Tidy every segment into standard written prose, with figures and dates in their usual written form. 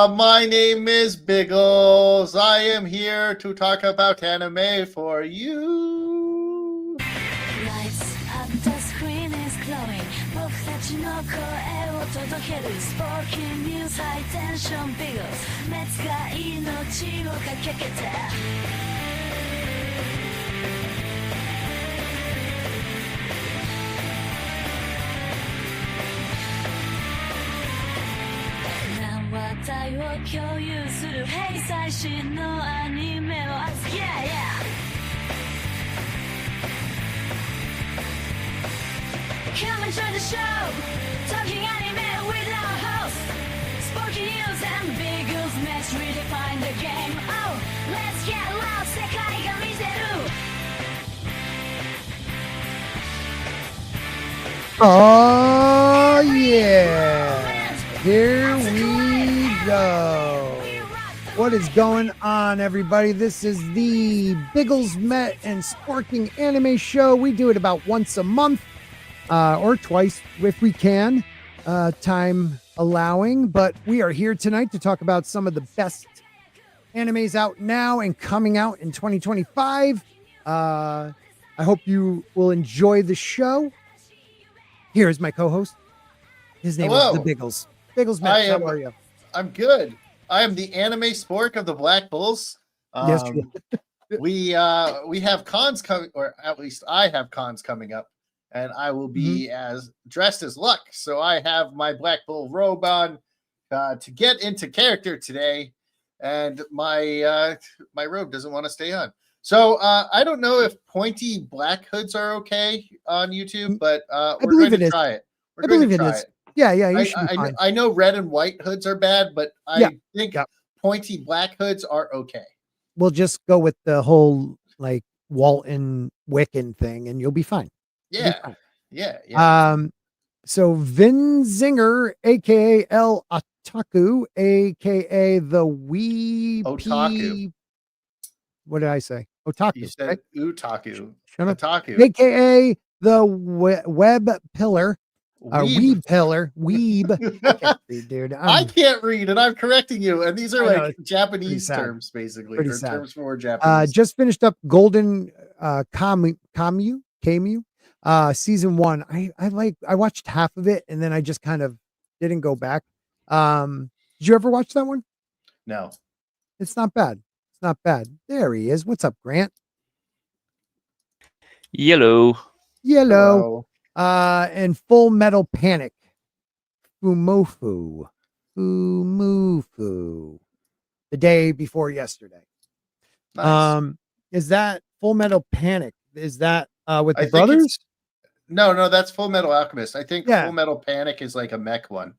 My name is Biggles. I am here to talk about anime for you. Lights up, the screen is glowing. 僕たちの声を届ける Sporking News High Tension Biggles 熱が命をかけて話題を共有する Hey 最新のアニメを熱く Yeah yeah Come and join the show Talking anime with our host Sporking news and Biggles Let's redefine the game Oh let's get loud 世界が見せる Oh yeah, here we go. What is going on, everybody? This is the Biggles Met and Sporking Anime Show. We do it about once a month or twice if we can, time allowing. But we are here tonight to talk about some of the best animes out now and coming out in 2025. I hope you will enjoy the show. Here is my co-host. His name is the Biggles. Biggles Matt, how are you? I'm good. I am the anime spork of the Black Bulls. Yes, true. we have cons coming, or at least I have cons coming up, and I will be as dressed as Luck. So I have my Black Bull robe on to get into character today, and my my robe doesn't want to stay on. So I don't know if pointy black hoods are okay on YouTube, but we're going to try it. I believe it is. Yeah, you should be fine. I know red and white hoods are bad, but I think pointy black hoods are okay. We'll just go with the whole like Walton Wiccan thing, and you'll be fine. Yeah. So Vin Zinger, aka El Otaku, aka the Otaku. What did I say? Otaku. You said right? Utaku. Shut up. Otaku. AKA the web pillar. Weeb pillar. Weeb. I can't read, dude. I can't read, and I'm correcting you. And these are like Japanese terms, basically. Pretty or sad. Terms for Japanese. Just finished up Golden Kamu season 1. I watched half of it, and then I just kind of didn't go back. Did you ever watch that one? No. It's not bad. It's not bad. There he is. What's up, Grant? Yellow. Hello. And Full Metal Panic. Fumofu. The day before yesterday. Nice. Is that Full Metal Panic? Is that with the brothers? No, that's Full Metal Alchemist. I think Full Metal Panic is like a mech one.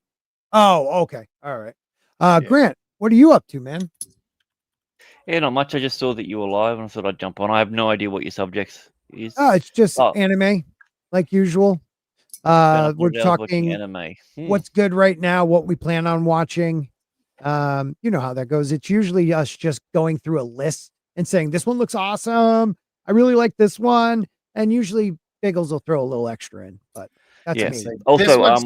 Oh, okay. All right. Grant, what are you up to, man? Yeah, not much. I just saw that you were live and I thought I'd jump on. I have no idea what your subject is. Oh, it's just anime, like usual. We're talking anime. What's good right now, what we plan on watching. You know how that goes. It's usually us just going through a list and saying, this one looks awesome. I really like this one. And usually Biggles will throw a little extra in, but that's amazing. Also,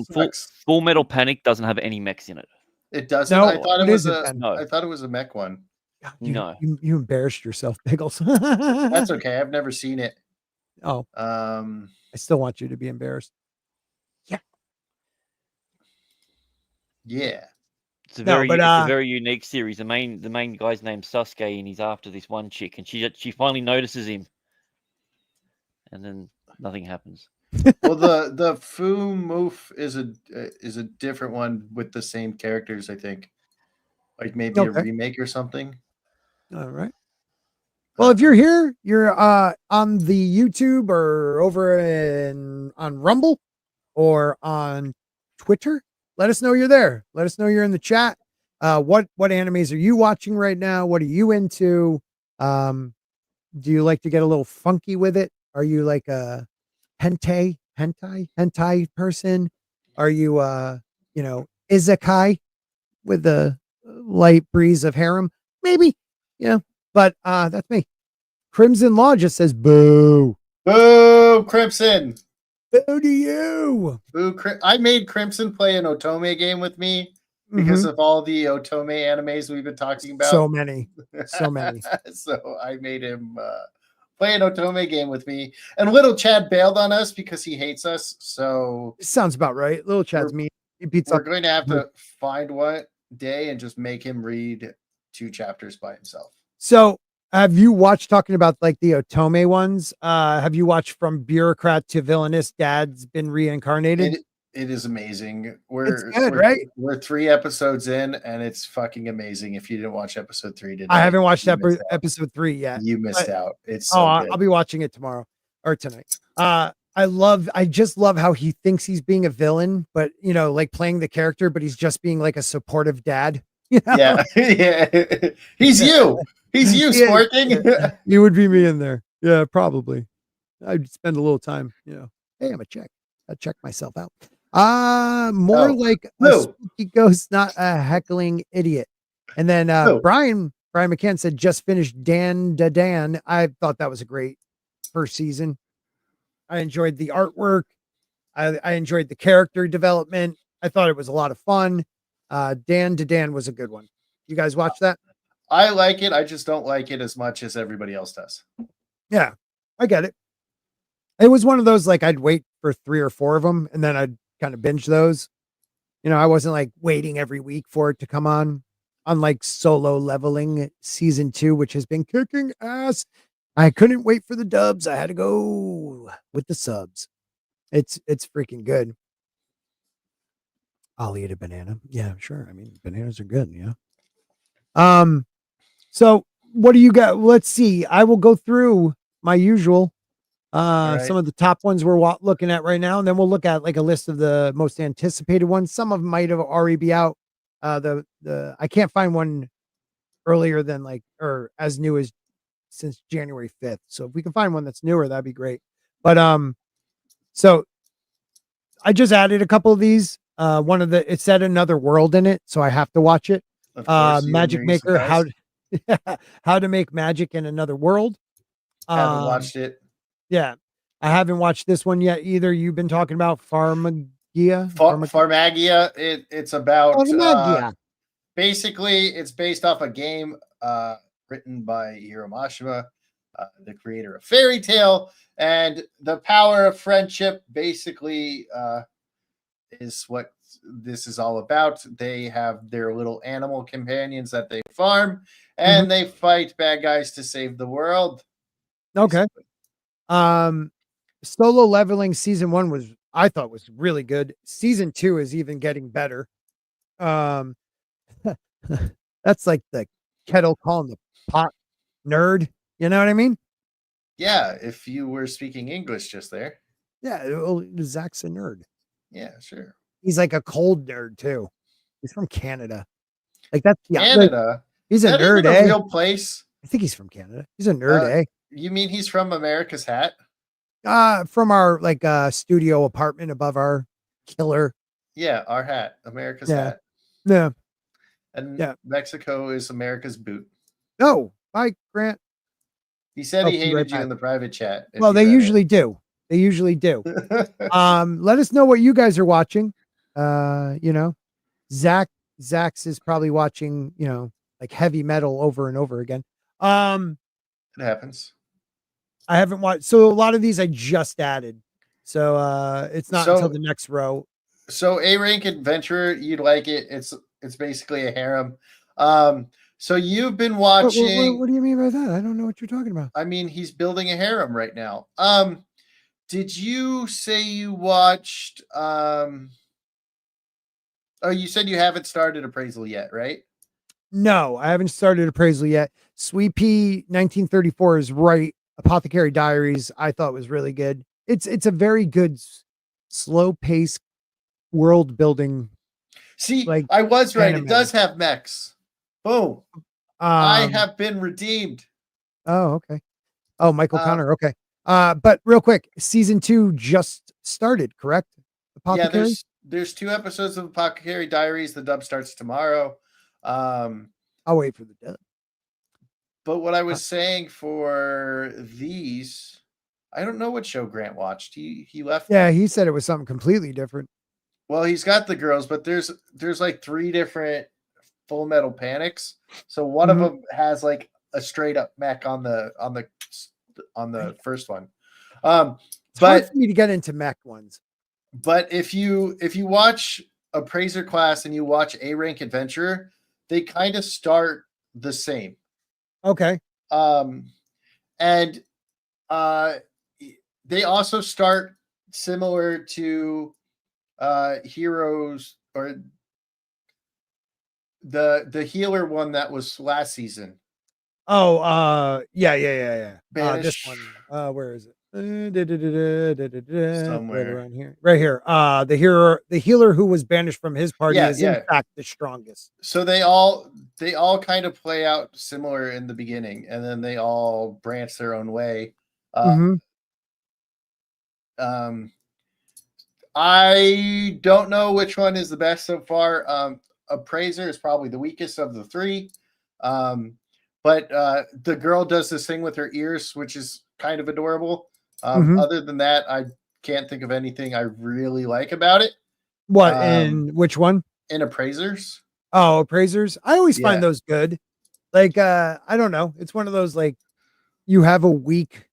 Full Metal Panic doesn't have any mechs in it. It doesn't. No, I thought it was I thought it was a mech one. God, no, you embarrassed yourself, Biggles. That's okay. I've never seen it. Oh, I still want you to be embarrassed. Yeah. It's a very unique series. The main guy's named Sasuke, and he's after this one chick, and she finally notices him, and then nothing happens. Well, the Fu Moof is a different one with the same characters, I think. Like maybe a remake or something. All right. Well, if you're here, you're on the YouTube or over on Rumble or on Twitter. Let us know you're there. Let us know you're in the chat. What animes are you watching right now? What are you into? Do you like to get a little funky with it? Are you like a hentai person? Are you isekai with the light breeze of harem? Maybe, but that's me. Crimson Law just says boo. Boo, Crimson. Boo to you. Boo, I made Crimson play an Otome game with me, because of all the Otome animes we've been talking about. So many. So I made him play an Otome game with me. And little Chad bailed on us because he hates us. So it sounds about right. Little Chad's mean. He beats we're up. going to have to find one day and just make him read 2 chapters by himself. So have you watched, talking about like the Otome ones? Have you watched From Bureaucrat to Villainous Dad's Been Reincarnated? It is amazing. It's good, right? We're 3 episodes in, and it's fucking amazing. If you didn't watch episode 3 today, I haven't watched episode 3 yet. You missed out. It's so good. I'll be watching it tomorrow or tonight. I just love how he thinks he's being a villain, but you know, like playing the character, but he's just being like a supportive dad. You know? Yeah, yeah. He's you. He's you, Sporking. He would be me in there. Yeah, probably. I'd spend a little time, you know. Hey, I'm a check. I check myself out. More like a spooky ghost, not a heckling idiot. And then Brian McCann said just finished Dan Da Dan. I thought that was a great first season. I enjoyed the artwork. I enjoyed the character development. I thought it was a lot of fun. Dan Da Dan was a good one. You guys watch that? I like it. I just don't like it as much as everybody else does. Yeah, I get it. It was one of those, like, I'd wait for 3 or 4 of them and then I'd kind of binge those. You know, I wasn't like waiting every week for it to come on. Unlike Solo Leveling season 2, which has been kicking ass. I couldn't wait for the dubs. I had to go with the subs. It's freaking good. I'll eat a banana. Yeah, sure. I mean, bananas are good. Yeah. So what do you got? Let's see. I will go through my usual, some of the top ones we're looking at right now, and then we'll look at like a list of the most anticipated ones. Some of them might have already be out. I can't find one earlier than or as new as since January 5th. So if we can find one that's newer, that'd be great. But so I just added a couple of these. It said Another World in it, so I have to watch it. Magic Maker, how to make magic in another world. Haven't watched it. Yeah, I haven't watched this one yet either. You've been talking about Pharmagia. Pharmagia. It's about Pharmagia. Basically, it's based off a game written by Hiro Mashima, the creator of Fairy Tail, and the power of friendship basically is what this is all about. They have their little animal companions that they farm, and they fight bad guys to save the world. Okay. Solo Leveling season 1 I thought was really good. Season 2 is even getting better. That's like the kettle calling the pot nerd. You know what I mean? Yeah, if you were speaking English just there. Yeah, Zach's a nerd. Yeah, sure. He's like a cold nerd too. He's from Canada. Like that's Canada. He's a nerd, a real place. I think he's from Canada. He's a nerd, You mean he's from America's Hat? From our studio apartment above our killer. Yeah, our hat, America's Hat. Yeah. And Mexico is America's boot. No, bye, Grant. He said he hated you in the private chat. Well, they usually do. They usually do. Let us know what you guys are watching. You know, Zach's is probably watching, you know, like heavy metal over and over again. It happens. I haven't watched. So a lot of these I just added. So it's not until the next row. So A Rank Adventurer, you'd like it. It's basically a harem. So you've been watching. What do you mean by that? I don't know what you're talking about. I mean, he's building a harem right now. Did you say you watched? Oh, you said you haven't started Appraisal yet, right? No, I haven't started Appraisal yet. Sweet Pea 1934 is right. Apothecary Diaries, I thought was really good. It's a very good, slow paced world building. See, I was right. Anime. It does have mechs. Boom. I have been redeemed. Oh, okay. Oh, Michael Connor. Okay. But real quick, season 2 just started, correct? Apothecary? Yeah, there's 2 episodes of Apothecary Diaries. The dub starts tomorrow. I'll wait for the dub. But what I was saying for these, I don't know what show Grant watched. He left. Yeah, he said it was something completely different. Well, he's got the girls, but there's like 3 different Full Metal Panics. So one of Mhm. them has like a straight up mech on the first one. It's hard But for me to get into mech ones. if you watch Appraiser Class and you watch A Rank Adventurer, they kind of start the same. Okay. And they also start similar to Heroes or the healer one that was last season. Oh, yeah. This Banish one. Where is it? Right somewhere. around here. Right here. The healer who was banished from his party is in fact the strongest. So they all kind of play out similar in the beginning, and then they all branch their own way. Mm-hmm. I don't know which one is the best so far. Appraiser is probably the weakest of the 3. But the girl does this thing with her ears, which is kind of adorable. Other than that, I can't think of anything I really like about it. What, in which one? In Appraisers. Oh, Appraisers. I always find those good. Like, I don't know. It's one of those, like, you have a weak,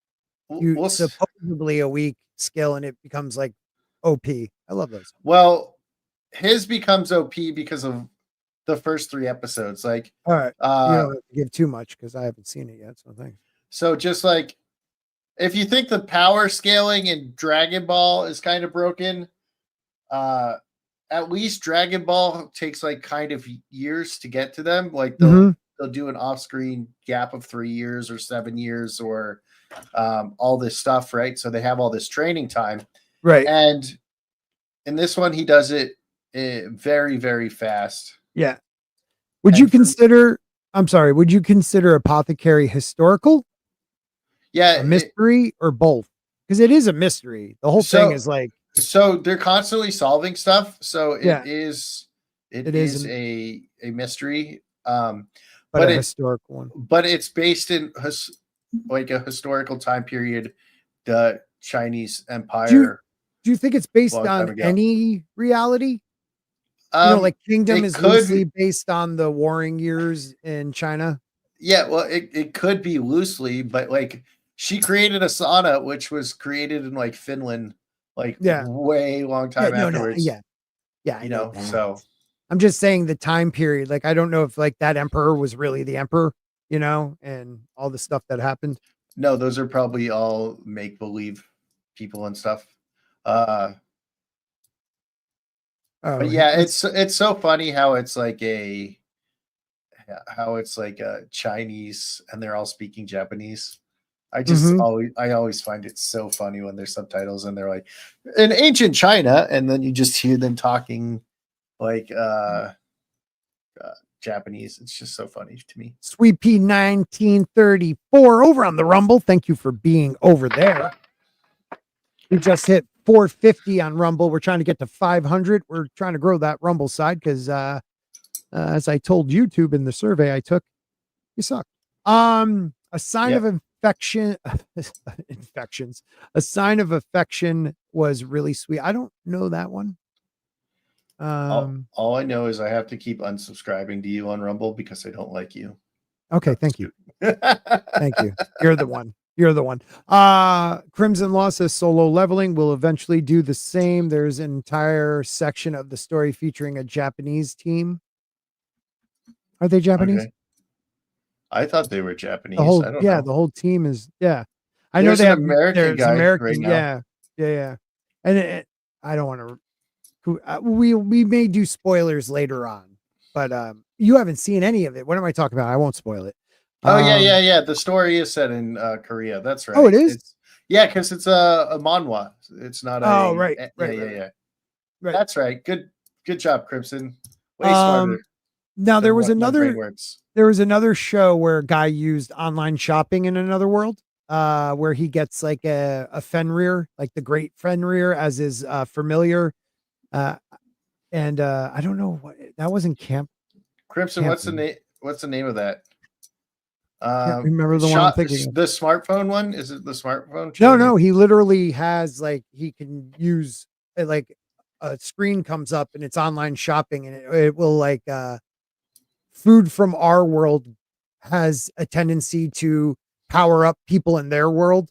supposedly a weak skill, and it becomes like OP. I love those. Well, his becomes OP because of the first 3 episodes. Like, all right, you don't have to give too much because I haven't seen it yet. So thanks. So just like, if you think the power scaling in Dragon Ball is kind of broken, at least Dragon Ball takes like kind of years to get to them. Like they'll do an off-screen gap of 3 years or 7 years or all this stuff, right? So they have all this training time, right? And in this one, he does it very, very fast. Yeah. Would you consider? I'm sorry. Would you consider Apothecary historical? Yeah, a mystery or both? Because it is a mystery. The whole thing is like. So they're constantly solving stuff. So it is a mystery. But a historical one. But it's based in like a historical time period, the Chinese Empire. Do you think it's based on any reality? Like Kingdom is loosely based on the warring years in China. Yeah, well, it could be loosely, but like she created a sauna, which was created in like Finland, like way long time afterwards. Yeah. So I'm just saying the time period. Like, I don't know if like that emperor was really the emperor, and all the stuff that happened. No, those are probably all make believe people and stuff. But yeah, it's so funny how it's like a Chinese and they're all speaking Japanese. I always find it so funny when there's subtitles and they're like in ancient China, and then you just hear them talking like Japanese. It's just so funny to me. Sweet P 1934 over on the Rumble. Thank you for being over there. We just hit 450 on Rumble. We're trying to get to 500. We're trying to grow that Rumble side because, as I told YouTube in the survey I took, you suck. A sign of infection, infections. A sign of affection was really sweet. I don't know that one. All I know is I have to keep unsubscribing to you on Rumble because I don't like you. Okay, thank you. Thank you. You're the one. You're the one. Crimson Law says solo leveling will eventually do the same. There's an entire section of the story featuring a Japanese team. Are they Japanese? Okay. I thought they were Japanese. The whole, I don't know. The whole team is, I know they have American guy American, right now. Yeah. And I don't want to. We may do spoilers later on, but you haven't seen any of it. What am I talking about? I won't spoil it. Oh yeah. The story is set in Korea. That's right. Oh, it is. Because it's a manhwa. It's not a. Oh, right. Yeah. Right. That's right. Good job, Crimson. Way smarter. Now there was another show where a guy used online shopping in another world, where he gets like a Fenrir, like the Great Fenrir, as his familiar. And I don't know what that wasn't Camp Crimson. What's the name? What's the name of that? Can't remember the one I'm thinking. The smartphone one? Is it the smartphone? No. He literally has like he can use like a screen comes up and it's online shopping, and it will like food from our world has a tendency to power up people in their world.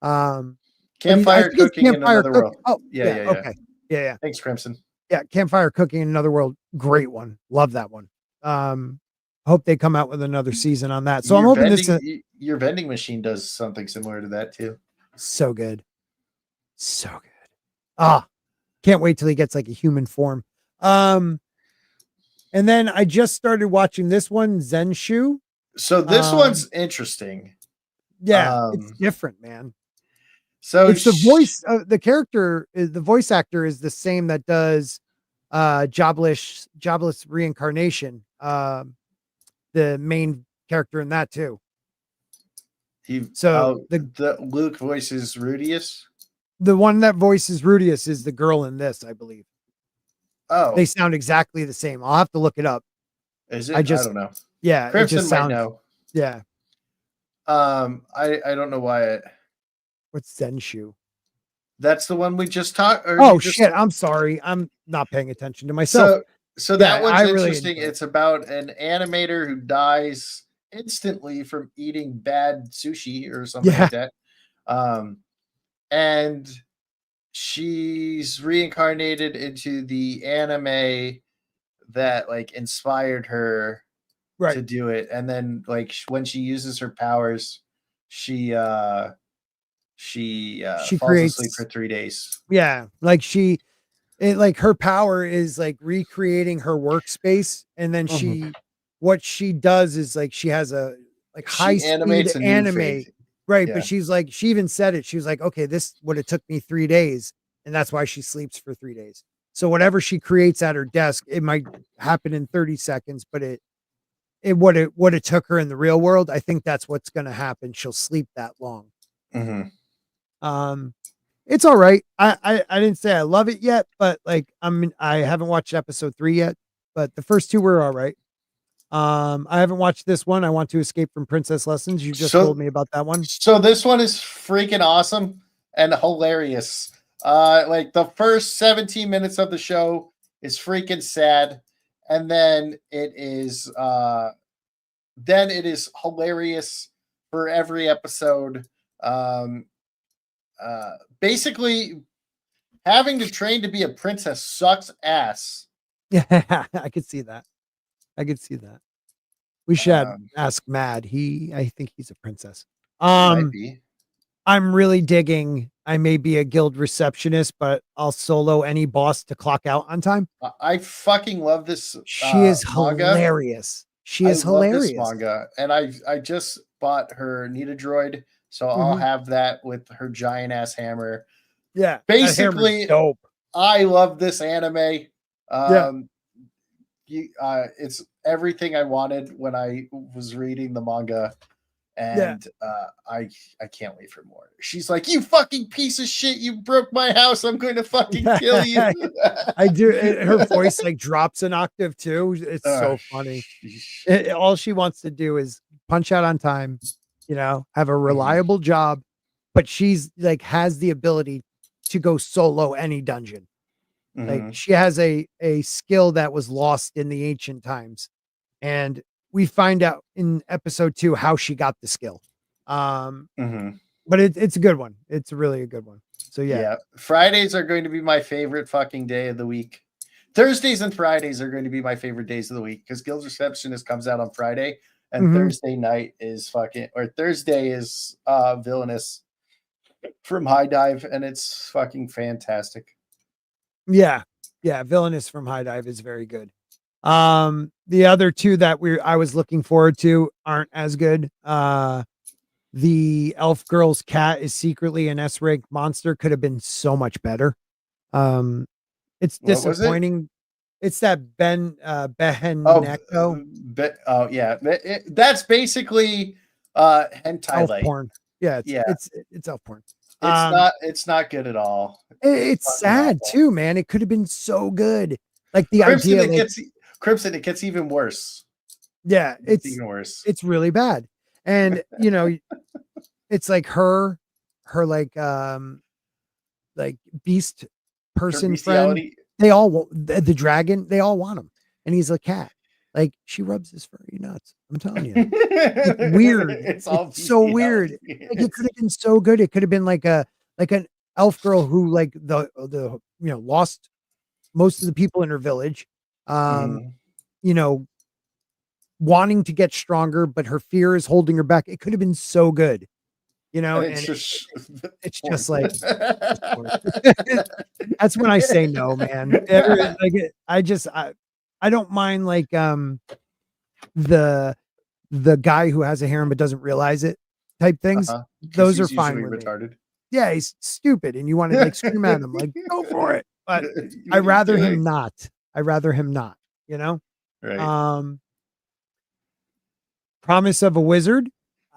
I Campfire think it's cooking in campfire another cooking. world. Oh, Yeah, yeah, yeah, yeah. okay. Yeah. Thanks, Crimson. Yeah, campfire cooking in another world. Great one. Love that one. Hope they come out with another season on that. So I'm hoping your vending machine does something similar to that too. So good. So good. Can't wait till he gets like a human form. And then I just started watching this one, Zenshu. So this one's interesting. Yeah, it's different, man. So it's the voice, the character, the voice actor is the same that does Jobless Reincarnation. The main character in that too. The Luke voices Rudius. The one that voices Rudius is the girl in this, I believe. Oh, they sound exactly the same. I'll have to look it up. Is it? I don't know. Yeah, Crimson it just sounds, might know. Yeah. I don't know why. What's Zenshu? That's the one we just talked. Shit! I'm sorry. I'm not paying attention to myself. So that one's interesting. It's about an animator who dies instantly from eating bad sushi or something like that. And she's reincarnated into the anime that like inspired her to do it. And then like when she uses her powers, she falls asleep for 3 days. Yeah. Like her power is like recreating her workspace. And then what she does is like, she has a like high speed anime. Right. Yeah. But she's like, she even said it. She was like, okay, this would have took me 3 days. And that's why she sleeps for 3 days. So whatever she creates at her desk, it might happen in 30 seconds, but it would have took her in the real world. I think that's what's going to happen. She'll sleep that long. It's all right. I didn't say I love it yet, but like, I haven't watched episode 3 yet, but the first 2 were all right. I haven't watched this one. I Want to Escape from Princess Lessons. You just told me about that one. So this one is freaking awesome and hilarious. Like the first 17 minutes of the show is freaking sad, and then it is hilarious for every episode. Basically, having to train to be a princess sucks ass. Yeah, I could see that. We should ask Mad. I think he's a princess. Might be. I'm really digging. I may be a guild receptionist, but I'll solo any boss to clock out on time. I fucking love this. She is hilarious. Love this manga, and I just bought her Nita Droid, so I'll have that with her giant ass hammer. Yeah, basically, dope. I love this anime. It's everything I wanted when I was reading the manga, and I can't wait for more. She's like, "You fucking piece of shit! You broke my house! I'm going to fucking kill you!" I do. Her voice like drops an octave too. It's so funny. All she wants to do is punch out on time, have a reliable job, but she's like has the ability to go solo any dungeon. Like she has a skill that was lost in the ancient times, and we find out in episode 2 how she got the skill. But it's a good one. It's really a good one. So yeah. Fridays are going to be my favorite fucking day of the week. Thursdays and Fridays are going to be my favorite days of the week because Guild Receptionist comes out on Friday, and Thursday night is Thursday is Villainous from High Dive, and it's fucking fantastic. Yeah. Villainous from High Dive is very good. The other 2 that I was looking forward to aren't as good. The Elf Girl's cat is secretly an S-rank monster. Could have been so much better. It's disappointing. It's that Beheneko. That's basically hentai elf light porn. Yeah, it's elf porn. It's not good at all. It's sad too, man. It could have been so good. Like the Crimson, idea, Crimson, it gets even worse. Yeah, it's even worse. It's really bad, and it's like her like beast person friend. They all the dragon. They all want him, and he's a cat. Like she rubs his furry nuts. I'm telling you, it's weird. It's all It's so weird. Like it could have been so good. It could have been like an elf girl who like the lost most of the people in her village. Mhm. You know, wanting to get stronger, but her fear is holding her back. It could have been so good, And and it's just it's just like that's when I say no, man. I don't mind like the guy who has a harem but doesn't realize it type things. uh-huh, because Those are he's fine usually with me. retarded. Yeah, he's stupid, and you want to like scream at him, like go for it. But What I are you rather him doing? not. I rather him not. You know. Right. Promise of a Wizard.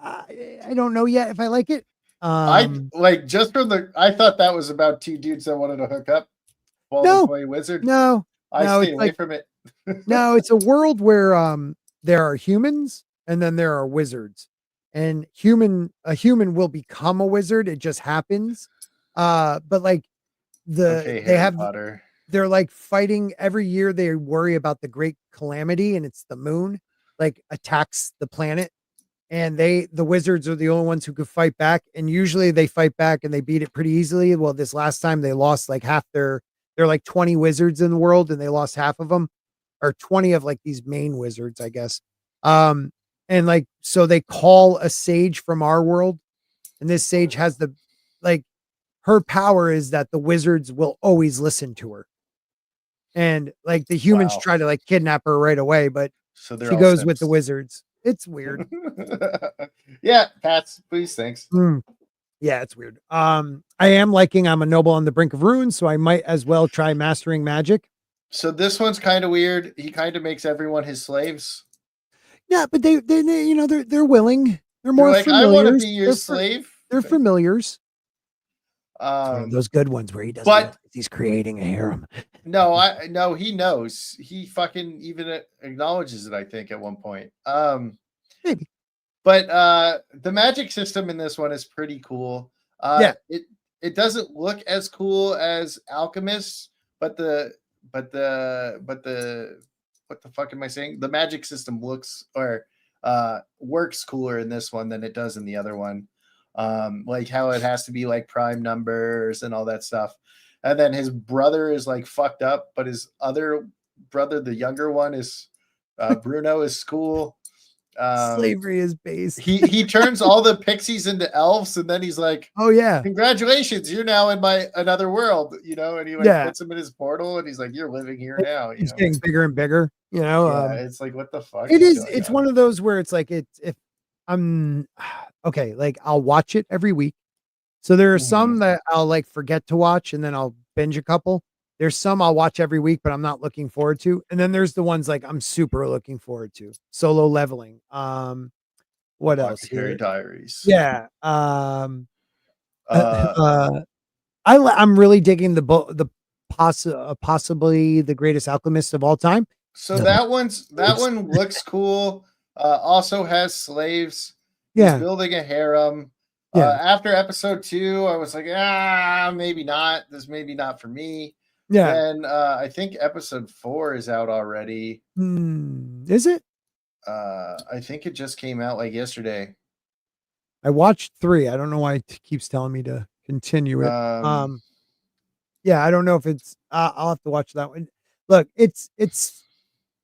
I don't know yet if I like it. I like just from I thought that was about two dudes that wanted to hook up while they No, play wizard. no, I no. stayed It's away like from it. no. It's a world where there are humans and then there are wizards, and a human will become a wizard. It just happens. But like Okay, they Harry have Potter. they're like fighting every year. They worry about the great calamity, and it's the moon like attacks the planet, and the wizards are the only ones who could fight back, and usually they fight back and they beat it pretty easily. Well, this last time they lost like half they're like 20 wizards in the world, and they lost half of them, or 20 of like these main wizards, I guess. um and like so they call a sage from our world, and this sage has like her power is that the wizards will always listen to her, and like the humans Wow. try to like kidnap her right away, but So they're she all goes with the simps. wizards. It's weird. Yeah, Pats, please, thanks. Yeah, it's weird. I am liking I'm a noble on the brink of ruin, so I might as well try mastering magic. So this one's kind of weird. He kind of makes everyone his slaves. Yeah, but they they're willing. They're They're more like, I want to familiars. be your slave. They're familiars. It's one of Um, those good ones where he doesn't but realize he's creating a harem. no, he knows. He fucking even acknowledges it, I think, at one point. Maybe. But the magic system in this one is pretty cool. Yeah. It doesn't look as cool as Alchemist, but what the fuck am I saying? The magic system looks or works cooler in this one than it does in the other one. Like how it has to be like prime numbers and all that stuff. And then his brother is like fucked up, but his other brother, the younger one, is Bruno is cool. Slavery is base. He turns all the pixies into elves, and then he's like, Oh yeah. "Congratulations, you're now in my another world," and he like puts him in his portal, and he's like, "You're living here now." He's getting bigger and bigger. Yeah, it's like, what the fuck? It's one of those where it's like if I'm okay, like I'll watch it every week. So there are some that I'll like forget to watch and then I'll binge a couple. There's some I'll watch every week, but I'm not looking forward to. And then there's the ones like I'm super looking forward to. Solo Leveling. What else Apothecary here? Diaries. Yeah. I'm really digging possibly the greatest alchemist of all time. So that one looks cool. Also has slaves. Yeah. He's building a harem. Yeah. After episode 2, I was like, maybe not. This maybe not for me. Yeah. Then I think episode 4 is out already. Is it? I think it just came out like yesterday. I watched 3. I don't know why it keeps telling me to continue it. Yeah, I don't know if it's I'll have to watch that one. Look, it's it's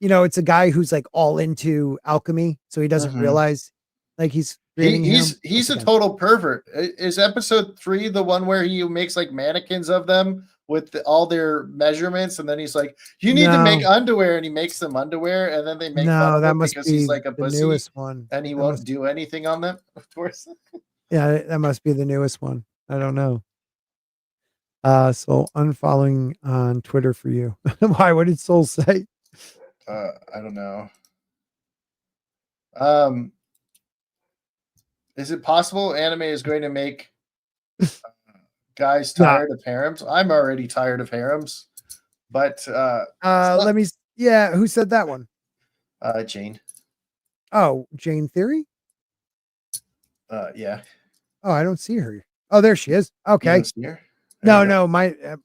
a guy who's like all into alchemy, so he doesn't realize like he's he's a total pervert. Is episode 3 the one where he makes like mannequins of them with all their measurements, and then he's like, "You need to make underwear," and he makes them underwear, and then they make fun of him because he's like a pussy, newest one, and he won't do anything on them. Of course. Yeah, that must be the newest one. I don't know. So unfollowing on Twitter for you. Why? What did Soul say? I don't know. Is it possible anime is going to make guys tired of harems? I'm already tired of harems, but let me. Yeah, who said that one? Jane. Oh, Jane Theory. Yeah. Oh, I don't see her. Oh, there she is. Okay. You see her? There you No,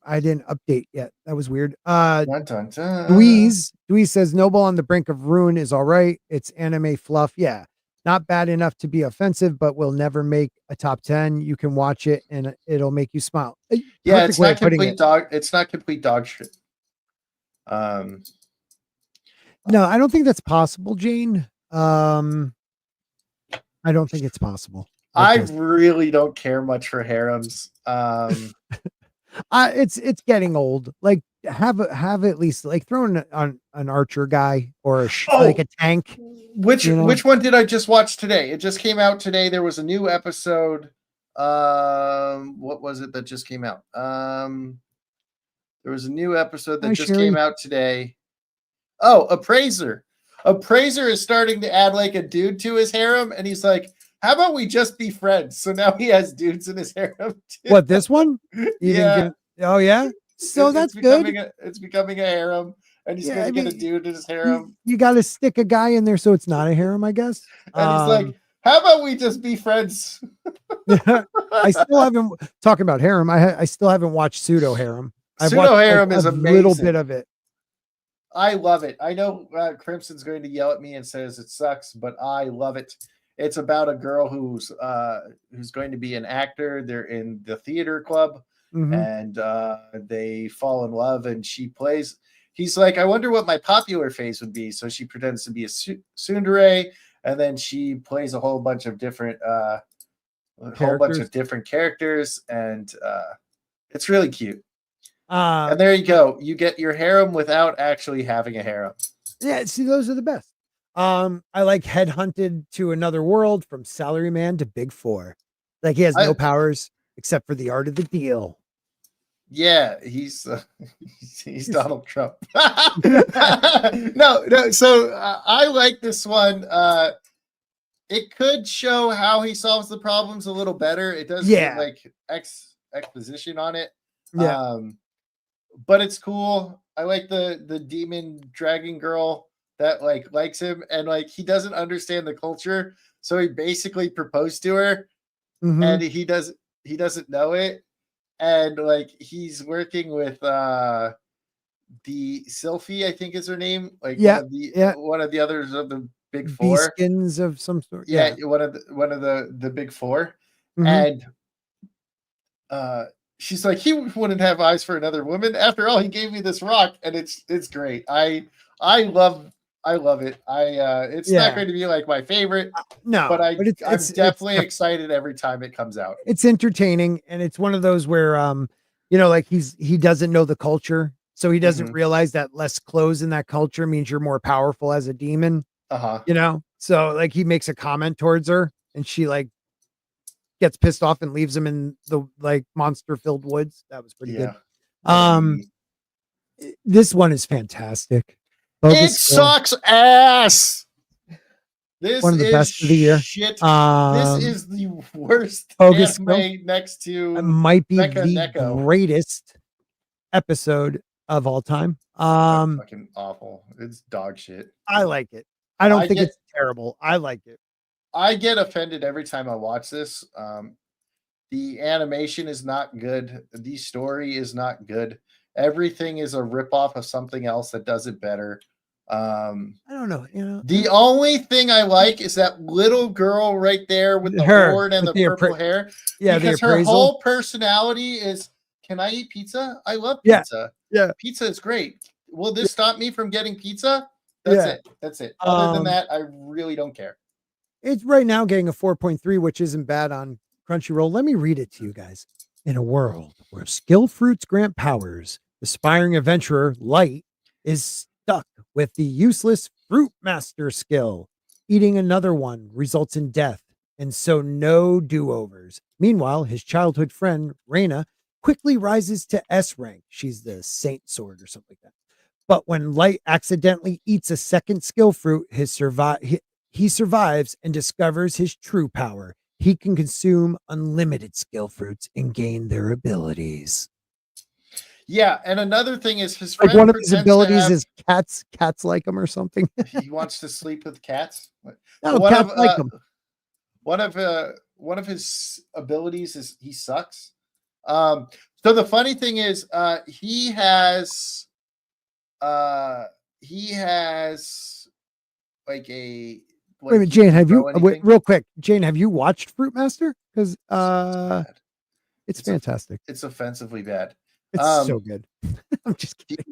I didn't update yet. That was weird. go. Dun, dun, dun. Dweez says Noble on the Brink of Ruin is all right. It's anime fluff. Yeah. Not bad enough to be offensive, but will never make a top 10. You can watch it and it'll make you smile. Yeah, Perfect it's way not of putting complete it. dog. It's not complete dog shit. No, I don't think that's possible, Jane. I don't think it's possible. I really don't care much for harems. It's getting old. Like have at least like throw on an archer guy or like a tank. Which one did I just watch today? It just came out today. There was a new episode. What was it that just came out? There was a new episode that just came out today. Oh, Appraiser. Appraiser is starting to add like a dude to his harem, and he's like, "How about we just be friends?" So now he has dudes in his harem. Too. What, this one? Yeah. Oh yeah. So that's good. It's becoming a harem, and he's going to get a dude in his harem. You got to stick a guy in there so it's not a harem, I guess. And he's like, "How about we just be friends?" I still haven't talking about harem. I still haven't watched Pseudo Harem. Pseudo Harem is amazing. A little bit of it. I love it. I know Crimson's going to yell at me and says it sucks, but I love it. It's about a girl who's going to be an actor. They're in the theater club, and they fall in love, and she plays. He's like, I wonder what my popular phase would be. So she pretends to be a tsundere, and then she plays a whole bunch of different characters, and it's really cute. And there you go. You get your harem without actually having a harem. Yeah, see, those are the best. I like Headhunted to Another World, from salaryman to Big Four. Like he has no powers except for the art of the deal. Yeah, he's Donald Trump. No. So I like this one. It could show how he solves the problems a little better. It does like exposition on it. Yeah. But it's cool. I like the demon dragon girl that likes him, and like he doesn't understand the culture, so he basically proposed to her, and he doesn't know it, and like he's working with the Sylphie, I think is her name, like one of the others of the big four, skins of some sort. Yeah, one of the big four, and she's like, he wouldn't have eyes for another woman. After all, he gave me this rock, and it's great. I love it. It's not going to be like my favorite, but I'm definitely excited every time it comes out. It's entertaining, and it's one of those where like he doesn't know the culture, so he doesn't realize that less clothes in that culture means you're more powerful as a demon. So like he makes a comment towards her, and she like gets pissed off and leaves him in the like monster filled woods. That was pretty good. This one is fantastic. It sucks ass. This one of the best of the year. Shit. This is the worst anime next to it might be Neko. The greatest episode of all time. Fucking awful. It's dog shit. I like it. I don't think it's terrible. I like it. I get offended every time I watch this. The animation is not good. The story is not good. Everything is a ripoff of something else that does it better. I don't know. The only thing I like is that little girl right there with the horn and the purple hair. Yeah, because her whole personality is, can I eat pizza? I love pizza. Yeah. Pizza is great. Will this stop me from getting pizza? That's it. Other than that, I really don't care. It's right now getting a 4.3, which isn't bad on Crunchyroll. Let me read it to you guys. In a world where skill fruits grant powers, aspiring adventurer Light is stuck with the useless fruit master skill. Eating another one results in death, and so no do-overs. Meanwhile, his childhood friend Reina quickly rises to S rank. She's the Saint Sword or something like that. But when Light accidentally eats a second skill fruit, he survives and discovers his true power. He can consume unlimited skill fruits and gain their abilities. Yeah, and another thing is his friend, like one of his abilities is cats like him or something. He wants to sleep with cats. No, cats like him. One of his abilities is he sucks. So the funny thing is, he has like a Wait a minute, he Jane, can have you grow wait, anything. real quick, Jane, have you watched Fruit Master? Because It's bad. it's It's a- fantastic. It's offensively bad. It's so good. I'm just kidding.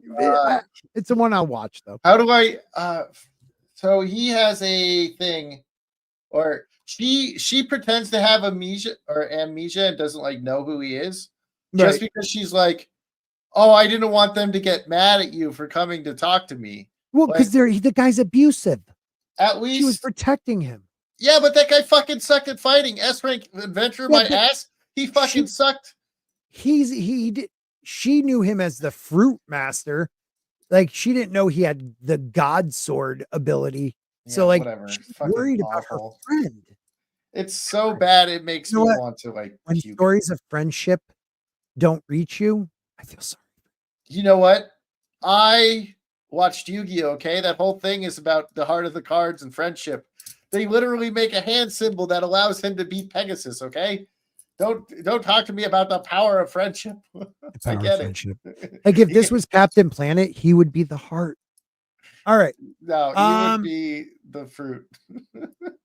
It's the one I'll watch though. How do I so he has a thing, or she pretends to have amnesia and doesn't like know who he is, just Right. because she's like, oh, I didn't want them to get mad at you for coming to talk to me. Well, Like, because the guy's abusive. at She was least, protecting him. yeah, but that guy fucking sucked at fighting. S rank adventure Yeah, my ass. He fucking sucked. He did. She knew him as the Fruit Master. Like she didn't know he had the God Sword ability. So Yeah, like whatever. she's Fucking worried about her awful. friend. It's so bad it makes You know me what? want to like When puke. stories of friendship don't reach you, I feel sorry. You know what? I watched Yu-Gi-Oh! Okay, that whole thing is about the heart of the cards and friendship. They literally make a hand symbol that allows him to beat Pegasus. Okay, don't talk to me about the power of friendship. The I power of get friendship. it. Like if this was Captain Planet, he would be the heart. All right. No, he would be the fruit.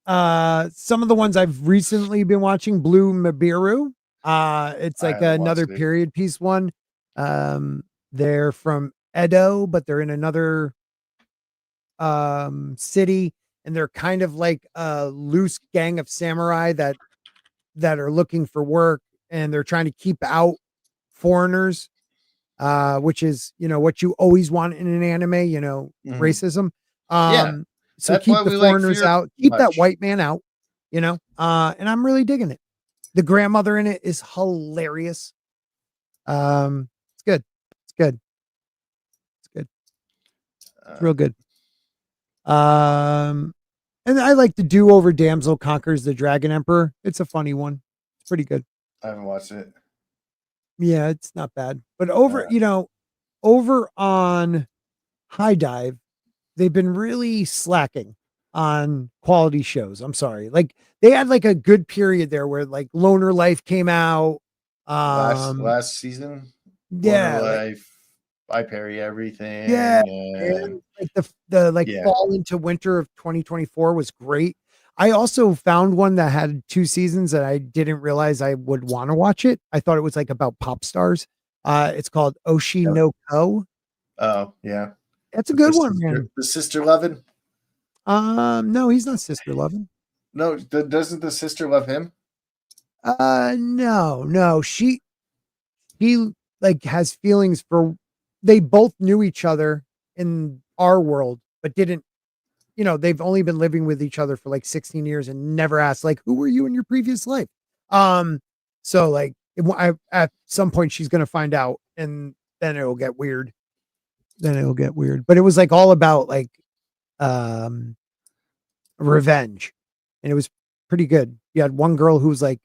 Some of the ones I've recently been watching, Blue Mabiru. It's I like haven't another watched it. period piece one. They're from Edo, but they're in another city, and they're kind of like a loose gang of samurai that are looking for work, and they're trying to keep out foreigners, which is what you always want in an anime, Mhm. racism. Yeah, So that's keep why the we like foreigners Fear out, so keep that much. white man out, and I'm really digging it. The grandmother in it is hilarious. It's good. It's good. It's good. It's real good. And I like the Do Over Damsel Conquers the Dragon Emperor. It's a funny one. It's pretty good. I haven't watched it. Yeah, it's not bad. But over on High Dive, they've been really slacking on quality shows. I'm sorry. Like they had like a good period there where like Loner Life came out. Last season, Loner Yeah, like Life, I Parry Everything, yeah, and man. Like the like yeah, fall into winter of 2024 was great. I also found one that had 2 seasons that I didn't realize I would want to watch it. I thought it was like about pop stars. It's called Oshi yep. no Ko. Oh yeah, That's a with good one, man. the sister loving. No, he's not sister loving. No, doesn't the sister love him? No. He like has feelings for. They both knew each other in our world, but didn't. They've only been living with each other for like 16 years and never asked like, who were you in your previous life? So like, at some point she's gonna find out, and then it'll get weird. But it was like all about like um revenge, and it was pretty good. You had one girl who was like,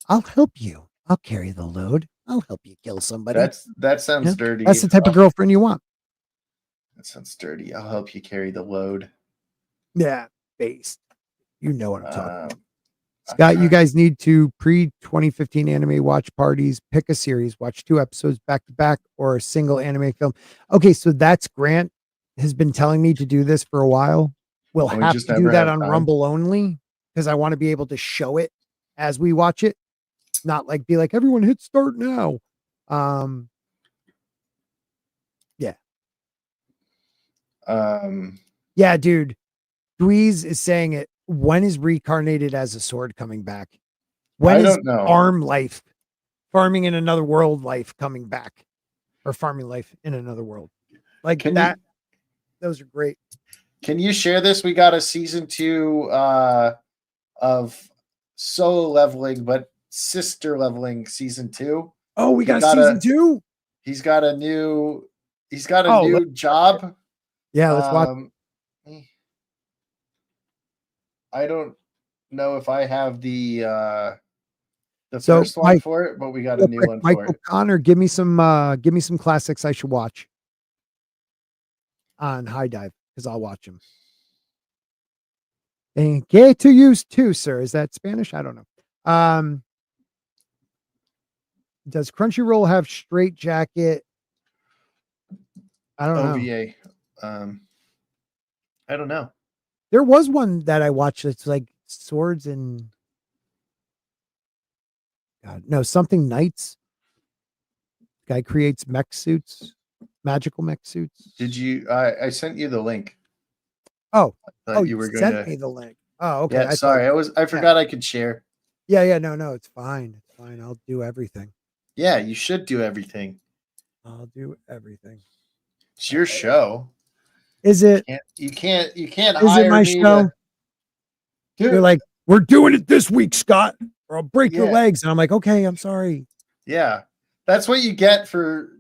I'll help you. I'll carry the load. I'll help you kill somebody. That sounds dirty. That's the type of girlfriend you want. That sounds dirty. I'll help you carry the load. Yeah, based. You know what I'm talking about. Scott, You guys need to pre-2015 anime watch parties. Pick a series, watch 2 episodes back to back, or a single anime film. Okay, so that's Grant has been telling me to do this for a while. We'll have to do that on Rumble only because I want to be able to show it as we watch it, not like be like everyone hit start now. Yeah. Yeah, dude. Dweez is saying it. When is Reincarnated as a Sword coming back? When is Farm Life, Farming in Another World life coming back? Or Farming Life in Another World? Like that. Those are great. Can you share this? We got a season 2 of solo leveling, but sister leveling season 2. Oh, we got season 2? He's got a new job. Yeah, let's watch. I don't know if I have the first one for it, but we got a new one for it. Michael Connor, give me some classics I should watch on High Dive because I'll watch them. And get to use too, sir. Is that Spanish? I don't know. Does Crunchyroll have Straight Jacket? I don't know. OVA. I don't know. There was one that I watched that's like swords and something knights. Guy creates mech suits, magical mech suits. Did you? I sent you the link. Oh, You were going sent me the link. Oh, okay. Yeah, sorry. I forgot I could share. Yeah. No, it's fine. It's fine. I'll do everything. Yeah, you should do everything. I'll do everything. It's your show. Is it? You can't Is hire it my me show? Dude. You're like, we're doing it this week, Scott, or I'll break your legs. And I'm like, okay, I'm sorry. Yeah. That's what you get for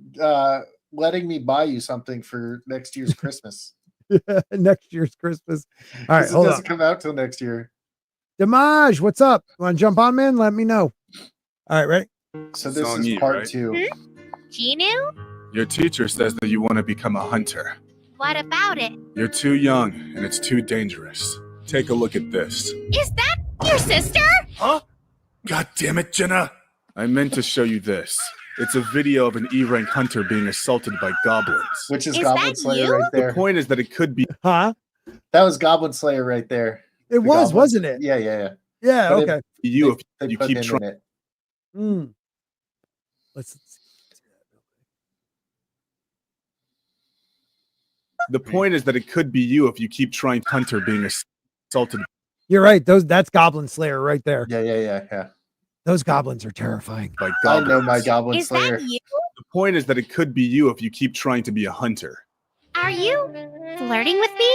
letting me buy you something for next year's Christmas. Next year's Christmas. All right, it doesn't come out till next year. Damage, what's up? Want to jump on, man? Let me know. All right, ready? So this is part 2. Genu? Your teacher says that you want to become a hunter. What about it? You're too young, and it's too dangerous. Take a look at this. Is that your sister? Huh? God damn it, Jenna! I meant to show you this. It's a video of an E-rank hunter being assaulted by goblins. Which is Goblin Slayer right there. The point is that it could be... Huh? That was Goblin Slayer right there. It was, wasn't it? Yeah. Yeah, but okay. You keep trying it. Let's see. The point is that it could be you if you keep trying hunter being assaulted. You're right. That's Goblin Slayer right there. Yeah. Those goblins are terrifying. By goblins. I know my Goblin Slayer. Is that you? The point is that it could be you if you keep trying to be a hunter. Are you flirting with me?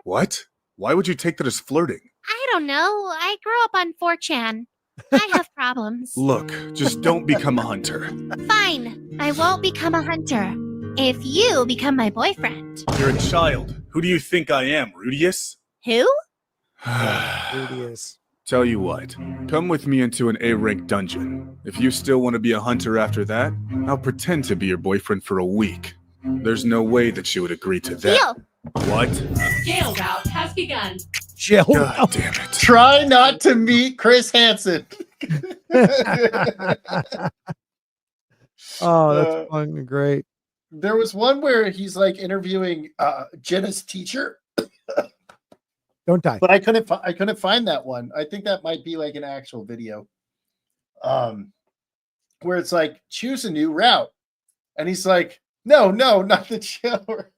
What? Why would you take that as flirting? I don't know. I grew up on 4chan. I have problems. Look, just don't become a hunter. Fine. I won't become a hunter. If you become my boyfriend. You're a child. Who do you think I am, Rudius? Who? Rudius. Tell you what, come with me into an A-rank dungeon. If you still want to be a hunter after that, I'll pretend to be your boyfriend for a week. There's no way that she would agree to that. Deal. What? Jail route has begun. Jail. God damn it. Try not to meet Chris Hansen. Oh, that's fucking great. There was one where he's like interviewing Jenna's teacher. Don't die. But I couldn't find that one. I think that might be like an actual video. Where it's like, choose a new route. And he's like, no, not the jail route.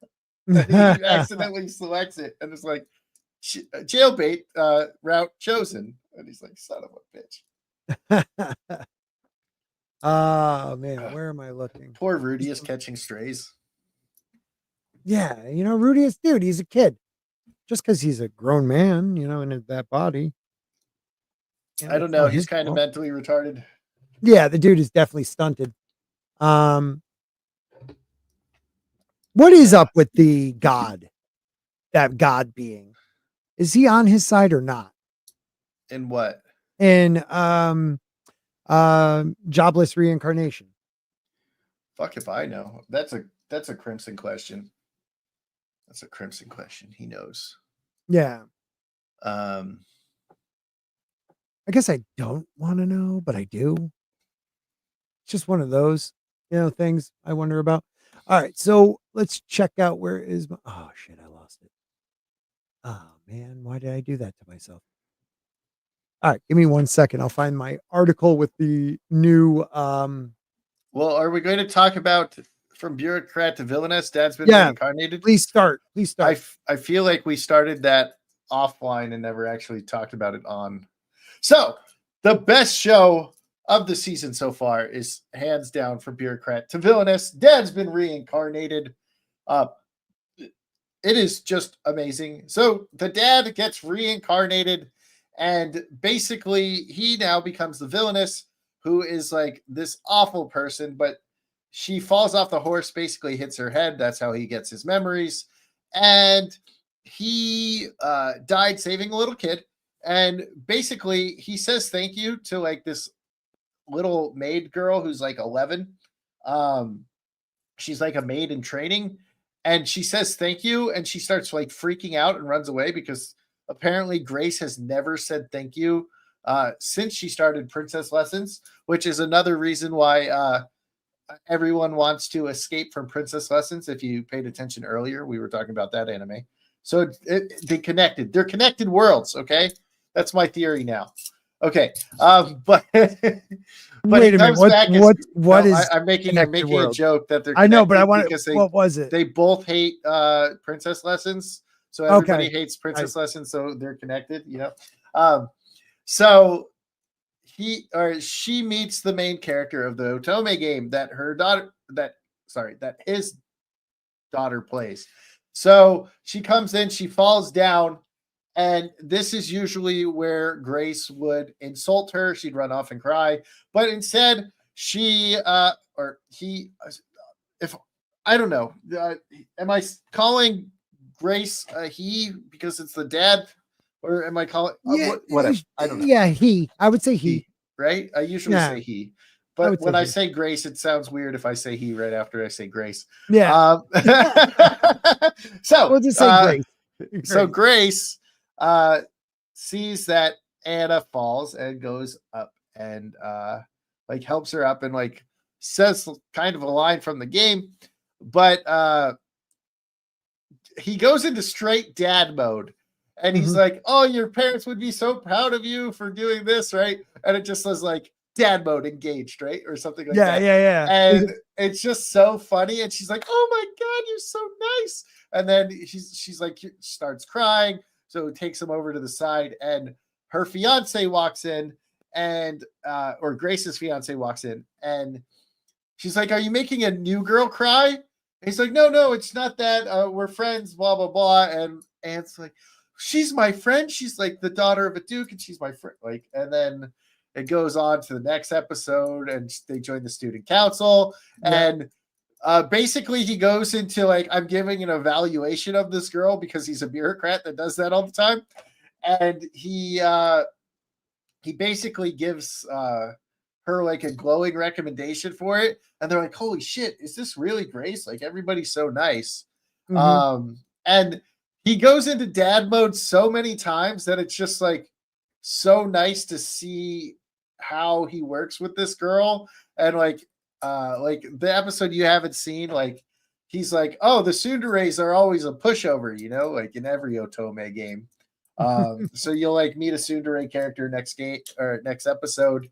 And he accidentally selects it. And it's like, jailbait route chosen. And he's like, son of a bitch. Oh, man. Where am I looking? Poor Rudy is catching strays. Yeah. Rudy is, dude, he's a kid. Just because he's a grown man, in that body. I don't know. He's kind of mentally retarded. Yeah, the dude is definitely stunted. What is up with the God? That God being? Is he on his side or not? In what? In jobless reincarnation. Fuck if I know. That's a Crimson question. That's a Crimson question. He knows. Yeah. I guess I don't want to know, but I do. It's just one of those, things I wonder about. All right, so let's check out where is my... Oh shit, I lost it. Oh man, why did I do that to myself? All right, give me 1 second. I'll find my article with the new Well, are we going to talk about from bureaucrat to villainess? Dad's been reincarnated. Please start. I feel like we started that offline and never actually talked about it on. So the best show of the season so far is hands down from bureaucrat to villainous. Dad's been reincarnated. It is just amazing. So the dad gets reincarnated, and basically he now becomes the villainess, who is like this awful person, but she falls off the horse, basically hits her head. That's how he gets his memories. And he died saving a little kid. And basically he says thank you to like this little maid girl who's like 11. She's like a maid in training. And she says thank you. And she starts like freaking out and runs away because apparently Grace has never said thank you since she started princess lessons, which is another reason why everyone wants to escape from princess lessons. If you paid attention earlier, we were talking about that anime. So they connected. They're connected worlds. Okay, that's my theory now. Okay, but Wait a minute. What is I'm making a joke that they're. I know, but I want because what was it? They both hate princess lessons, so everybody hates princess lessons, so they're connected. You know, so he or she meets the main character of the Otome game that his daughter plays. So she comes in, she falls down, and this is usually where Grace would insult her. She'd run off and cry, but instead she or he, if I don't know, am I calling Grace he because it's the dad? Or am I calling whatever? I don't know. Yeah, he. I would say he. Right? I usually say he. But when I say Grace, it sounds weird if I say he right after I say Grace. Yeah. So we'll just say Grace. So Grace sees that Anna falls and goes up and like helps her up and like says kind of a line from the game, but he goes into straight dad mode. And he's like, oh, your parents would be so proud of you for doing this, right? And it just says like dad mode engaged, right? Or something like that. Yeah. And it's just so funny. And she's like, oh my God, you're so nice. And then she's like, starts crying. So it takes him over to the side. And her fiance walks in and, or Grace's fiance walks in. And she's like, are you making a new girl cry? And he's like, no, it's not that. We're friends, blah, blah, blah. And it's like, she's my friend. She's like the daughter of a duke, and she's my friend. Like, and then it goes on to the next episode, and they join the student council. Yeah. And basically, he goes into like, I'm giving an evaluation of this girl because he's a bureaucrat that does that all the time, and he basically gives her like a glowing recommendation for it, and they're like, holy shit, is this really Grace? Like, everybody's so nice. And he goes into dad mode so many times that it's just like so nice to see how he works with this girl. And like the episode you haven't seen, like he's like, oh, the tsunderes are always a pushover, you know, like in every Otome game. So you'll like meet a tsundere character next game or next episode.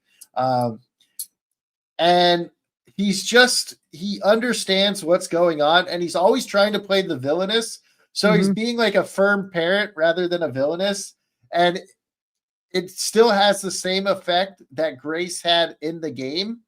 And he understands what's going on, and he's always trying to play the villainous. So he's being like a firm parent rather than a villainous. And it still has the same effect that Grace had in the game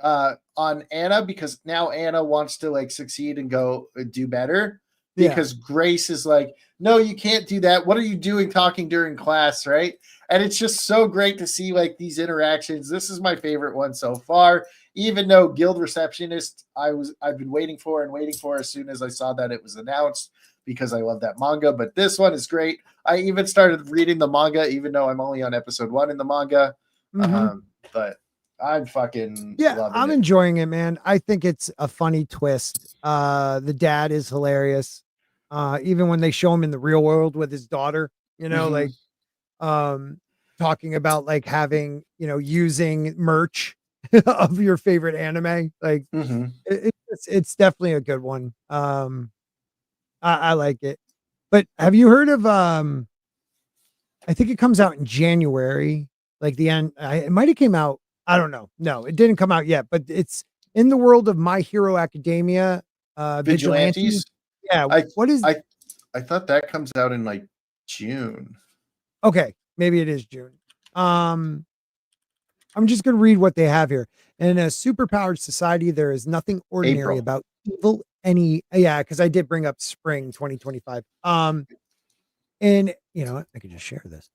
on Anna, because now Anna wants to like succeed and go do better because Grace is like, no, you can't do that. What are you doing talking during class, right? And it's just so great to see like these interactions. This is my favorite one so far, even though Guild Receptionist I've been waiting for as soon as I saw that it was announced, because I love that manga. But this one is great. I even started reading the manga, even though I'm only on episode 1 in the manga. But I'm fucking loving I'm enjoying it, man. I think it's a funny twist. The dad is hilarious. Even when they show him in the real world with his daughter, you know, like talking about like having, you know, using merch of your favorite anime. Like it's definitely a good one. I like it. But have you heard of I think it comes out in January, like the end. It might have came out. I don't know. No, it didn't come out yet, but it's in the world of My Hero Academia. Vigilantes. Yeah. I thought that comes out in like June. Okay, maybe it is June. I'm just gonna read what they have here. In a superpowered society, there is nothing ordinary about evil because I did bring up spring 2025. And you know what? I could just share this.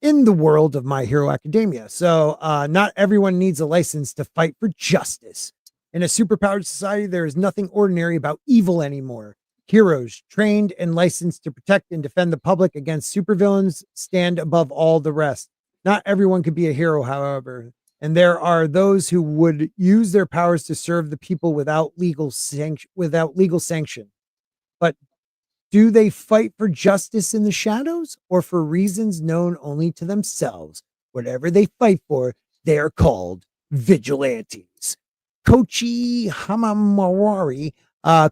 In the world of My Hero Academia. So not everyone needs a license to fight for justice. In a superpowered society, there is nothing ordinary about evil anymore. Heroes trained and licensed to protect and defend the public against supervillains stand above all the rest. Not everyone could be a hero, however, and there are those who would use their powers to serve the people without legal sanction. But Do they fight for justice in the shadows or for reasons known only to themselves? Whatever they fight for, they are called vigilantes. Koichi Hamamawari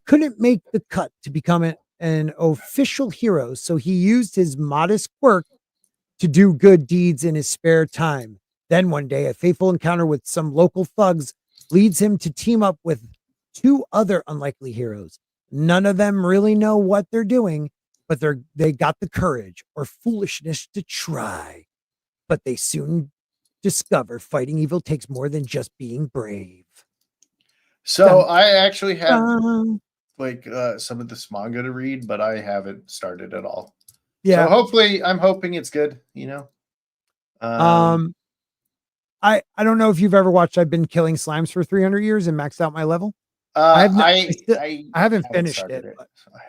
couldn't make the cut to become an official hero, so he used his modest quirk to do good deeds in his spare time. Then one day, a fateful encounter with some local thugs leads him to team up with two other unlikely heroes. None of them really know what they're doing, but they got the courage or foolishness to try. But they soon discover fighting evil takes more than just being brave. So I actually have Um, like some of this manga to read, but I haven't started at all. yeah. So hopefully, I'm hoping it's good. You know. I don't know if you've ever watched. I've been killing slimes for 300 years and maxed out my level. I haven't finished started it.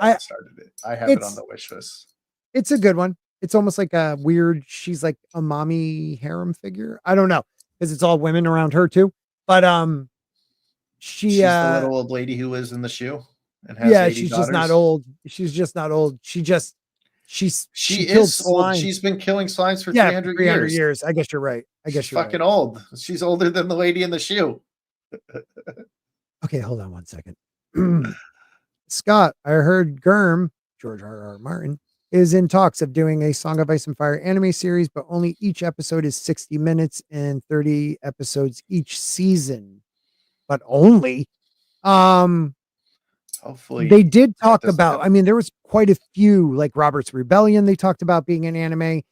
I haven't started it. I have it on the wish list. It's a good one. It's almost like a weird. She's like a mommy harem figure. I don't know because it's all women around her too. But she's the little old lady who lives in the shoe and has she's daughters. just not old. She's just not old. She is old. She's been killing slimes for 300 years. I guess you're right. She's fucking old. She's older than the lady in the shoe. Okay, hold on one second. Scott, I heard Germ, George R.R. Martin, is in talks of doing a Song of Ice and Fire anime series, but only each episode is 60 minutes and 30 episodes each season. But only. Hopefully they did talk about, I mean, there was quite a few, like Robert's Rebellion, they talked about being an anime.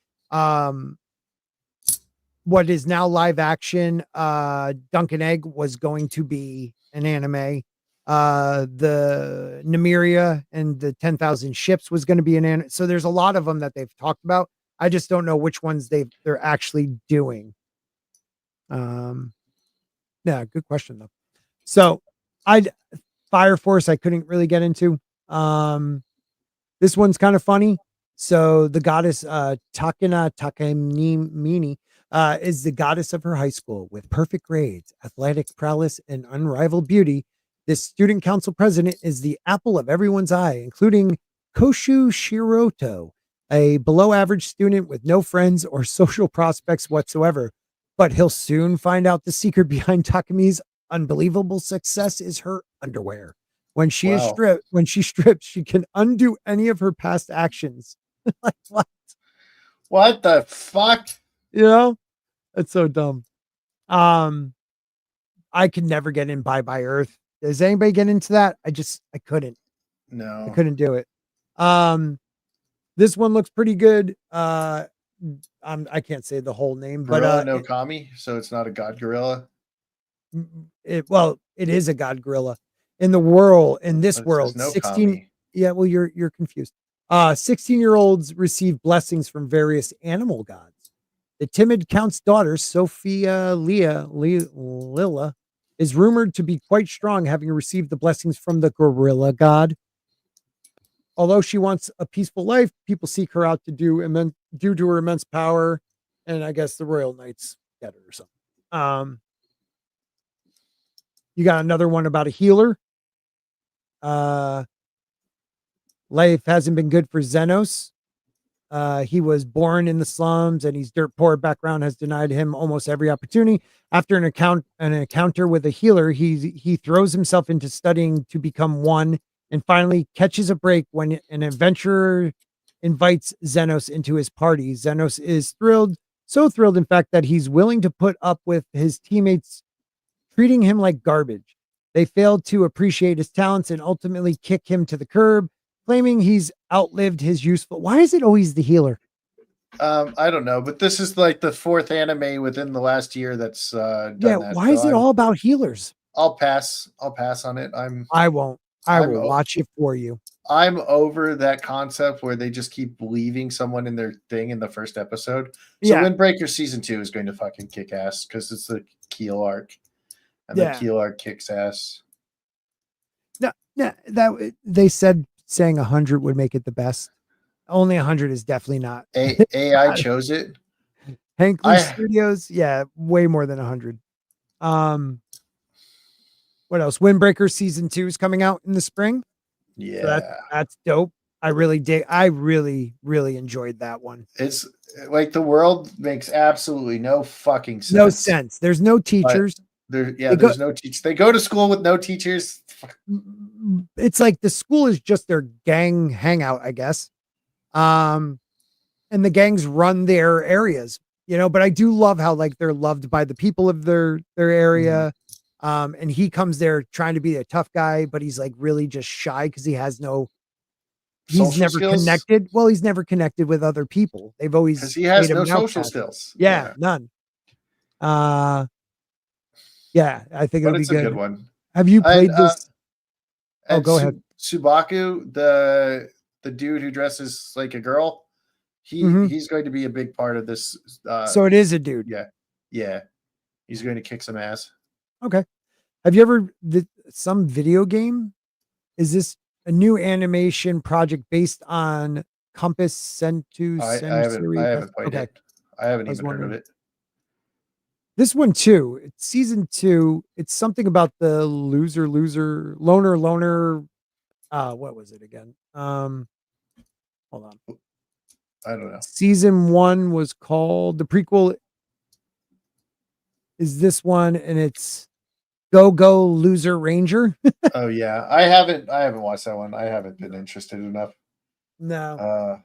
What is now live action, Duncan Egg was going to be an anime. The Nymeria and the 10,000 Ships was going to be an anime. So there's a lot of them that they've talked about. I just don't know which ones they're actually doing. Yeah, good question though. So Fire Force I couldn't really get into. This one's kind of funny. So the goddess Takina Takamini is the goddess of her high school with perfect grades, athletic prowess, and unrivaled beauty. This student council president is the apple of everyone's eye, including Koshu Shiroto, a below average student with no friends or social prospects whatsoever. But he'll soon find out the secret behind Takami's unbelievable success is her underwear. When she is stripped, she can undo any of her past actions. Like what? What the fuck? You know, that's so dumb. I could never get in Bye Bye Earth. Does anybody get into that? I couldn't. No, I couldn't do it. This one looks pretty good. I can't say the whole name, Gorilla but no Kami, so it's not a god gorilla. It is a god gorilla in the world. In this world, no 16. Kami. Yeah, well, you're confused. 16-year-olds receive blessings from various animal gods. The timid count's daughter, Sophia Lilla, is rumored to be quite strong, having received the blessings from the gorilla god. Although she wants a peaceful life, people seek her out due to her immense power, and I guess the royal knights get her or something. You got another one about a healer. Life hasn't been good for Xenos. He was born in the slums and he's dirt poor. Background has denied him almost every opportunity. After an encounter with a healer, he throws himself into studying to become one and finally catches a break when an adventurer invites Xenos into his party. Xenos is so thrilled, in fact, that he's willing to put up with his teammates treating him like garbage. They failed to appreciate his talents and ultimately kick him to the curb, claiming he's outlived his useful. Why is it always the healer? I don't know, but this is like the fourth anime within the last year that's done that. Why is it all about healers? I'll pass on it. I won't. I will watch it for you. I'm over that concept where they just keep leaving someone in their thing in the first episode. So Windbreaker season 2 is going to fucking kick ass because it's the Keel arc. And the Keel arc kicks ass. No, that they saying 100 would make it the best. Only 100 is definitely not. AI chose it. Hankley Studios, way more than 100. What else? Windbreaker season 2 is coming out in the spring. Yeah, so that's dope. I really did. I really, really enjoyed that one. It's like the world makes absolutely no fucking sense. No sense. There's no teachers. There's no teachers. They go to school with no teachers. It's like the school is just their gang hangout, I guess. And the gangs run their areas, but I do love how like they're loved by the people of their area. And he comes there trying to be a tough guy, but he's like really just shy because he's never connected. Well, he's never connected with other people. They've always because he has no social skills. Yeah, none. Yeah, I think it'll be good. A good one. Have you played this? Go ahead. Subaku, the dude who dresses like a girl, he's going to be a big part of this. So it is a dude. Yeah. He's going to kick some ass. Okay. Have you ever some video game? Is this a new animation project based on Compass Sentu? I haven't played it. I haven't even heard of it. This one too. It's season 2. It's something about the loner. What was it again? Hold on. I don't know. Season 1 was called, the prequel is this one, and it's Go Loser Ranger. Oh yeah, I haven't watched that one. I haven't been interested enough. No.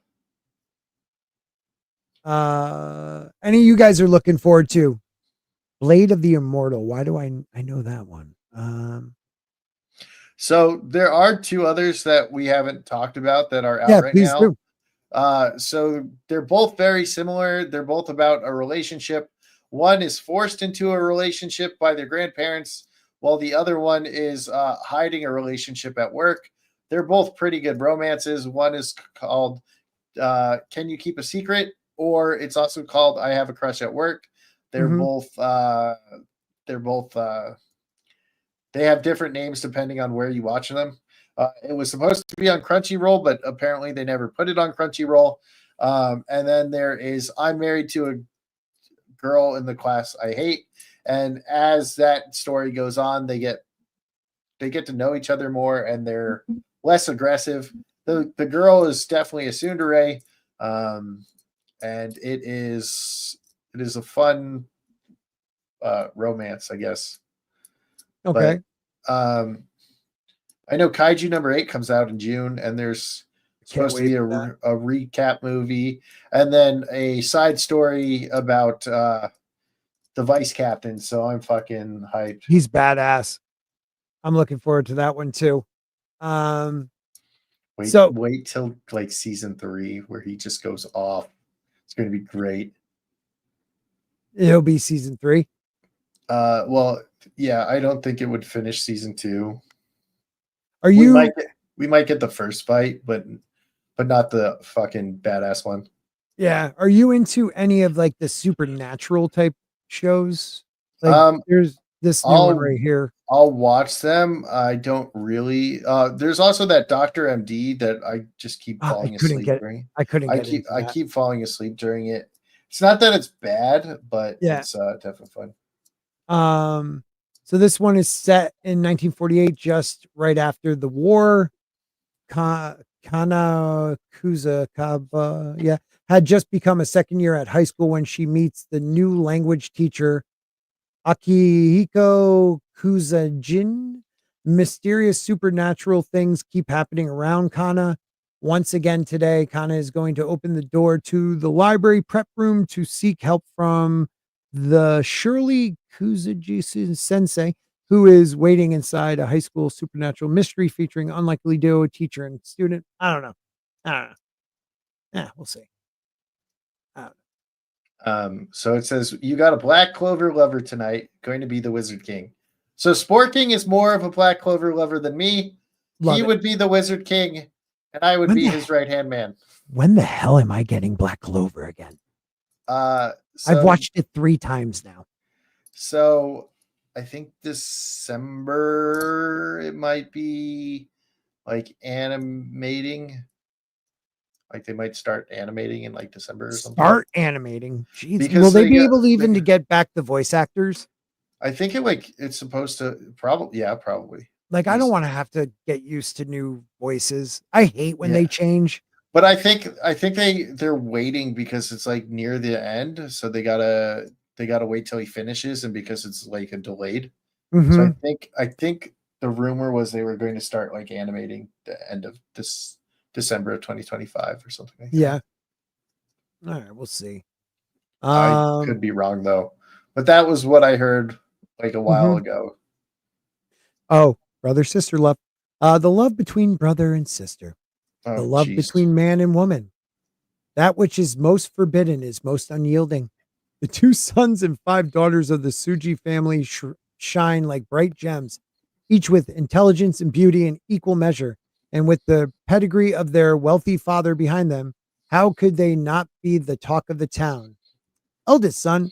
Any of you guys are looking forward to Blade of the Immortal? Why do I know that one? So there are 2 others that we haven't talked about that are out right now. Do. So they're both very similar. They're both about a relationship. One is forced into a relationship by their grandparents, while the other one is hiding a relationship at work. They're both pretty good romances. One is called Can You Keep a Secret? Or it's also called I Have a Crush at Work. They're both they have different names depending on where you watch them. It was supposed to be on Crunchyroll, but apparently they never put it on Crunchyroll. And then there is I'm Married to a Girl in the Class I Hate. And as that story goes on, they get to know each other more, and they're less aggressive. The girl is definitely a tsundere, and it is a fun romance, I guess. Okay. But, I know Kaiju number 8 comes out in June, and there's supposed to be a recap movie, and then a side story about the vice captain. So I'm fucking hyped. He's badass. I'm looking forward to that one too. Wait till like season 3 where he just goes off. It's going to be great. It'll be season 3. Well, yeah, I don't think it would finish season 2. We might get the first fight, but not the fucking badass one. Yeah. Are you into any of like the supernatural type shows? Like there's this new one right here. I'll watch them. I don't really. There's also that Dr. MD that I just keep falling asleep during. I keep falling asleep during it. It's not that it's bad, but it's definitely fun. So this one is set in 1948, just right after the war. Kana Kusakaba, had just become a second year at high school when she meets the new language teacher, Akihiko Kusajin. Mysterious supernatural things keep happening around Kana. Once again today, Kana is going to open the door to the library prep room to seek help from the Shirley Kuzaji sensei, who is waiting inside a high school supernatural mystery featuring unlikely duo, teacher and student. I don't know. Yeah, we'll see. So it says you got a Black Clover lover tonight, going to be the Wizard King. So Sporking is more of a Black Clover lover than me. He would be the Wizard King, and I would be his right-hand man. When the hell am I getting Black Clover again? I've watched it 3 times now. So I think December it might be like animating. Like they might start animating in like December or something. Start animating. Jeez. Will they be able to get back the voice actors? I think it's supposed to probably. Like, I don't want to have to get used to new voices. I hate when they change. But I think they're waiting because it's like near the end, so they gotta wait till he finishes, and because it's like a delayed. So I think the rumor was they were going to start like animating the end of this December of 2025 or something like that. Yeah. All right, we'll see. I could be wrong though, but that was what I heard like a while ago. Oh, brother sister love. The love between brother and sister. Oh, The love geez. between man and woman. That which is most forbidden is most unyielding. The 2 sons and 5 daughters of the Suji family shine like bright gems, each with intelligence and beauty in equal measure. And with the pedigree of their wealthy father behind them, how could they not be the talk of the town? Eldest son,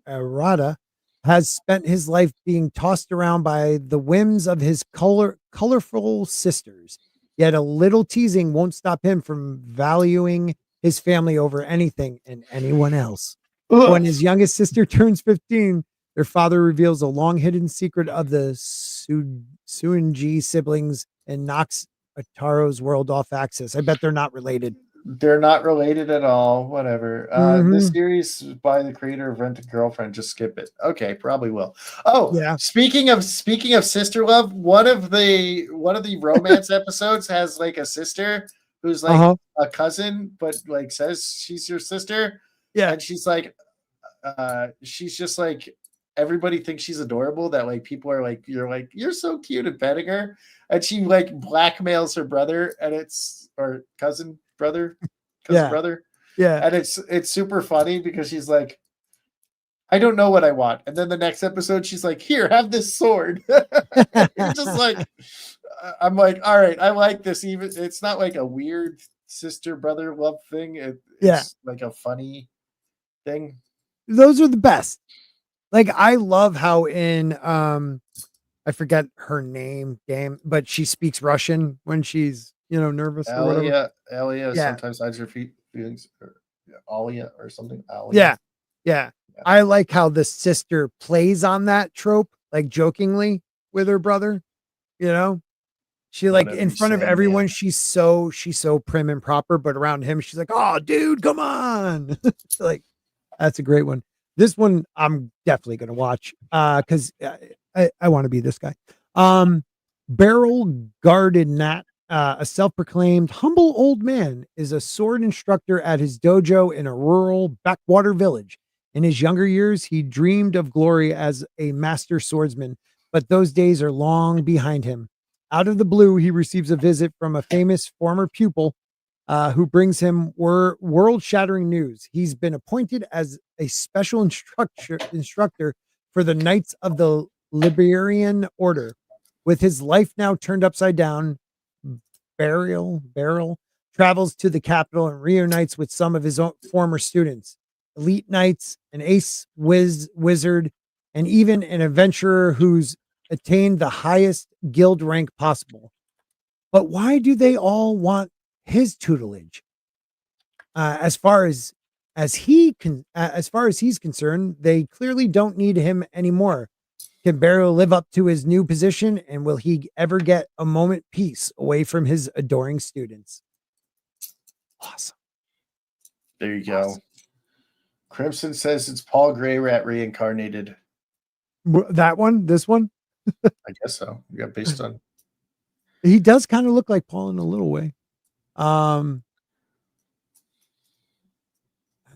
Arata, has spent his life being tossed around by the whims of his colorful sisters. Yet a little teasing won't stop him from valuing his family over anything and anyone else. When his youngest sister turns 15, their father reveals a long hidden secret of the Suinji siblings and knocks Ataro's world off axis. I bet they're not related. They're not related at all. Whatever. This series by the creator of Rent a Girlfriend. Just skip it. Okay, probably will. Oh, yeah. Speaking of sister love, one of the romance episodes has like a sister who's like a cousin, but like says she's your sister. Yeah, and she's just like everybody thinks she's adorable. That like people are like you're so cute and petting her, and she like blackmails her brother and or cousin brother. Yeah. And it's super funny because she's like, I don't know what I want. And then the next episode, she's like, here, have this sword. You're just like, I'm like, all right, I like this. Even it's not like a weird sister brother love thing. It's like a funny thing. Those are the best. Like, I love how in I forget her name, but she speaks Russian when she's nervous or whatever. Alia sometimes hides her feelings, or Alia or something. Yeah. I like how the sister plays on that trope, like jokingly with her brother. She like in front of everyone, she's so prim and proper, but around him, she's like, "Oh, dude, come on!" Like, that's a great one. This one I'm definitely gonna watch because I want to be this guy. Beryl Guarded Nat, a self-proclaimed humble old man, is a sword instructor at his dojo in a rural backwater village. In his younger years, he dreamed of glory as a master swordsman, but those days are long behind him. Out of the blue, he receives a visit from a famous former pupil who brings him world-shattering news. He's been appointed as a special instructor for the Knights of the Liberian Order. With his life now turned upside down, Beryl travels to the capital and reunites with some of his own former students, elite knights, an ace wizard, and even an adventurer who's attained the highest guild rank possible. But why do they all want his tutelage? As far as he's concerned, they clearly don't need him anymore. Can Beryl live up to his new position, and will he ever get a moment peace away from his adoring students? Awesome. There you go. Crimson says it's Paul Grey Rat reincarnated. That one? This one? I guess so. Yeah, based on. He does kind of look like Paul in a little way.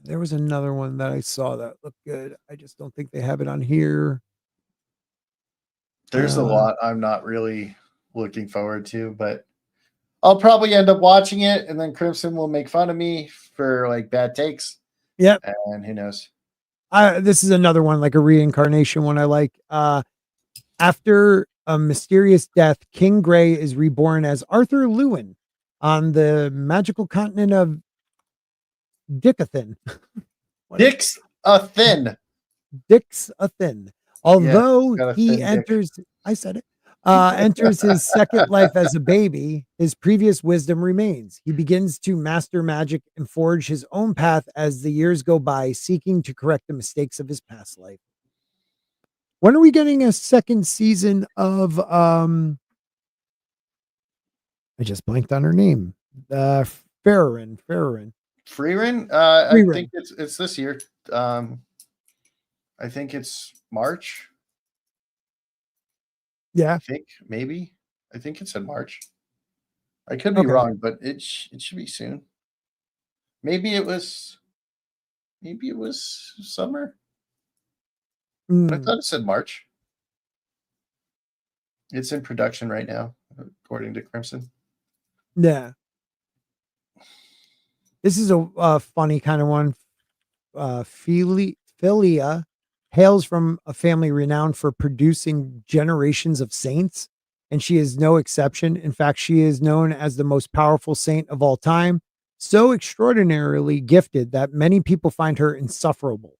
There was another one that I saw that looked good. I just don't think they have it on here. There's a lot I'm not really looking forward to, but I'll probably end up watching it, and then Crimson will make fun of me for like bad takes. Yep. And who knows? This is another one, like a reincarnation one I like. After a mysterious death, King Gray is reborn as Arthur Lewin on the magical continent of Dickathin. Dixathin. Although he enters, enters his second life as a baby, his previous wisdom remains. He begins to master magic and forge his own path as the years go by, seeking to correct the mistakes of his past life. When are we getting a second season of I just blanked on her name. Farron. Freerin? I Freerin. think it's this year. I think it's March. Yeah. I think maybe. I think it's in March. I could be Okay. wrong, but it should be soon. Maybe it was summer. But I Mm, thought it said March. It's in production right now, according to Crimson. yeah. This is a funny kind of one. Philia hails from a family renowned for producing generations of saints, and she is no exception. In fact, she is known as the most powerful saint of all time, so extraordinarily gifted that many people find her insufferable.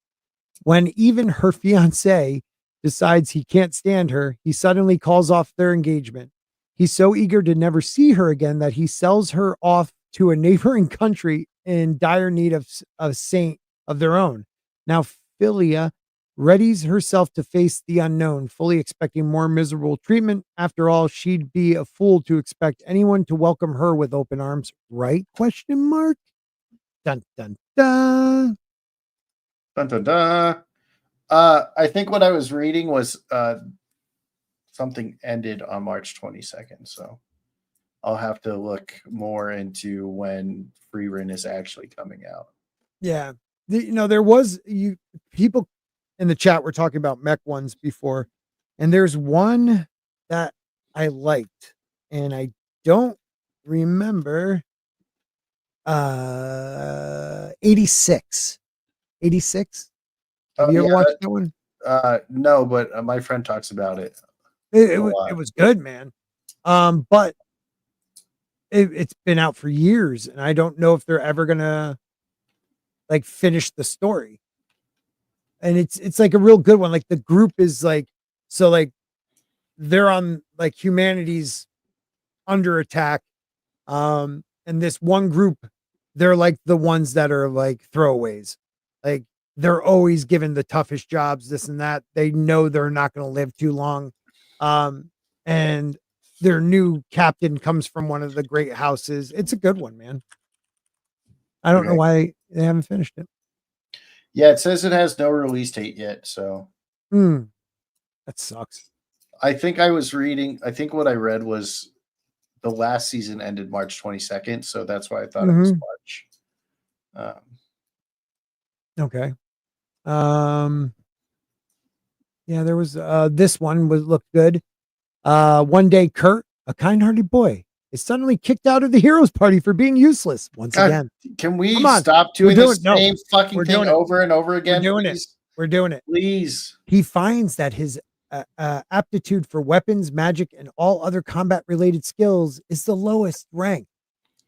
When even her fiance decides he can't stand her, he suddenly calls off their engagement. He's so eager to never see her again that he sells her off to a neighboring country in dire need of a saint of their own. Now, Philia readies herself to face the unknown, fully expecting more miserable treatment. After all, she'd be a fool to expect anyone to welcome her with open arms, right? Question mark. Dun dun dun. Dun, dun, dun. I think what I was reading was something ended on March 22nd. So I'll have to look more into when Freerin is actually coming out. Yeah. There was people in the chat were talking about mech ones before, and there's one that I liked, and I don't remember 86. 86. Have you ever watched that one? No, but my friend talks about it. It was good, man. But it's been out for years, and I don't know if they're ever gonna like finish the story. And it's like a real good one. Like the group is like, so like they're on like humanity's under attack. And this one group, they're like the ones that are like throwaways. Like they're always given the toughest jobs, this and that. They know they're not going to live too long. And their new captain comes from one of the great houses. It's a good one, man. I don't know why they haven't finished it. Yeah, it says it has no release date yet. So that sucks. I think what I read was the last season ended March 22nd. So that's why I thought it was March. Okay. Yeah, there was this one looked good. One day Kurt, a kind-hearted boy, is suddenly kicked out of the heroes party for being useless once again. Can we stop doing the same fucking thing over and over again? We're doing it. Please. He finds that his aptitude for weapons, magic, and all other combat-related skills is the lowest rank.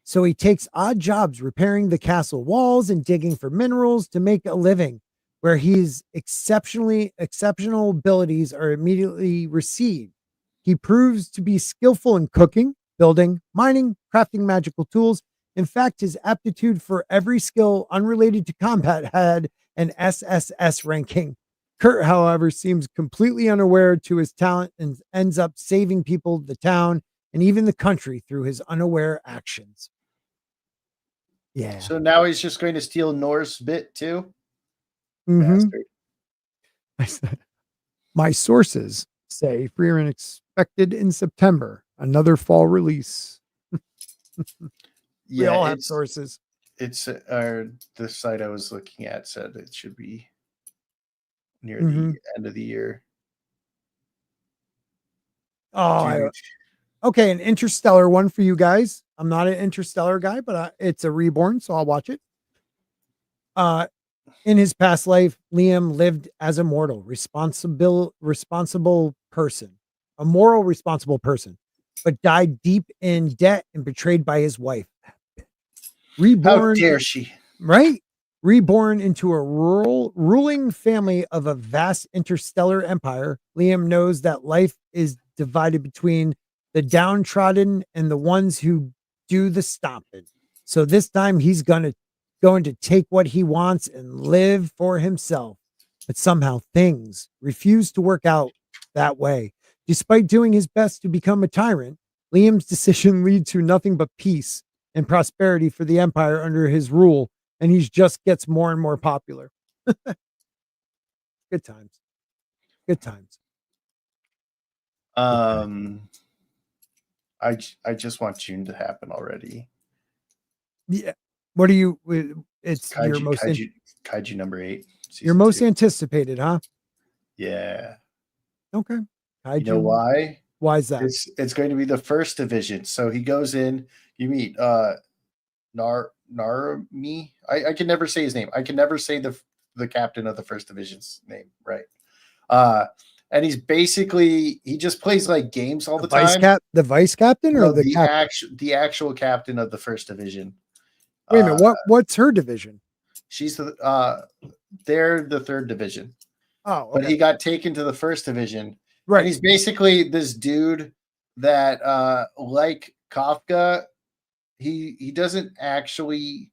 So he takes odd jobs repairing the castle walls and digging for minerals to make a living, where his exceptional abilities are immediately received. He proves to be skillful in cooking, building, mining, crafting magical tools. In fact, his aptitude for every skill unrelated to combat had an SSS ranking. Kurt, however, seems completely unaware to his talent and ends up saving people, the town, and even the country through his unaware actions. Yeah. So now he's just going to steal Norse bit too? Mm-hmm. My sources say Freerin expected in September, another fall release. We all have sources. It's the site I was looking at said it should be near the end of the year. Oh, okay. An Interstellar one for you guys. I'm not an Interstellar guy, but it's a Reborn, so I'll watch it. In his past life, Liam lived as a mortal, responsible person, a moral, responsible person, but died deep in debt and betrayed by his wife. Reborn, how dare she? Right? Reborn into a ruling family of a vast interstellar empire, Liam knows that life is divided between the downtrodden and the ones who do the stomping. So this time he's going to take what he wants and live for himself. But somehow things refuse to work out that way. Despite doing his best to become a tyrant, Liam's decision leads to nothing but peace and prosperity for the Empire under his rule, and he just gets more and more popular. Good times. Good times. I just want June to happen already. Yeah. What do you? It's your Kaiju number 8. Your most anticipated, huh? Yeah. Okay. Kaiju. You know why? Why is that? It's going to be the first division. So he goes in. You meet Narumi. I can never say his name. I can never say the captain of the first division's name. Right. And he's basically he just plays like games all the time. The vice captain or the actual captain of the first division. Wait a minute. What's her division? She's they're the third division. Oh, okay. But he got taken to the first division. Right. And he's basically this dude that like Kafka, he doesn't actually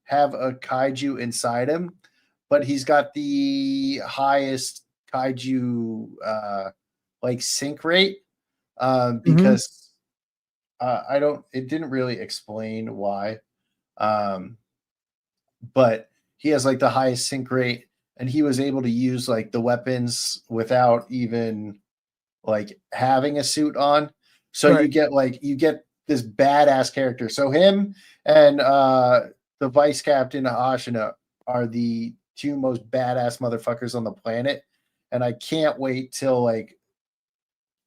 have a kaiju inside him, but he's got the highest kaiju like sync rate because it didn't really explain why. But he has like the highest sync rate, and he was able to use like the weapons without even like having a suit on. So you get this badass character. So him and the vice captain Ashina are the two most badass motherfuckers on the planet, and I can't wait till like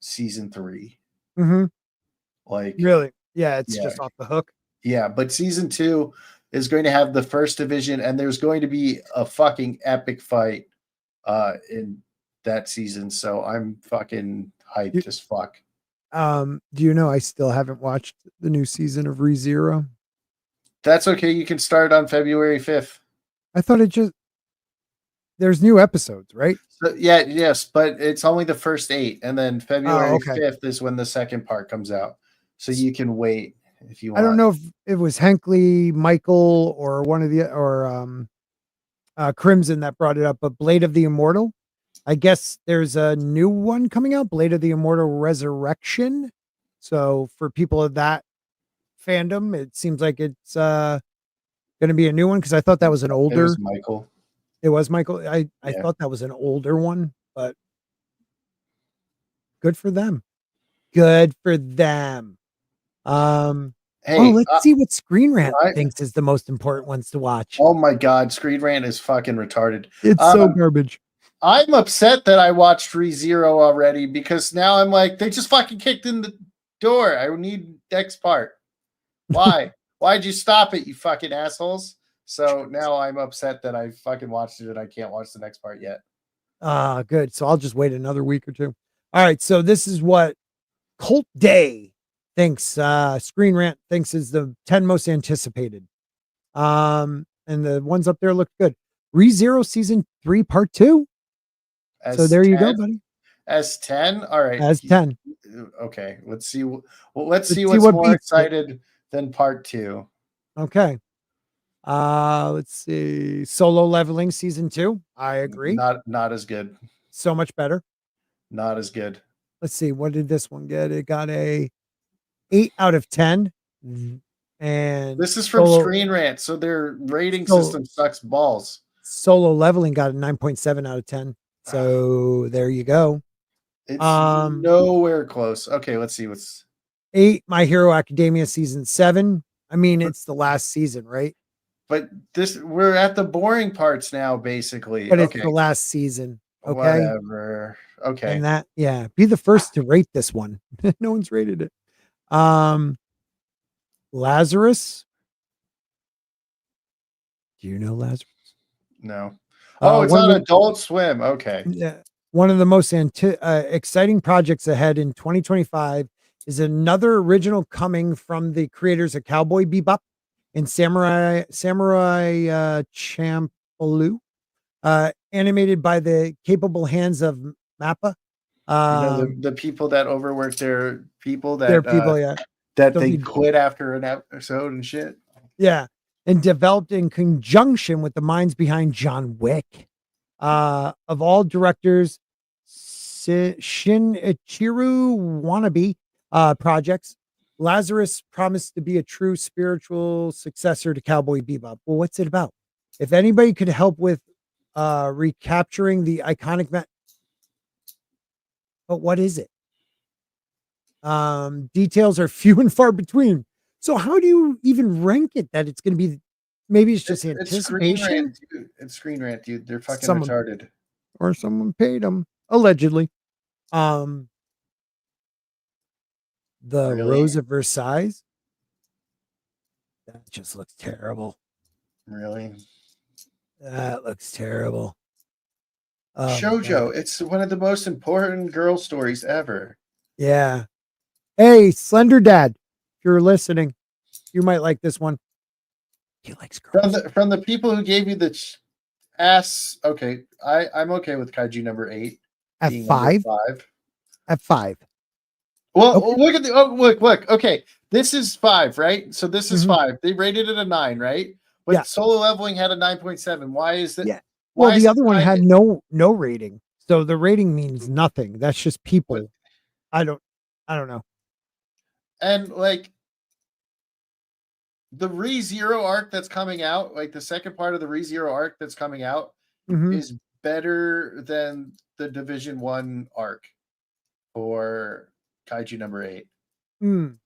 season 3. Like really, it's just off the hook. Yeah, but season 2 is going to have the first division, and there's going to be a fucking epic fight in that season. So I'm fucking hyped as fuck. Do you know I still haven't watched the new season of ReZero? That's okay. You can start on February 5th. I thought there's new episodes, right? So, yes, but it's only the first 8, and then February 5th is when the second part comes out. So you can wait if you want. I don't know if it was Hankley, Michael, or one of the Crimson that brought it up, but Blade of the Immortal. I guess there's a new one coming out, Blade of the Immortal Resurrection. So for people of that fandom, it seems like it's going to be a new one because I thought that was an older. It was Michael. It was Michael. I thought that was an older one, but good for them. Good for them. Hey, let's see what Screen Rant thinks is the most important ones to watch. Oh my God, Screen Rant is fucking retarded. It's so garbage. I'm upset that I watched ReZero already because now I'm like, they just fucking kicked in the door. I need next part. Why? Why'd you stop it, you fucking assholes? So now I'm upset that I fucking watched it and I can't watch the next part yet. Good. So I'll just wait another week or two. All right. So this is what Colt Day thinks, Screen Rant thinks is the 10 most anticipated. And the ones up there look good. ReZero season 3 part 2. So there 10, you go, buddy. As 10. All right. As 10. Okay. Let's see. Well, let's see what's more excited than part 2. Okay. Let's see. Solo Leveling season 2. I agree. Not as good. So much better. Not as good. Let's see. What did this one get? It got a 8 out of 10. And this is from Screen Rant, so their rating system sucks balls. Solo Leveling got a 9.7 out of 10. So there you go. It's nowhere close. Okay, let's see what's 8. My Hero Academia season 7. I mean, it's the last season, right? But we're at the boring parts now, basically. But it's the last season. Okay. Whatever. Okay. And be the first to rate this one. No one's rated it. Lazarus. Do you know Lazarus? No. Oh, it's on Adult Swim. Okay. Yeah. One of the most exciting projects ahead in 2025 is another original coming from the creators of Cowboy Bebop and Samurai Champloo, animated by the capable hands of Mappa. The people that overwork their people that they quit after an episode and shit. Yeah. And developed in conjunction with the minds behind John Wick. Of all directors, Shinichiro Wannabe projects, Lazarus promised to be a true spiritual successor to Cowboy Bebop. Well, what's it about? If anybody could help with recapturing the iconic but what is it? Details are few and far between. So how do you even rank it that it's going to be? Maybe it's just anticipation. It's Screen Rant, dude. They're fucking Someone- retarded. Or someone paid them, allegedly. The Really? Rose of Versailles. That just looks terrible. Really? That looks terrible. Oh, my Shoujo. God. It's one of the most important girl stories ever. Yeah. Hey, Slender Dad, if you're listening, you might like this one. He likes girls. From the people who gave you the ass. Okay, I'm okay with Kaiju number 8 At being 5. number 5. At 5. Well, Okay. look at the look. Okay, this is 5, right? So this is 5. They rated it a 9, right? But Yeah. Solo Leveling had a 9.7. Why is that? Yeah. Why Well, is the it other one 9? had no rating. So the rating means nothing. That's just people. I don't know. And like the ReZero arc that's coming out, like the second part of the ReZero arc that's coming out, Mhm. is better than the Division 1 arc for Kaiju number 8. Mm.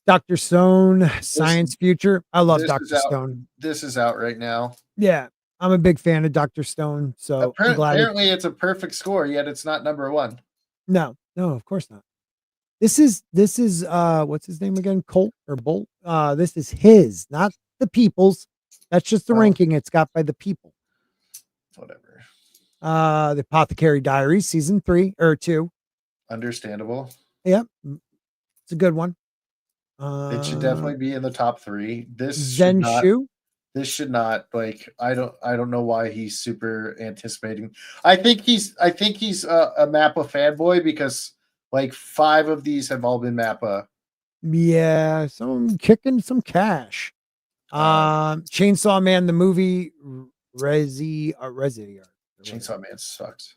Dr. Stone, Science Future. I love this is Dr. out. Stone. This is out right now. Yeah, I'm a big fan of Dr. Stone. So I'm glad Apparently it's a perfect score, yet it's not number 1. No, of course not. This is what's his name again? Colt or Bolt? This is his, not the people's. That's just the Well, ranking it's got by the people. Whatever. The Apothecary Diaries, season 3 or 2. Understandable. Yep. It's a good one. It should definitely be in the top 3. This Zenshu. should not, like, I don't know why he's super anticipating. I think he's a Mappa fanboy because like 5 of these have all been Mappa. Yeah, some kicking some cash. Chainsaw Man, the movie. Resi. Chainsaw Man sucks.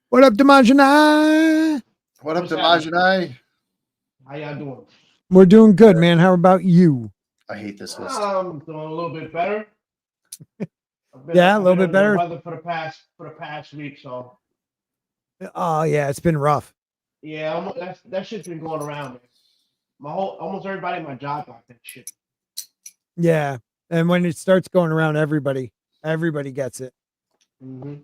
What up, Demajani? What up, What's happening? Demajani? How y'all doing? We're doing good, man. How about you? I hate this list. I'm doing a little bit better. Yeah, a little bit better. Weather for the past week, so Oh yeah, it's been rough. yeah, that shit's been going around. Man. Almost everybody in my job got that shit. Yeah, and when it starts going around, everybody gets it. Mm-hmm.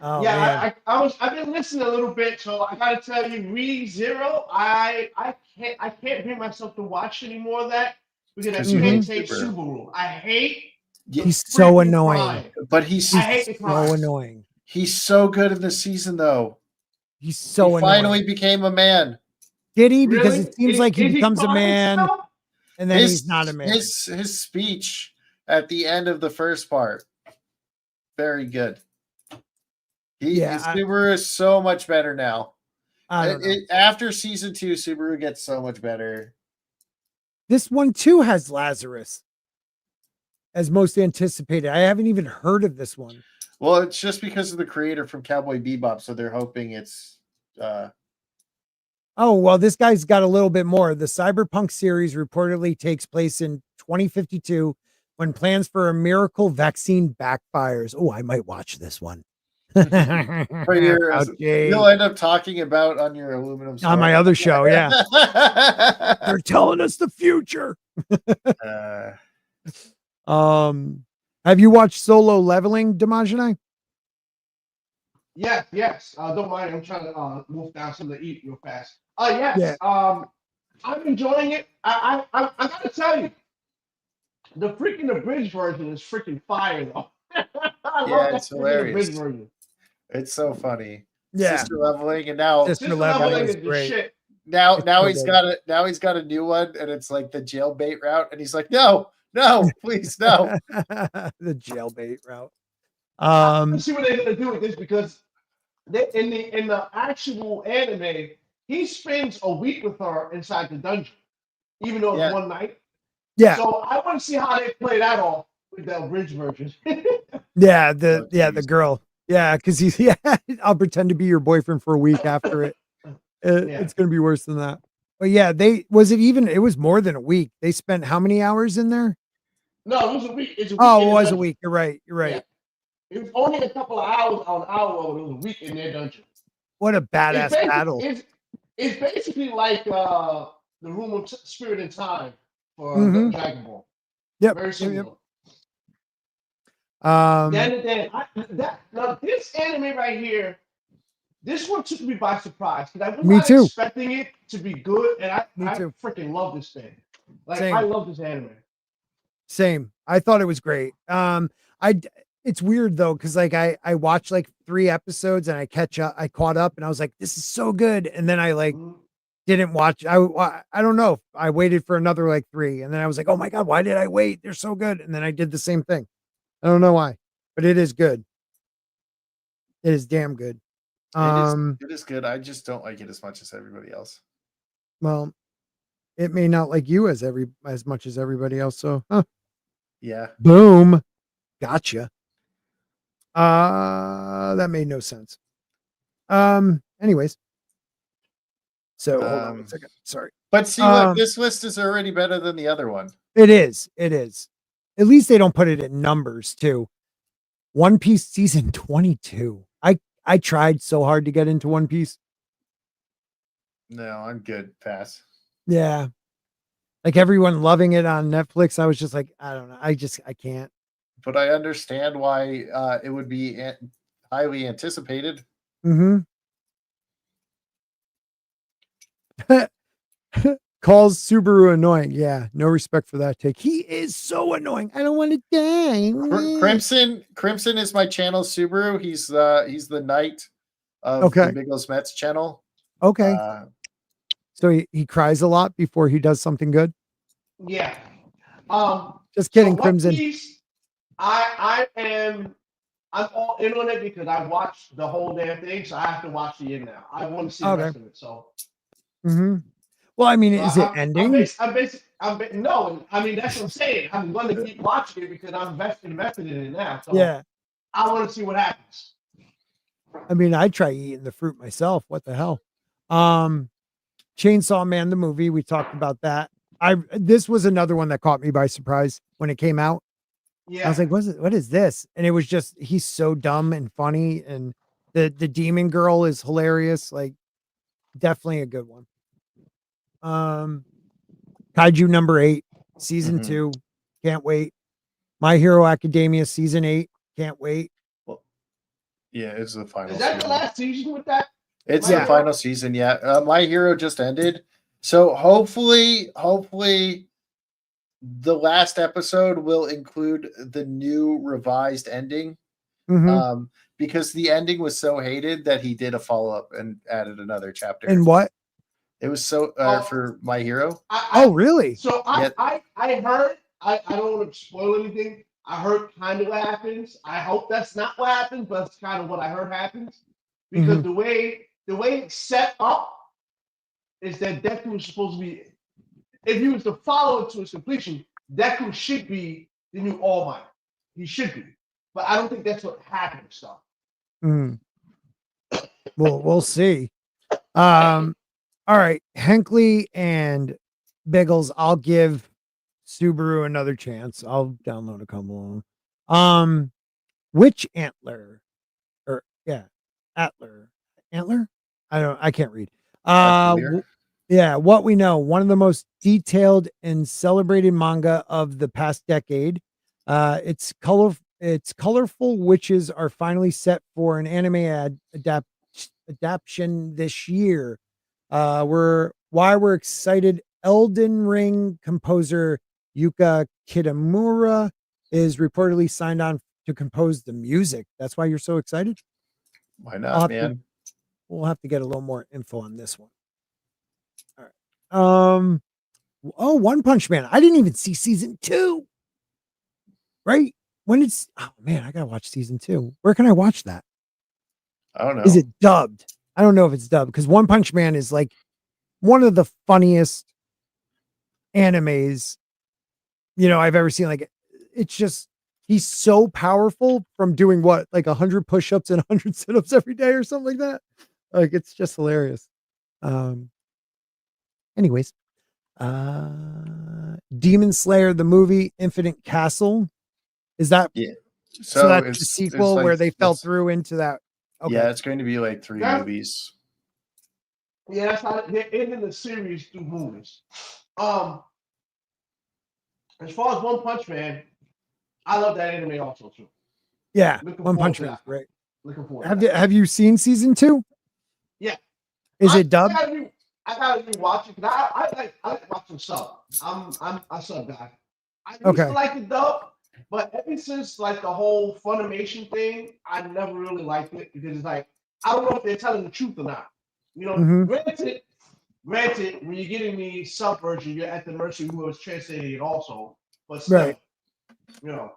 Oh yeah, man. I've been listening a little bit, so I gotta tell you, ReZero, I can't bring myself to watch any more of that because I can't take Subaru. I hate. He's so annoying. Crying. But he's I hate the so crying. annoying. He's so good in this season, though. He's so He annoying. finally became a man. Did he? Because Really? it seems like he Is becomes a crying man, still? and then he's not a man. His speech at the end of the first part, very good. Subaru is so much better now. I don't know. After season 2, Subaru gets so much better. This one too has Lazarus as most anticipated. I haven't even heard of this one. Well, it's just because of the creator from Cowboy Bebop, so they're hoping it's. Oh, well, this guy's got a little bit more. The Cyberpunk series reportedly takes place in 2052 when plans for a miracle vaccine backfires. Oh, I might watch this one. You'll end up talking about on your aluminum on my other show. Yeah. They're telling us the future. Have you watched Solo Leveling, Demajani? Yes. Don't mind. I'm trying to move down something to eat real fast. Yes. Yeah. I'm enjoying it. I gotta tell you, the bridge version is freaking fire though. It's hilarious. It's so funny. Yeah. Sister Leveling, and now Sister Leveling is great. Shit. Now he's got a new one, and it's like the jailbait route, and he's like, no, please, no. The jailbait route. Let's see what they're gonna do with this because in the actual anime, he spends a week with her inside the dungeon, even though it's one night. Yeah. So I want to see how they play that off with that bridge version. Yeah, Oh, the geez. girl. Yeah, because he's yeah. I'll pretend to be your boyfriend for a week after it. Yeah. It's gonna be worse than that. But yeah, it was more than a week. They spent how many hours in there? No, it was a week. It's a week Oh, in it the was a dungeon. week. You're right. You're Yeah. right. It was only a couple of hours on our road. It was a week in their dungeon. What a It's badass basically battle. it's basically like the Room of Spirit and Time for Mhm. Dragon Ball. Yep. Very Yep. similar. Yep. Now this anime right here, this one took me by surprise because I was Me not too. expecting it to be good, and Me I too. freaking love this thing. Like Same. I love this anime. Same. I thought it was great. It's weird though, because like I watched like 3 episodes and I caught up and I was like, this is so good. And then I like Mhm. didn't watch. I don't know. I waited for another like 3, and then I was like, oh my God, why did I wait? They're so good. And then I did the same thing. I don't know why, but it is good. It is damn good. It is good. I just don't like it as much as everybody else. Well, it may not like you as much as everybody else. So, Yeah. boom, gotcha. That made no sense. Anyways, so hold on 1 second. Sorry. But see, look, this list is already better than the other one. It is. It is. At least they don't put it in numbers too. One Piece season 22. I tried so hard to get into One Piece. No, I'm good. Pass. Yeah. Like everyone loving it on Netflix. I was just like, I don't know. I can't. But I understand why it would be highly anticipated. Mm-hmm. Calls Subaru annoying. Yeah, no respect for that take. He is so annoying. I don't want to die. Crimson is my channel. Subaru. He's the knight of the Biggles Mets channel. Okay. So he cries a lot before he does something good. Yeah. Just kidding, so Crimson. One Piece, I'm all in on it because I watched the whole damn thing, so I have to watch the end now. I want to see the rest of it. So. Mm-hmm. Well, I mean, is it ending? No, I mean that's what I'm saying. I'm going to keep watching it because I'm invested in it now. So yeah. I want to see what happens. I mean, I try eating the fruit myself. What the hell? Chainsaw Man, the movie, we talked about that. This was another one that caught me by surprise when it came out. Yeah. I was like, what is this? And it was just, he's so dumb and funny. And the demon girl is hilarious. Like, definitely a good one. Kaiju number 8, season 2. Can't wait. My Hero Academia season 8. Can't wait. Well, yeah, it's the final. Is that the last season with that? It's the final season. Yeah, My Hero just ended, so hopefully, the last episode will include the new revised ending. Because the ending was so hated that he did a follow up and added another chapter. And what? It was so for My Hero. Really? So I heard. I don't want to spoil anything. I heard kind of what happens. I hope that's not what happens, but that's kind of what I heard happens. Because the way it's set up is that Deku was supposed to be. If he was to follow it to its completion, Deku should be the new All Might. He should be, but I don't think that's what happened. So. Well, we'll see. All right, Henkley and Biggles. I'll give Subaru another chance. I'll download a couple of them. Which Antler? Or yeah, Antler. I can't read. Yeah, What We Know, one of the most detailed and celebrated manga of the past decade. Its colorful witches are finally set for an anime adaptation this year. We're excited. Elden Ring composer Yuka Kitamura is reportedly signed on to compose the music. That's why you're so excited? Why not, man? We'll have to get a little more info on this one. All right. One Punch Man. I didn't even see season 2. Right? Oh man, I gotta watch season 2. Where can I watch that? I don't know. Is it dubbed? I don't know if it's dubbed because One Punch Man is like one of the funniest animes I've ever seen. Like, it's just he's so powerful from doing what, like 100 push-ups and 100 sit-ups every day or something like that. Like it's just hilarious. Anyways, Demon Slayer the movie Infinite Castle, is that Yeah. so that's the it's sequel where they fell through into that? Okay. Yeah, it's going to be like 3 movies. Yeah, that's how they're ending the series through movies. As far as One Punch Man, I love that anime also too. Yeah, Looking One forward Punch to Man, that. right? Looking forward. Have you seen season 2? Yeah. Is it dubbed? I gotta rewatch it because I like watching sub. I'm a sub guy. I used to like the dub, but ever since like the whole Funimation thing, I never really liked it because it's like I don't know if they're telling the truth or not. You know, granted, when you're getting the sub version, you're at the mercy of whoever's translating it also. But still, you know,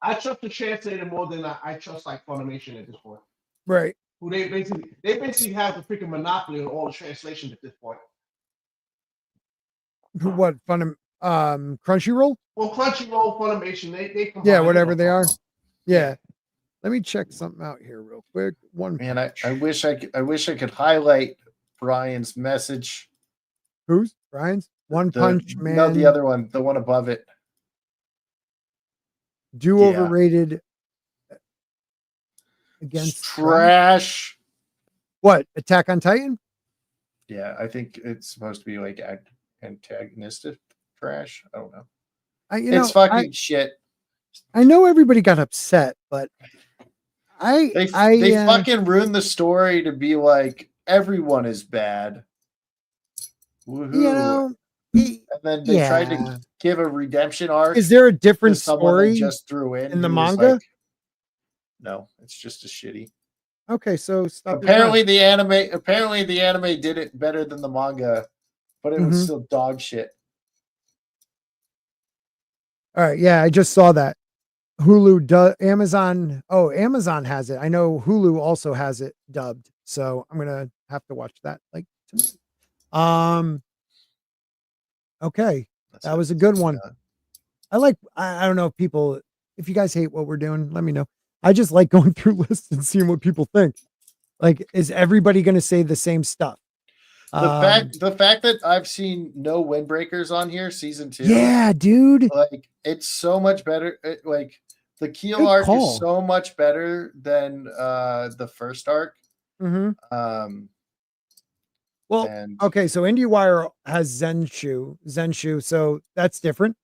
I trust the translator more than I trust like Funimation at this point. Right. Who they basically have the freaking monopoly on all the translations at this point. What Crunchyroll? Well, Crunchyroll, Funimation, they combine. Yeah, whatever they are. Yeah. Let me check something out here real quick. Man, I wish I could highlight Brian's message. Who's Brian's? One Punch Man. No, the other one, the one above it. Overrated against trash. What? Attack on Titan? Yeah, I think it's supposed to be like antagonistic trash. I don't know. It's fucking shit. I know everybody got upset, but they fucking ruined the story to be like everyone is bad. Woohoo. You know, and then they tried to give a redemption arc. Is there a different story they just threw in the manga? Like, no, it's just a shitty. Okay, so stop. Apparently the anime did it better than the manga, but it was still dog shit. All right, yeah, I just saw that. Hulu Amazon. Oh, Amazon has it. I know Hulu also has it dubbed, so I'm gonna have to watch that like tonight. Okay, that was a good one. I don't know if you guys hate what we're doing, let me know. I just like going through lists and seeing what people think. Like, is everybody going to say the same stuff? The fact that I've seen no windbreakers on here, season 2. Yeah, dude. Like, it's so much better. Like, the Keel arc is so much better than the first arc. Well, okay, so IndieWire has Zenshu, so that's different.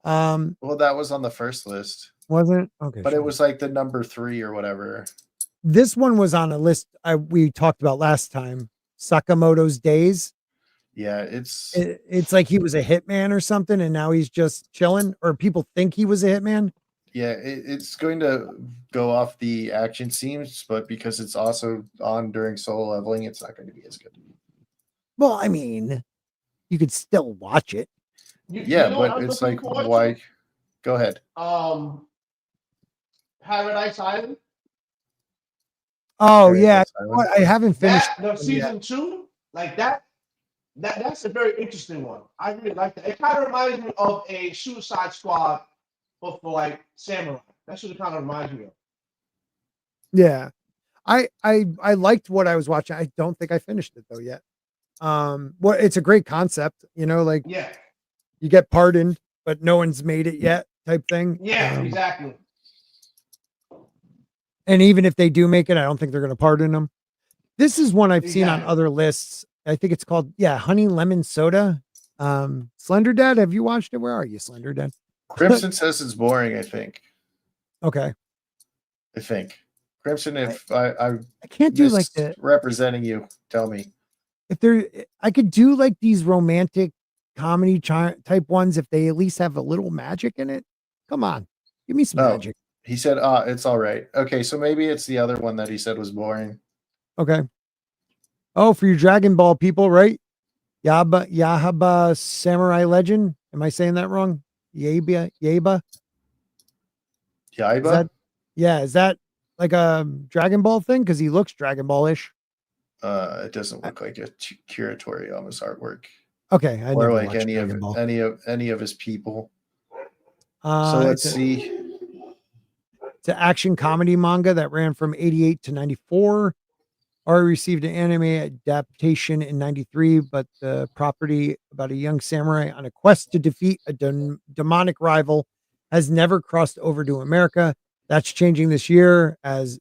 Well, that was on the first list. Wasn't it? Okay. But it was like the number 3 or whatever. This one was on a list we talked about last time. Sakamoto's Days. Yeah, it's like he was a hitman or something, and now he's just chilling, or people think he was a hitman. Yeah, it's going to go off the action scenes, but because it's also on during solo leveling, it's not going to be as good. Well, I mean, you could still watch it. But it's like, why? Go ahead. Paradise Island. Oh yeah, I haven't finished season 2. Like that's a very interesting one. I really like that. It kind of reminds me of a Suicide Squad, but for like samurai. That's what it kind of reminds me of. Yeah, I liked what I was watching. I don't think I finished it though yet. Well, it's a great concept, like you get pardoned, but no one's made it yet, type thing. Yeah, exactly. And even if they do make it, I don't think they're going to pardon them. This is one I've seen on other lists. I think it's called Honey Lemon Soda. Slender Dad, have you watched it? Where are you, Slender Dad? Crimson says it's boring, I think. Okay. I think. Crimson, if I can't do like that. Representing you, tell me. I could do like these romantic comedy type ones if they at least have a little magic in it. Come on, give me some magic. He said, it's all right. Okay, so maybe it's the other one that he said was boring. Okay. Oh, for your Dragon Ball people, right? Yahaba Samurai Legend. Am I saying that wrong? Yaiba? Is that like a Dragon Ball thing? Because he looks Dragon Ball-ish. It doesn't look like a Kira Toriyama's artwork. Okay, or like any of his people. So let's see. It's an action comedy manga that ran from 88 to 94. Already received an anime adaptation in 93, but the property about a young samurai on a quest to defeat a demonic rival has never crossed over to America. That's changing this year as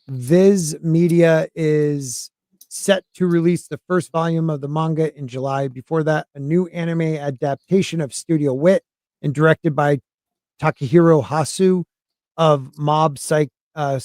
Viz Media is set to release the first volume of the manga in July. Before that, a new anime adaptation of Studio Wit and directed by Takahiro Hasu of Mob Psycho. Hey,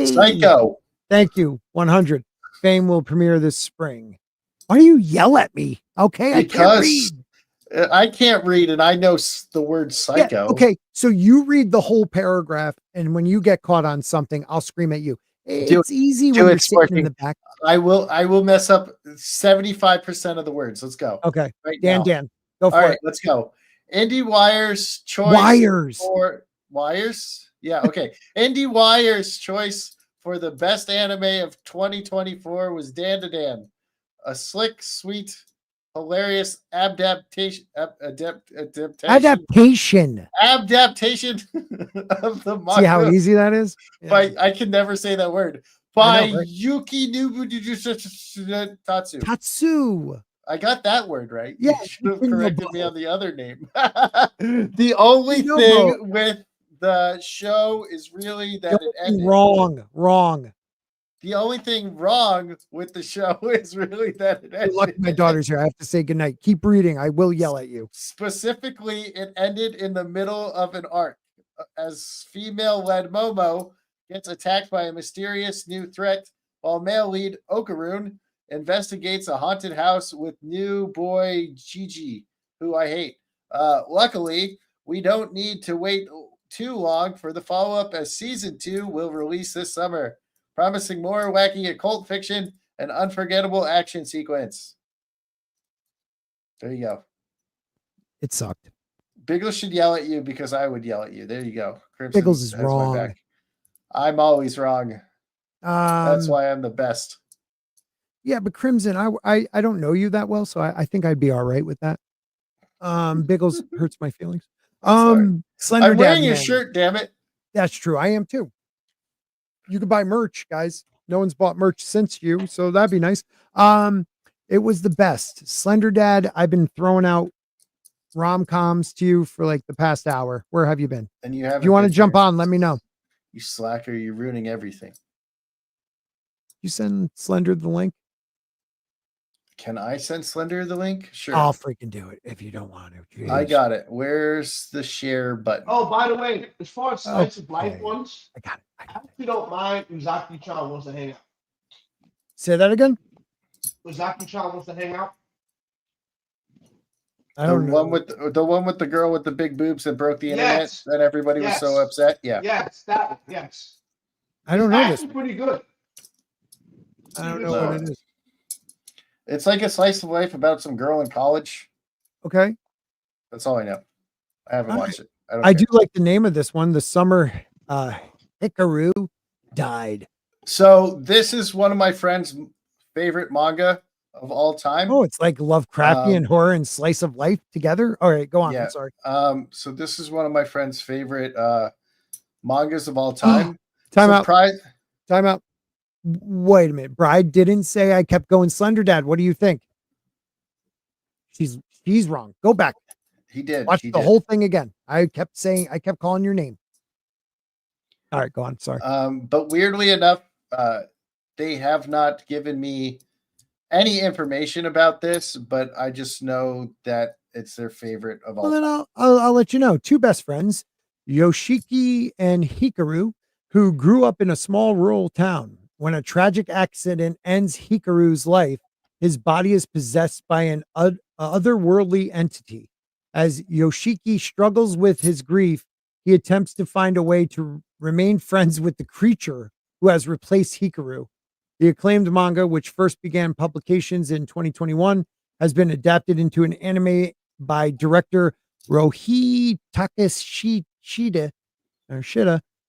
Psycho. thank you. 100 fame will premiere this spring. Why do you yell at me? Okay, I can't read. Because I can't read, and I know the word Yeah, psycho. okay, so you read the whole paragraph, and when you get caught on something, I'll scream at you. It's easy when you're sitting in the back. I will mess up 75% of the words. Let's go. Okay, Right Dan, now. go for All right, it. let's go. IndieWire's choice Wires. for Wires. Yeah, okay. IndieWire's choice for the best anime of 2024 was Dan to Dan, a slick, sweet, hilarious adaptation of the manga. See how easy that is? By I can never say that word. By Yuki Tatsu. Tatsu. I got that word right. Yeah, you should have corrected me on the other name. The only thing with the show is really that it ended. Wrong. The only thing wrong with the show is really that it ended. Look, my daughter's here. I have to say goodnight. Keep reading. I will yell at you. Specifically, it ended in the middle of an arc as female-led Momo gets attacked by a mysterious new threat, while male lead Okarun investigates a haunted house with new boy Gigi, who I hate. Luckily, we don't need to wait too long for the follow-up, as season 2 will release this summer, promising more wacky occult fiction and unforgettable action sequence. There you go. It sucked. Biggles should yell at you because I would yell at you. There you go. Crimson Biggles is wrong. I'm always wrong. That's why I'm the best. Yeah, but Crimson, I don't know you that well, so I think I'd be all right with that. Biggles hurts my feelings. Slender I'm wearing Dad your Man. shirt, damn it. That's true. I am too. You can buy merch, guys. No one's bought merch since you, so that'd be nice. It was the best. Slender Dad, I've been throwing out rom-coms to you for like the past hour. Where have you been? And you haven't. If you want to jump on, let me know. You slacker, you're ruining everything. You send Slender the link? Can I send Slender the link? Sure. I'll freaking do it if you don't want to. Jeez. I got it. Where's the share button? Oh, by the way, as far as slice of life ones, I got it. if you don't mind, Uzaki-chan wants to hang out. Say that again? Uzaki-chan wants to hang out. I don't know. The one with the girl with the big boobs that broke the internet that everybody was so upset. Yeah. Yes, that one. Yes. I don't know this. Pretty good. I don't know what it is. It's like a slice of life about some girl in college. Okay. That's all I know. I haven't watched it. I do like the name of this one. The summer Hikaru died. So this is one of my friend's favorite manga of all time. Oh, it's like Lovecraftian horror and slice of life together. All right, go on. Yeah. I'm sorry. So this is one of my friend's favorite mangas of all time. Time out. Wait a minute. Bride didn't say I kept going Slender Dad. What do you think? She's wrong. Go back. He did. Watch the whole thing again. I kept calling your name. All right, go on. Sorry. But weirdly enough, they have not given me any information about this, but I just know that it's their favorite of all. Well, then I'll let you know. Two best friends, Yoshiki and Hikaru, who grew up in a small rural town. When a tragic accident ends Hikaru's life, his body is possessed by an otherworldly entity. As Yoshiki struggles with his grief, he attempts to find a way to remain friends with the creature who has replaced Hikaru. The acclaimed manga, which first began publications in 2021, has been adapted into an anime by director Rohi Takeshita,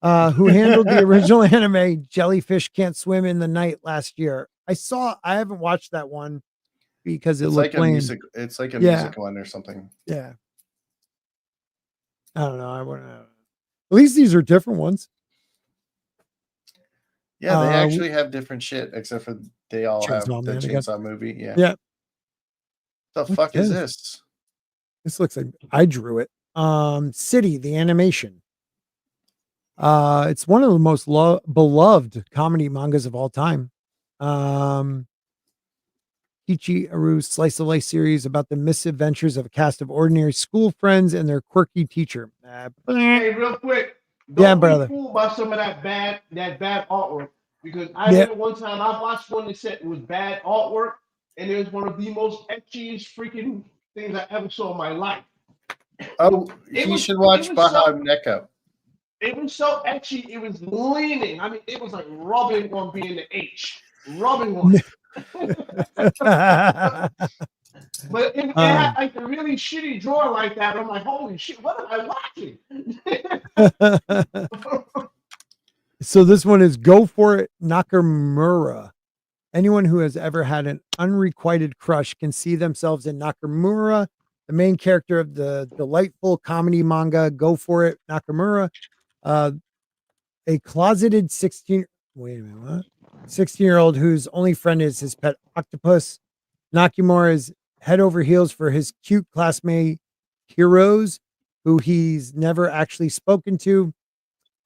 who handled the original anime Jellyfish Can't Swim in the Night last year. I haven't watched that one because it looked like a music. It's like a music one or something. Yeah. I don't know. At least these are different ones. Yeah, they actually have different shit, except for they all have Chainsaw the Man, I guess. Chainsaw movie. Yeah. Yeah. The What's fuck is this? this? This looks like I drew it. City, the animation. It's one of the most beloved comedy mangas of all time. Ichi Aru's slice of life series about the misadventures of a cast of ordinary school friends and their quirky teacher. Hey, real quick, Yeah, don't brother. be fooled by some of that bad artwork. Because I Yeah. remember one time I watched one that said it was bad artwork, and it was one of the most etchiest freaking things I ever saw in my life. Oh, he should watch Baha so, Neko. It was so etchy, it was leaning. I mean, it was like rubbing on being the H. Rubbing on it. But it had like a really shitty drawing like that. I'm like, holy shit, what am I watching? So this one is Go For It Nakamura. Anyone who has ever had an unrequited crush can see themselves in Nakamura, the main character of the delightful comedy manga Go For It Nakamura. A closeted 16-year-old whose only friend is his pet octopus. Nakamura is head over heels for his cute classmate Heroes, who he's never actually spoken to.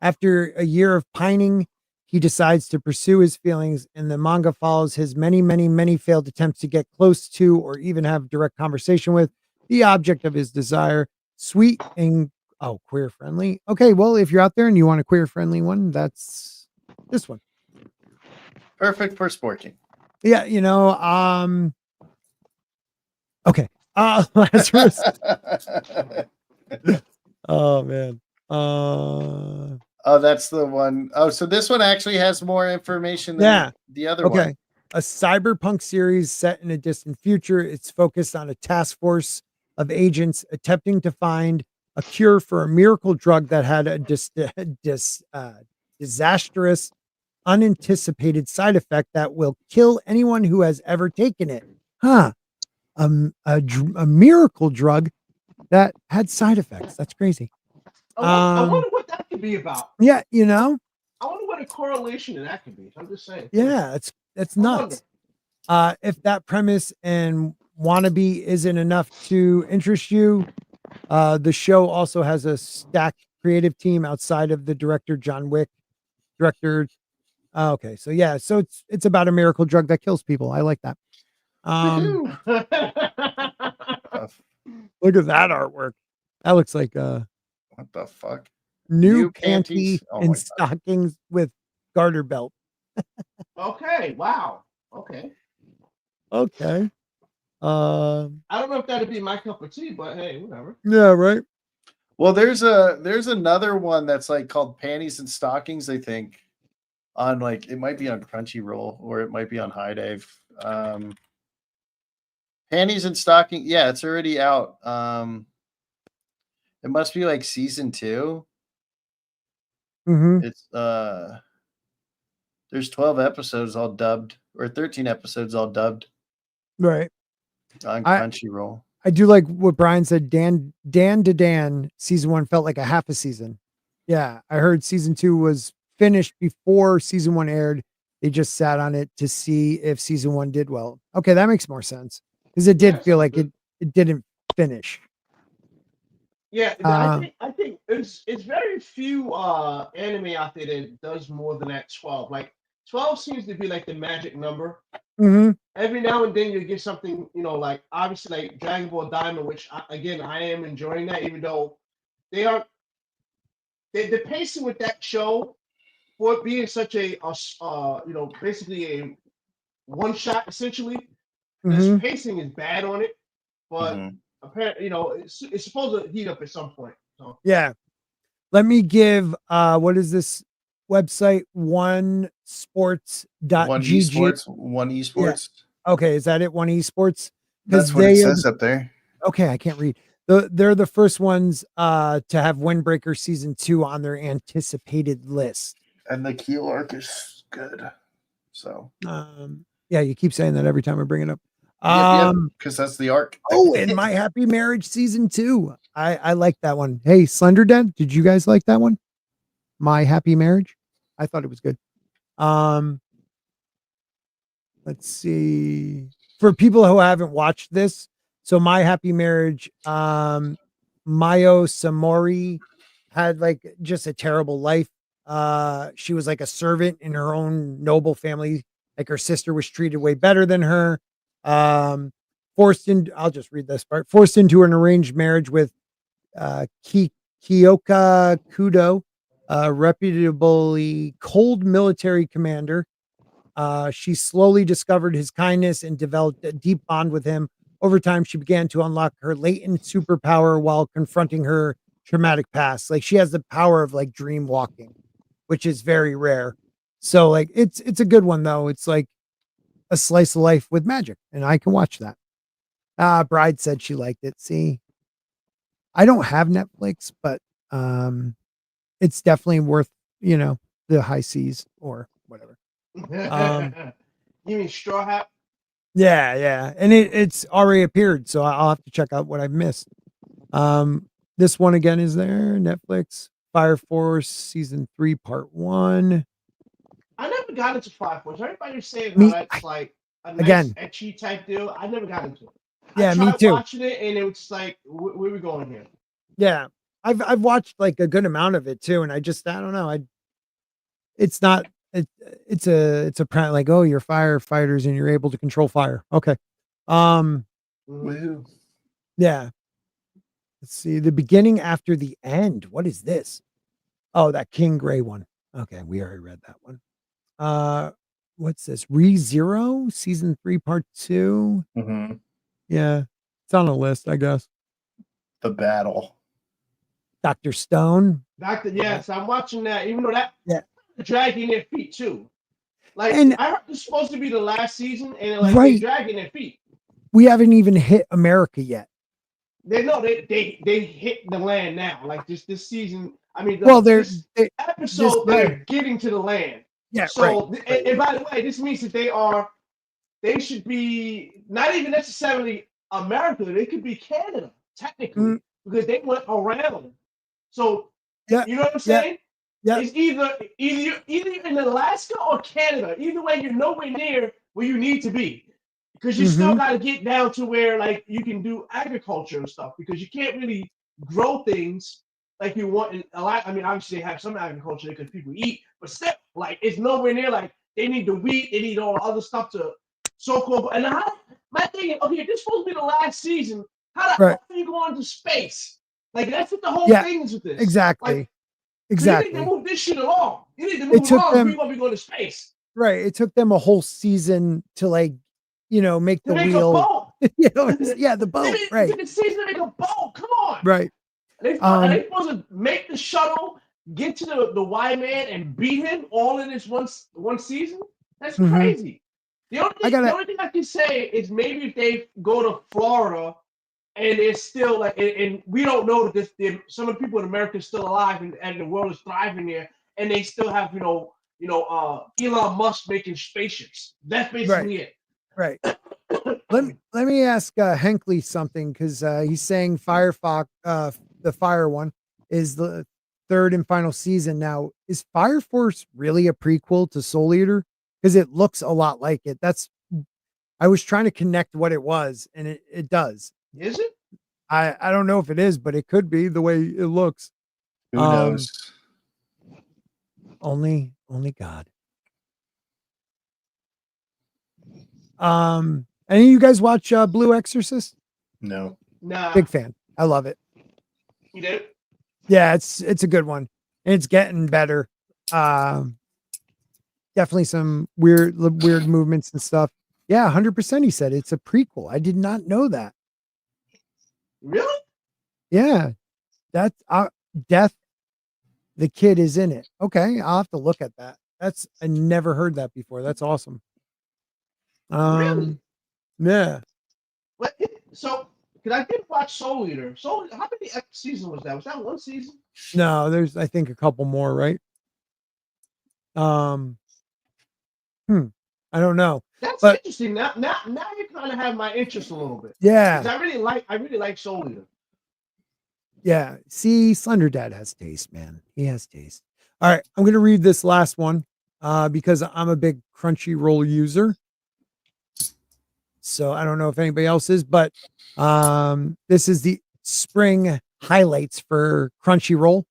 After a year of pining, he decides to pursue his feelings, and the manga follows his many, many, many failed attempts to get close to or even have direct conversation with the object of his desire. Sweet and queer friendly. Okay, well, if you're out there and you want a queer friendly one, that's this one. Perfect for Sporking. Yeah, okay. Lazarus. Oh man. Oh, that's the one. Oh, so this one actually has more information than the other one. Okay. A cyberpunk series set in a distant future. It's focused on a task force of agents attempting to find a cure for a miracle drug that had a disastrous, unanticipated side effect that will kill anyone who has ever taken it. Huh. A miracle drug that had side effects. That's crazy. I wonder what that could be about. Yeah, I wonder what a correlation of that could be. I'm just saying. Yeah, it's nuts. If that premise and wannabe isn't enough to interest you, the show also has a stacked creative team outside of the director John Wick. Okay, so yeah, so it's about a miracle drug that kills people. I like that. Look at that artwork. That looks like what the fuck? New panties and stockings with garter belt. Okay, wow. Okay. I don't know if that'd be my cup of tea, but hey, whatever. Yeah, right. Well, there's another one that's like called Panties and Stockings, I think. On like it might be on Crunchyroll or it might be on High Dive. Panties and Stocking, yeah, it's already out. It must be like season 2. It's there's 12 episodes all dubbed, or 13 episodes all dubbed. Right. On Crunchyroll. I do like what Brian said. Dan to Dan, season 1 felt like a half a season. Yeah, I heard season 2 was finished before season 1 aired. They just sat on it to see if season 1 did well. Okay, that makes more sense because it did feel like it didn't finish. Yeah, I think it's very few anime out there that does more than that 12. Like 12 seems to be like the magic number. Every now and then you get something, like obviously like Dragon Ball Diamond, which I am enjoying that, even though the pacing with that show, for it being such a basically a one shot essentially, the pacing is bad on it, but apparently it's supposed to heat up at some point. So. Yeah, let me give what is this website? One esports. Yeah. Okay, is that it? One esports. That's what it says up there. Okay, I can't read. They're the first ones to have Windbreaker season 2 on their anticipated list. And the Keel arc is good. So yeah, you keep saying that every time I bring it up. Because that's the arc. And My Happy Marriage season 2. I like that one. Hey, Slender Dad, did you guys like that one? My Happy Marriage. I thought it was good. Let's see. For people who haven't watched this, so My Happy Marriage, Mayo Samori had like just a terrible life. She was like a servant in her own noble family. Like her sister was treated way better than her. Forced in, I'll just read this part. Forced into an arranged marriage with Kyoka Kudo, a reputably cold military commander. She slowly discovered his kindness and developed a deep bond with him. Over time, she began to unlock her latent superpower while confronting her traumatic past. Like she has the power of like dream walking, which is very rare. So like it's a good one though. It's like a slice of life with magic, and I can watch that. Bride said she liked it. See, I don't have Netflix, but it's definitely worth, the high seas or whatever. You mean Straw Hat? Yeah. And it's already appeared, so I'll have to check out what I've missed. This one again is there, Netflix, Fire Force season 3, part 1. I never got into Fire Force. Everybody's saying how that's like a nice again, etchy type deal. I never got into it. Yeah, I me tried too. watching it, and it was like, where we going here? Yeah, I've watched like a good amount of it too, and I don't know. It's not. It's a like, oh, you're firefighters and you're able to control fire. Okay. Woohoo. Yeah. Let's see the beginning after the end. What is this? Oh, that King Gray one. Okay, we already read that one. What's this? ReZero season 3, part 2. Mm-hmm. Yeah, it's on a list, I guess. The Battle. Dr. Stone. Yes, I'm watching that. Even though that dragging their feet too. Like And I heard it's supposed to be the last season, and like right. they're dragging their feet. We haven't even hit America yet. They hit the land now. Like this season. I mean, this episode they're getting to the land. Yeah. So right. And by the way, this means that they should be not even necessarily America. They could be Canada technically because they went around. So you know what I'm saying? Yeah. It's either you're in Alaska or Canada. Either way, you're nowhere near where you need to be because you still got to get down to where like you can do agriculture and stuff because you can't really grow things like you want in a lot. I mean, obviously they have some agriculture because people eat, but still, like it's nowhere near like they need the wheat, they need all the other stuff to so-called. And my thing is, okay, this is supposed to be the last season. How the hell are you going into space? Like that's what the whole thing is with this. Exactly. Like, exactly. You need to move this shit along. You need to move along. We're gonna be going to space. Right. It took them a whole season to like, make the wheel. The boat. Right. It took a season to make a boat. Come on. Right. They supposed to make the shuttle, get to the Y man, and beat him all in this one season. That's crazy. The only thing I can say is maybe if they go to Florida and it's still like, and we don't know that some of the people in America are still alive and the world is thriving there, and they still have Elon Musk making spaceships. That's basically it. Right. let me ask Henkley something because he's saying Firefox, the Fire one, is the third and final season. Now, is Fire Force really a prequel to Soul Eater? Because it looks a lot like it. I was trying to connect what it was, and it does. Is it? I don't know if it is, but it could be the way it looks. Who knows? Only God. Any of you guys watch Blue Exorcist? No. Nah. Big fan. I love it. You did? Yeah, it's a good one. And it's getting better. Definitely some weird movements and stuff. Yeah, 100% he said it's a prequel. I did not know that. Really? Yeah. That's Death the kid is in it. Okay, I'll have to look at that. I never heard that before. That's awesome. Really? Yeah. So, because I did watch Soul Eater. How many season was that? Was that one season? No, there's I think a couple more, right? I don't know. That's interesting. Now you kind of have my interest a little bit. Yeah. I really like Soul Eater. Yeah. See, Slender Dad has taste, man. He has taste. All right, I'm going to read this last one because I'm a big Crunchyroll user. So I don't know if anybody else is, but this is the spring highlights for Crunchyroll.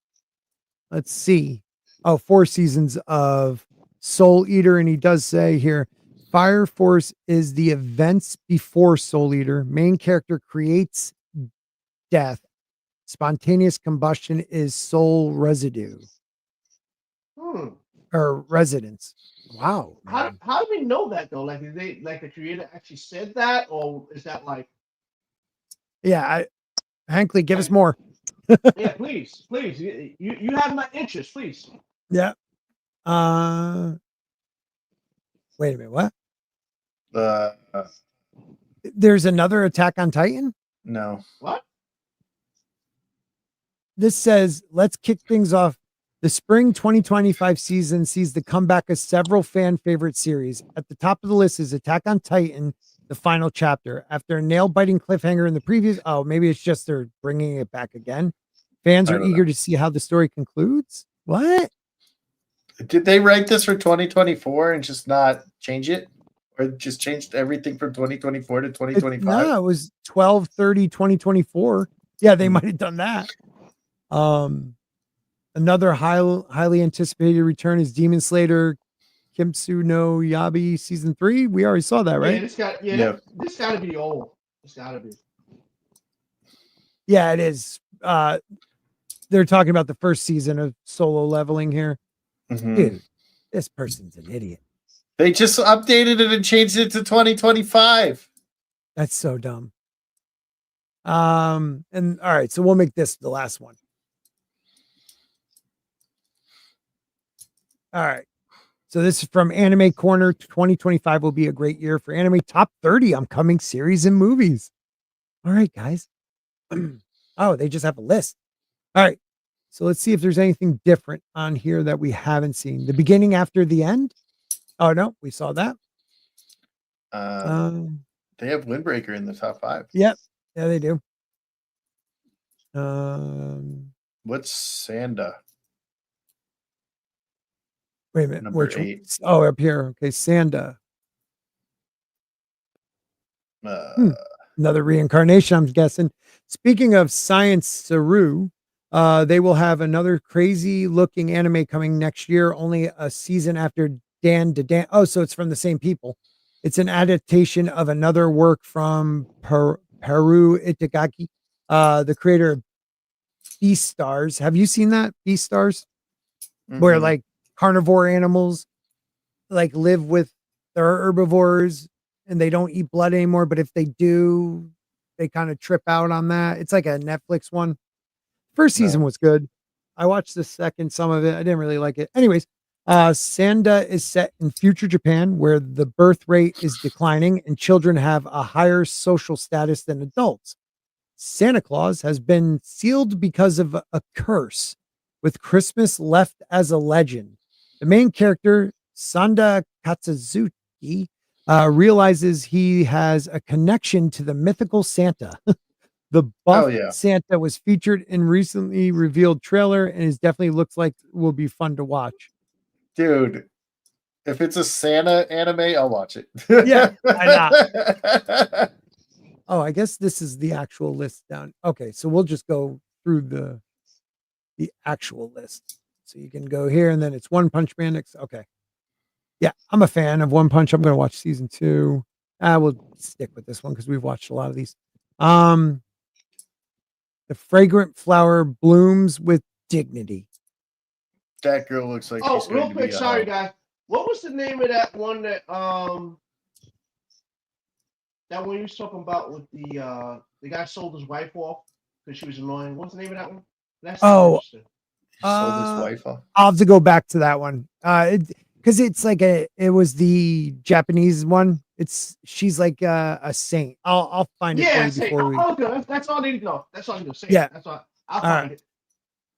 Let's see. Oh, 4 seasons of Soul Eater. And he does say here, Fire Force is the events before Soul Eater. Main character creates death. Spontaneous combustion is soul residue or residence. Wow. Man. How do we know that though? Like, is they like the creator actually said that, or is that like? Yeah, Hankley, give us more. Yeah, please. You have my interest, please. Yeah. Wait a minute. What? There's another Attack on Titan? No. What? This says, let's kick things off. The spring 2025 season sees the comeback of several fan favorite series. At the top of the list is Attack on Titan, the final chapter. After a nail biting cliffhanger in the previous, maybe it's just they're bringing it back again. Fans are eager to see how the story concludes. What? Did they write this for 2024 and just not change it? Or just changed everything from 2024 to 2025? No, it was 12/30/2024. Yeah, they might have done that. Another highly anticipated return is Demon Slayer Kimetsu no Yabi season 3. We already saw that, right? Yeah, this gotta be old. It's gotta be. Yeah, it is. They're talking about the first season of Solo Leveling here. Mm-hmm. Dude, this person's an idiot. They just updated it and changed it to 2025. That's so dumb. And all right, so we'll make this the last one. All right. So this is from Anime Corner. 2025 will be a great year for anime. Top 30 upcoming series and movies. All right, guys. Oh, they just have a list. All right. So let's see if there's anything different on here that we haven't seen. The beginning after the end. Oh, no, we saw that. They have Windbreaker in the top 5. Yep. Yeah, they do. What's Sanda? Wait a minute. Number 8. Oh, up here. Okay, Sanda. Another reincarnation, I'm guessing. Speaking of Science Saru, they will have another crazy looking anime coming next year, only a season after Dan to Dan. Oh, so it's from the same people. It's an adaptation of another work from Peru Itagaki, the creator of Beastars. Have you seen that? Beastars? Mm-hmm. Where like carnivore animals like live with their herbivores and they don't eat blood anymore, but if they do, they kind of trip out on that. It's like a Netflix one. First season was good. I watched the second, some of it. I didn't really like it. Anyways, Sanda is set in future Japan where the birth rate is declining and children have a higher social status than adults. Santa Claus has been sealed because of a curse, with Christmas left as a legend. The main character, Sanda Katsuzuki, realizes he has a connection to the mythical Santa. The buff Santa was featured in recently revealed trailer and is definitely looks like will be fun to watch. Dude, if it's a Santa anime, I'll watch it. Yeah, why not? Oh, I guess this is the actual list down. Okay, so we'll just go through the actual list. So you can go here and then it's One Punch Man. Okay. Yeah, I'm a fan of One Punch. I'm going to watch season 2. We'll stick with this one because we've watched a lot of these. The fragrant flower blooms with dignity. That girl looks like she's real quick, sorry guys. What was the name of that one that one you was talking about with the guy sold his wife off because she was annoying? What's the name of that one? That's sold his wife off. I'll have to go back to that one. Because it's like it was the Japanese one. She's like a saint. I'll find it for you before we. Okay, that's all I need to know. That's all I need to say. Yeah, that's all. I'll find it.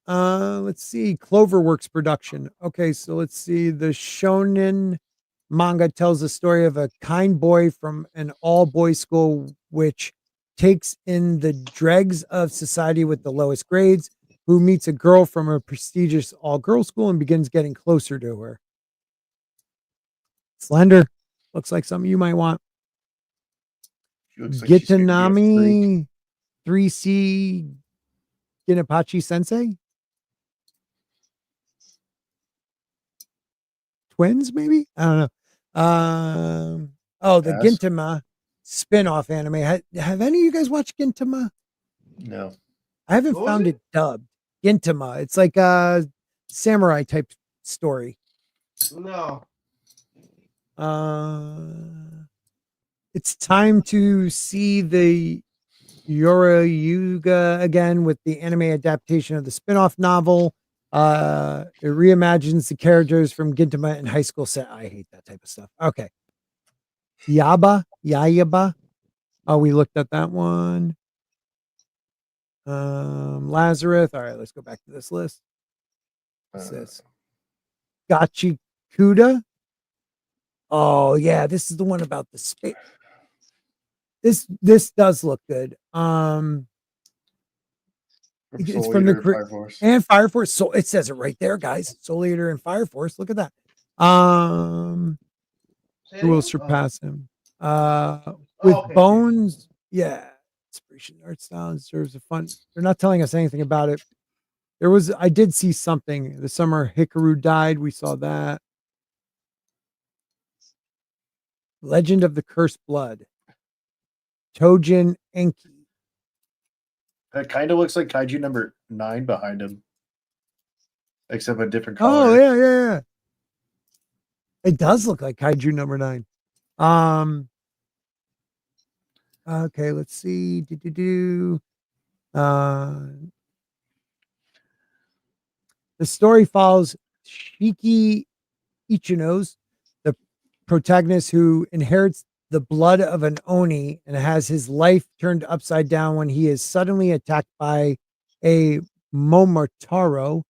Let's see. Cloverworks production. Okay, so let's see. The shonen manga tells the story of a kind boy from an all-boys school which takes in the dregs of society with the lowest grades. who meets a girl from a prestigious all-girls school and begins getting closer to her. Slender. Looks like something you might want. She looks like she's gonna be a freak. Gitanami 3C Ginapachi Sensei. Twins, maybe? I don't know. The Pass. Gintama spin-off anime. Have any of you guys watched Gintama? No. I haven't What was found it dubbed. Gintama. It's like a samurai type story. No. It's time to see the Yora Yuga again with the anime adaptation of the spin-off novel. It reimagines the characters from Gintama in high school set. I hate that type of stuff. Okay. Yayaba. Oh, we looked at that one. Lazarus. All right, let's go back to this list. What's this? Gachikuda. Oh yeah, this is the one about the space. This does look good. It's from the Fire Force. and Fire Force. So it says it right there, guys. Soul Eater and Fire Force. Look at that. Who will surpass him? With Bones. Yeah. Inspiration art style deserves a fun. They're not telling us anything about it. I did see something the summer Hikaru died. We saw that. Legend of the Cursed Blood. Tojin Enki. That kind of looks like Kaiju number 9 behind him, except a different Oh color. yeah. It does look like Kaiju number 9. Okay, let's see. The story follows Shiki Ichinos, the protagonist who inherits the blood of an Oni and has his life turned upside down when he is suddenly attacked by a Momotaro,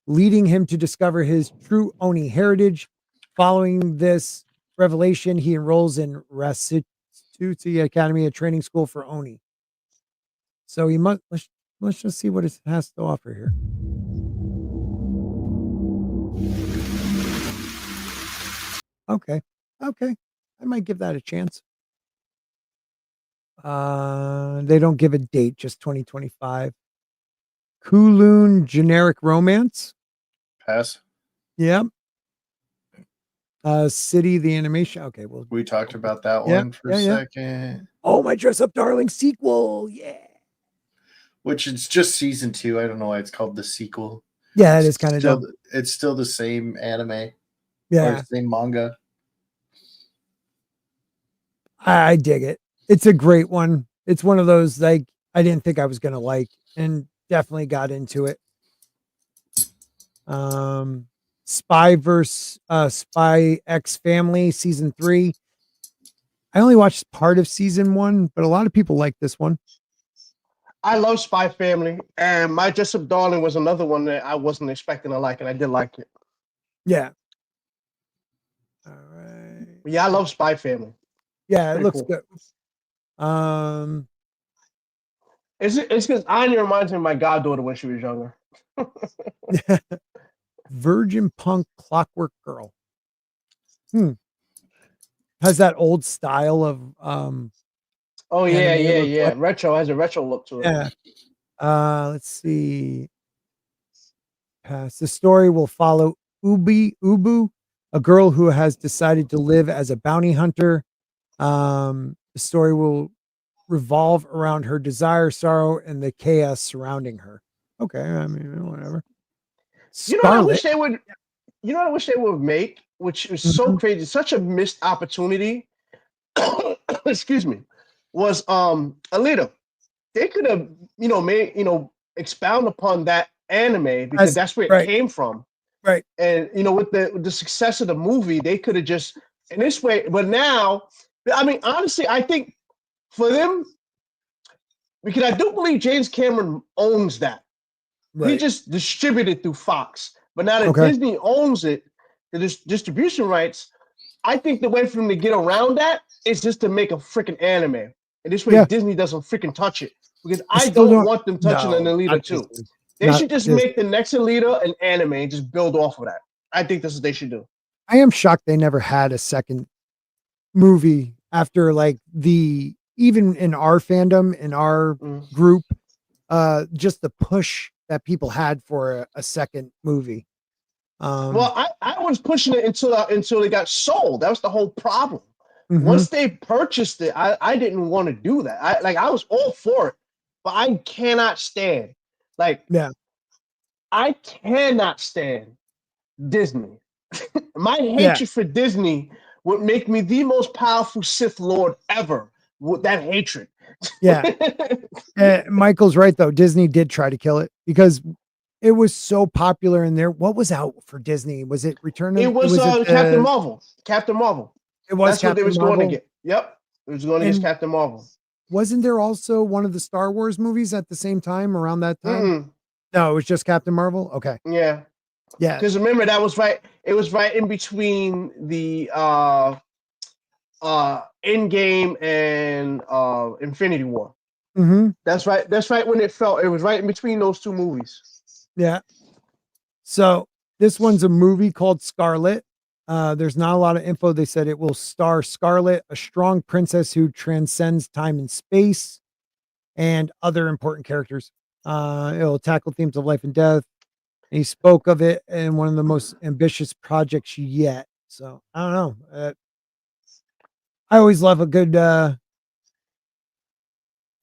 leading him to discover his true Oni heritage. Following this revelation, he enrolls in Rasutsuchi Academy, a training school for Oni. So he must. Let's just see what it has to offer here. Okay. I might give that a chance. They don't give a date, just 2025. Kowloon Generic Romance. Pass. Yep. City the Animation. Okay, well, We talked about that one for a second. Oh, my Dress Up Darling sequel. Yeah. Which it's just season 2. I don't know why it's called the sequel. Yeah, it is kind of still dumb. it's still the same anime. Yeah. Or same manga. I dig it. It's a great one. It's one of those like I didn't think I was gonna like, and definitely got into it. Spy vs. Spy X Family season 3. I only watched part of season 1, but a lot of people like this one. I love Spy Family, and My Dress Up Darling was another one that I wasn't expecting to like, and I did like it. Yeah. All right. Yeah, I love Spy Family. Yeah, it looks cool. good. It's because Anya reminds me of my goddaughter when she was younger. Virgin Punk Clockwork Girl. Has that old style of Oh yeah. Retro has a retro look to it. Yeah. Let's see. Pass. The story will follow Ubu, a girl who has decided to live as a bounty hunter. The story will revolve around her desire, sorrow, and the chaos surrounding her. Okay, I mean, whatever. You know what I wish they would. You know what I wish they would make, which is so crazy, such a missed opportunity. Excuse me. Was Alita. They could have, made, expound upon that anime because that's where it came from. Right. And with the success of the movie, they could have just in this way. But now, I mean, honestly, I think for them, because I do believe James Cameron owns that. Right. He just distributed through Fox. But now that Disney owns it, the distribution rights, I think the way for them to get around that is just to make a freaking anime. And this way Disney doesn't freaking touch it. Because I don't want them touching an Alita too. They not should just Disney. make the next Alita an anime and just build off of that. I think that's what they should do. I am shocked they never had a second movie after like even in our fandom, in our group, just the push that people had for a second movie. Well, I was pushing it until it got sold. That was the whole problem. Once they purchased it, I didn't want to do that. I was all for it, but I cannot stand I cannot stand Disney. My hatred for Disney would make me the most powerful Sith Lord ever with that hatred. Yeah. Michael's right, though. Disney did try to kill it because it was so popular in there. What was out for Disney? Was it Return of It was Captain Marvel. Captain Marvel. It was That's Captain what they was Marvel. going to get. Yep. It was going against Captain Marvel. Wasn't there also one of the Star Wars movies at the same time around that time? No, it was just Captain Marvel. Okay. Yeah. Yeah. Because remember, that was right. It was right in between the Endgame and Infinity War. That's right. That's right when it fell. It was right in between those two movies. Yeah. So this one's a movie called Scarlet. There's not a lot of info. They said it will star Scarlet, a strong princess who transcends time and space, and other important characters. It'll tackle themes of life and death. And he spoke of it in one of the most ambitious projects yet. So I don't know. I always love a good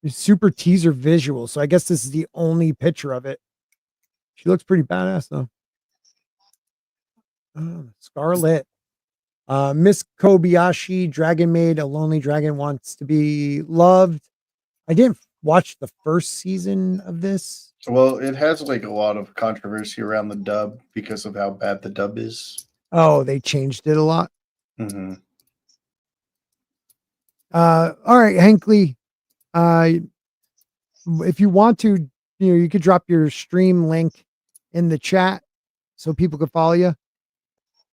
super teaser visual. So I guess this is the only picture of it. She looks pretty badass though. Scarlet. Miss Kobayashi, Dragon Maid, a lonely dragon wants to be loved. I didn't watch the first season of this. Well, it has like a lot of controversy around the dub because of how bad the dub is. Oh, they changed it a lot. Mm-hmm. All right, Hankley. If you want to, you could drop your stream link in the chat so people can follow you.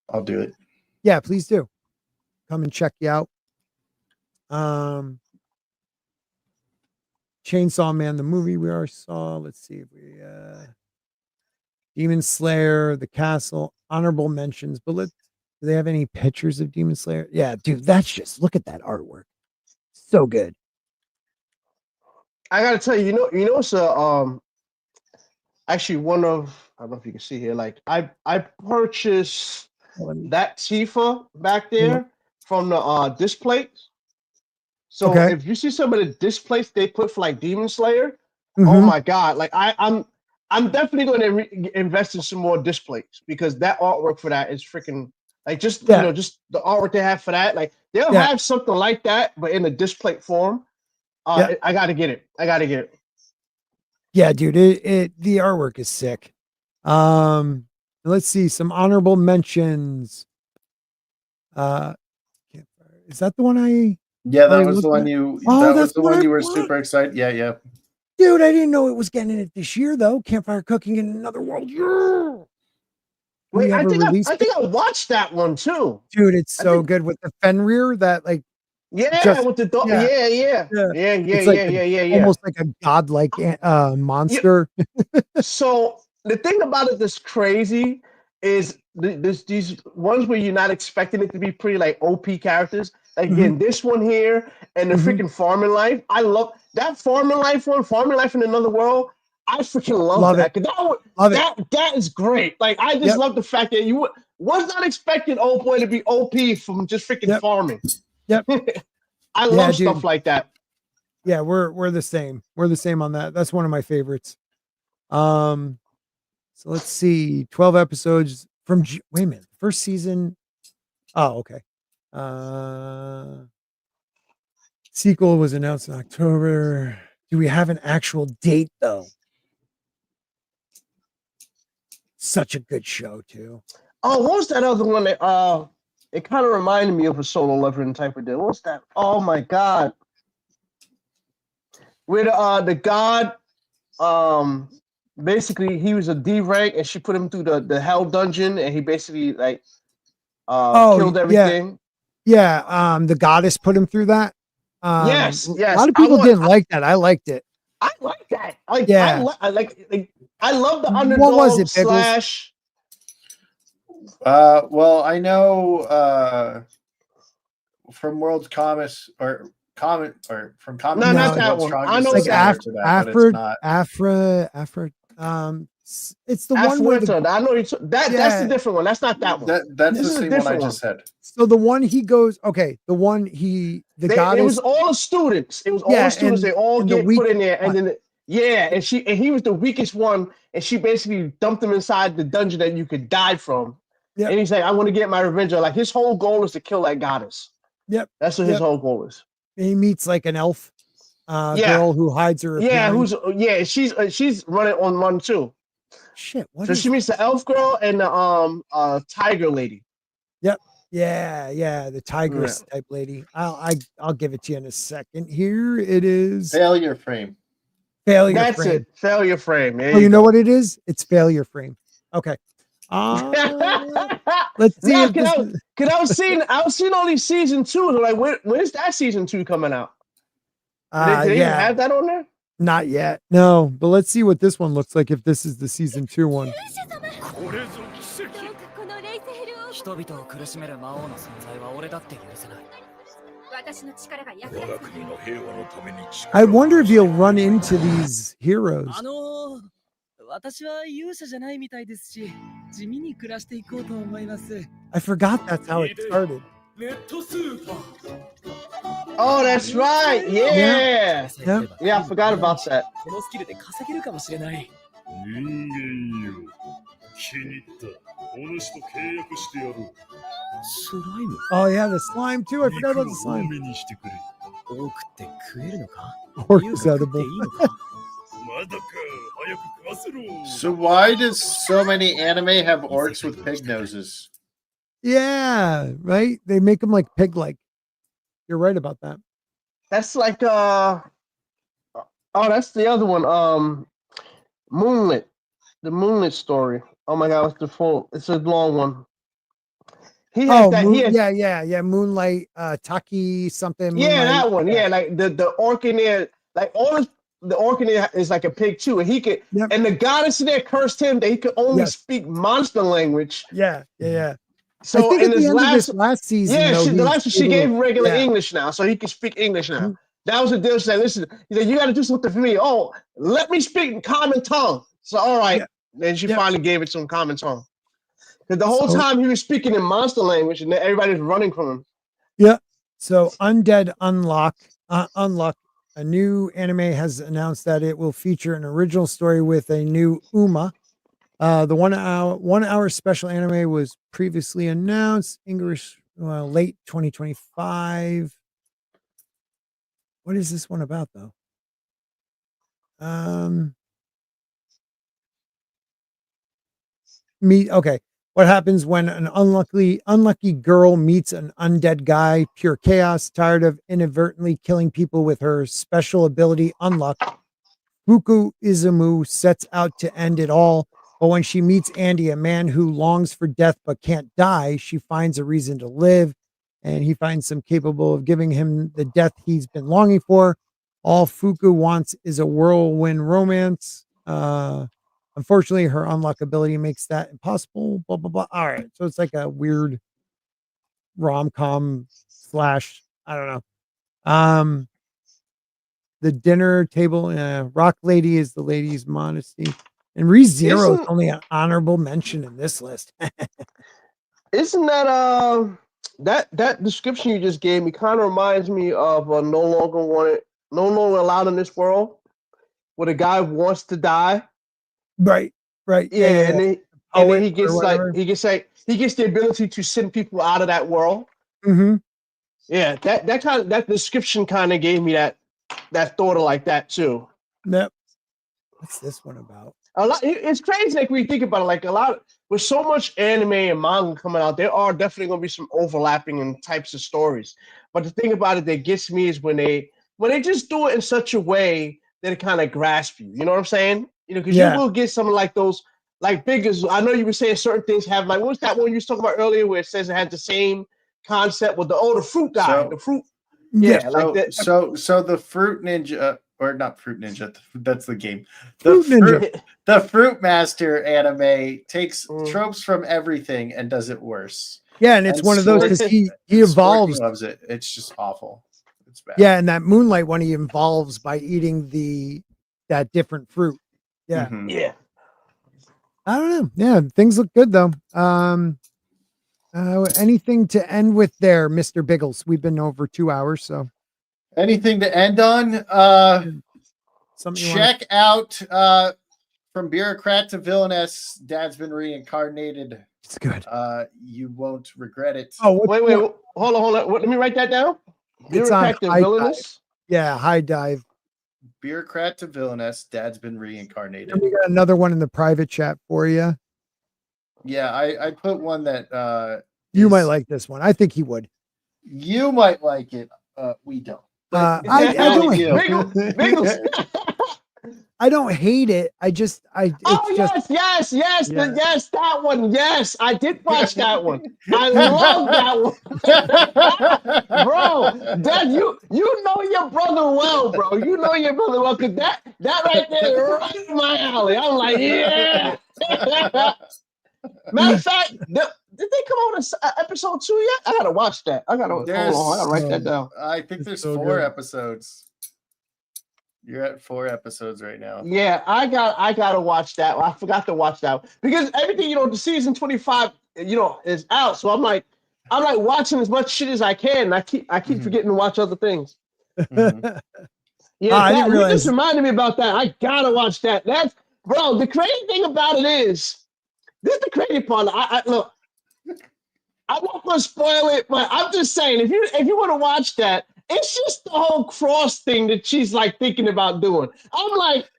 I'll do it. Yeah, please do. Come and check you out. Chainsaw Man, the movie we already saw. Let's see if we Demon Slayer, The Castle, honorable mentions, but do they have any pictures of Demon Slayer? Yeah, dude, that's just look at that artwork. So good. I gotta tell you, it's actually one of, I don't know if you can see here, like I purchased that Tifa back there from the disc plates. So if you see some of the disc plates they put for like Demon Slayer, oh my god! Like I'm definitely going to invest in some more disc plates because that artwork for that is freaking like just just the artwork they have for that. Like they'll have something like that, but in a disc plate form. I gotta get it. Yeah, dude, the artwork is sick. Let's see some honorable mentions. Is that the one I? Yeah, that was the one you. That was the one you were super excited. Yeah. Dude, I didn't know it was getting it this year though. Campfire Cooking in Another World. Yeah. Wait, I think I watched that one too. Dude, it's so good with the Fenrir that like. With the dog. Yeah. Almost like a godlike monster. So the thing about it that's crazy is these ones where you're not expecting it to be pretty like OP characters. Again, this one here and the freaking Farming Life. I love that Farming Life one. Farming Life in Another World. I freaking love that. That is great. Like I just love the fact that you was not expecting old boy to be OP from just freaking farming. Yep. I love stuff like that. Yeah, we're the same. We're the same on that. That's one of my favorites. So let's see. 12 episodes from wait a minute. First season. Oh, okay. Sequel was announced in October. Do we have an actual date though? Such a good show too. Oh, what was that other one that it kind of reminded me of a Solo Leveling type of deal. What's that? Oh my god. With the god, basically he was a D rank and she put him through the hell dungeon and he basically like killed everything. Yeah, the goddess put him through that. Yes. A lot of people didn't like that. I liked it. I like that. I like I love the What underdog was it, Biggles? slash. Well, I know from World's Comics or Comic or from Comic No, No, not Book, that World's one. Strongest I know is like that. similar to that, but it's not. It's the one where Afueta. I know that's Yeah. a different one. That's not that one. That's This the is a same one I different just said. so the one he goes, okay, the one the It goddess, was all the students. It was all Yeah, the students. They all and the get weak put in there, and one. then and he was the weakest one, and she basically dumped him inside the dungeon that you could die from. Yep. And he's like, I want to get my revenge. Like his whole goal is to kill that goddess. Yep. That's what his whole goal is. He meets like an elf Yeah. girl who hides her appearance. She's running on one too. Shit, what So is she meets the elf girl and the tiger lady. Yep. Yeah, the tigress type lady. I'll give it to you in a second. Here it is. Failure Frame. Failure That's frame. it. Failure frame. There Oh, you know go. what it is? It's failure frame. Okay. Let's see Nah, if this is- cause I was seeing all these season 2s. Like, when is that season 2 coming out? Did they even have that on there? Not yet. No, but let's see what this one looks like if this is the season 2 one. 人々を苦しめる魔王の存在は俺だって許せない。 I wonder if you'll run into these heroes. 私は勇者じゃないみたいですし、地味に暮らしていこうと思います。 I forgot that's how it started. Oh, that's right. Yeah. Yeah. Yeah, I forgot about that. このスキルで稼げるかもしれない。人間よ、気に入った。お主と契約してやろう。スライム Oh yeah, the slime too. I forgot about the 多 slime. めにしてくれ。多くって食えるのか Orc 優 is 雅食って edible. いいのか まだか、早く食わせろ。 So why does so many anime have orcs with pig noses? Yeah, right. They make them like pig-like. You're right about that. That's like oh, that's the other one. Moonlit. The Moonlit story. Oh my god, what's the full? It's a long one. He has that. He has, yeah. Moonlight, Taki something. yeah, Moonlight. that one. Yeah, like the orc in there, like the orc in there is like a pig too, and he could. Yep. And the goddess in there cursed him that he could only Yes. speak monster language. Yeah. So I think in at the this end of this last season, yeah, though, the last one she able gave to- him regular yeah. English now, so he can speak English now. Mhm. That was the deal. She said, "Listen, he said, you got to do something for me. Oh, let me speak in common tongue." So all right, Yeah. then she Yeah. finally gave it to him common tongue. Because the whole So- time he was speaking in monster language, and then everybody's running from him. So Undead Unlock, a new anime has announced that it will feature an original story with a new Uma. The 1 hour special anime was previously announced. English late 2025. What is this one about though? Okay. What happens when an unlucky girl meets an undead guy? Pure chaos. Tired of inadvertently killing people with her special ability, Unluck, Fuku Izumu sets out to end it all. But when she meets Andy, a man who longs for death but can't die, she finds a reason to live, and he finds some capable of giving him the death he's been longing for. All Fuku wants is a whirlwind romance. Unfortunately, her unlock ability makes that impossible. Blah blah blah. All right, so it's like a weird rom-com / I don't know. The dinner table. Rock Lady is the lady's modesty, and ReZero is Isn't- only an honorable mention in this list. Isn't that that description you just gave me kind of reminds me of No Longer Allowed in This World, where the guy wants to die. Right. Yeah, and then Poet he or gets whatever. he gets the ability to send people out of that world. Mm-hmm. Yeah, that description kind of gave me that thought of like that too. Yep. What's this one about? A lot. It's crazy like when you think about it. Like a lot with so much anime and manga coming out, there are definitely going to be some overlapping in types of stories. But the thing about it that gets me is when they just do it in such a way that it kind of grasps you. You know what I'm saying? You know, because Yeah. you will get some like those like biggest. I know you were saying certain things have like what's that one you was talking about earlier where it says it had the same concept with the fruit guy, So- the fruit. Yeah. Yeah, like that. So the fruit ninja or not Fruit Ninja. That's the game. Fruit Ninja. The Fruit Master anime takes tropes from everything and does it worse. Yeah, and it's one of those because he evolves. Sporking loves it. It's just awful. It's bad. Yeah, and that Moonlight one, he evolves by eating that different fruit. Yeah. Mhm. Yeah. I don't know. Yeah, things look good though. Anything to end with there, Mr. Biggles? We've been over 2 hours, so Anything to end on? something you Check out From Bureaucrat to Villainess. Dad's been reincarnated. It's good. You won't regret it. Oh, Wait, hold on. Let me write that down. It's on Bureaucrat to High Villainous. Yeah, High Dive. Bureaucrat to Villainess. Dad's been reincarnated. And we got another one in the private chat for you. Yeah, I put one that You might like this one. I think he would. You might like it. We don't. I don't. Biggles. I don't hate it. Yes, that one. Yes, I did watch that one. I love that one, bro. Dad, you know your brother well, bro. You know your brother well, cause that right there is right in my alley. I'm like, yeah. Matter of fact, did they come on episode 2 yet? I gotta watch that. I gotta write that down. I think there's so 4 good. episodes. You're at 4 episodes right now. Yeah, I gotta watch that. I forgot to watch that because everything, the season 25, is out. So I'm like watching as much shit as I can. I keep forgetting to watch other things. Mhm. Yeah, I didn't you realize. just reminded me about that. I gotta watch that. That's bro. The crazy thing about it is, this is the crazy part. I look. I'm not gonna spoil it, but I'm just saying, if you want to watch that, it's just the whole cross thing that she's like thinking about doing. I'm like,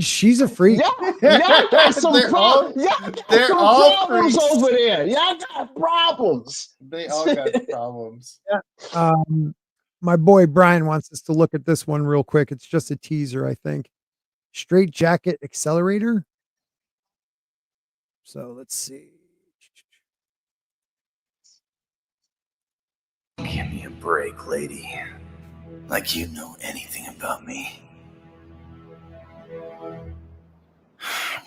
She's a freak. y'all got some They're all- problems freaks. over there. Y'all got problems. They all got problems. My boy Brian wants us to look at this one real quick. It's just a teaser, I think. Straight Jacket Accelerator. So let's see. Give me a break, lady. Like you know anything about me.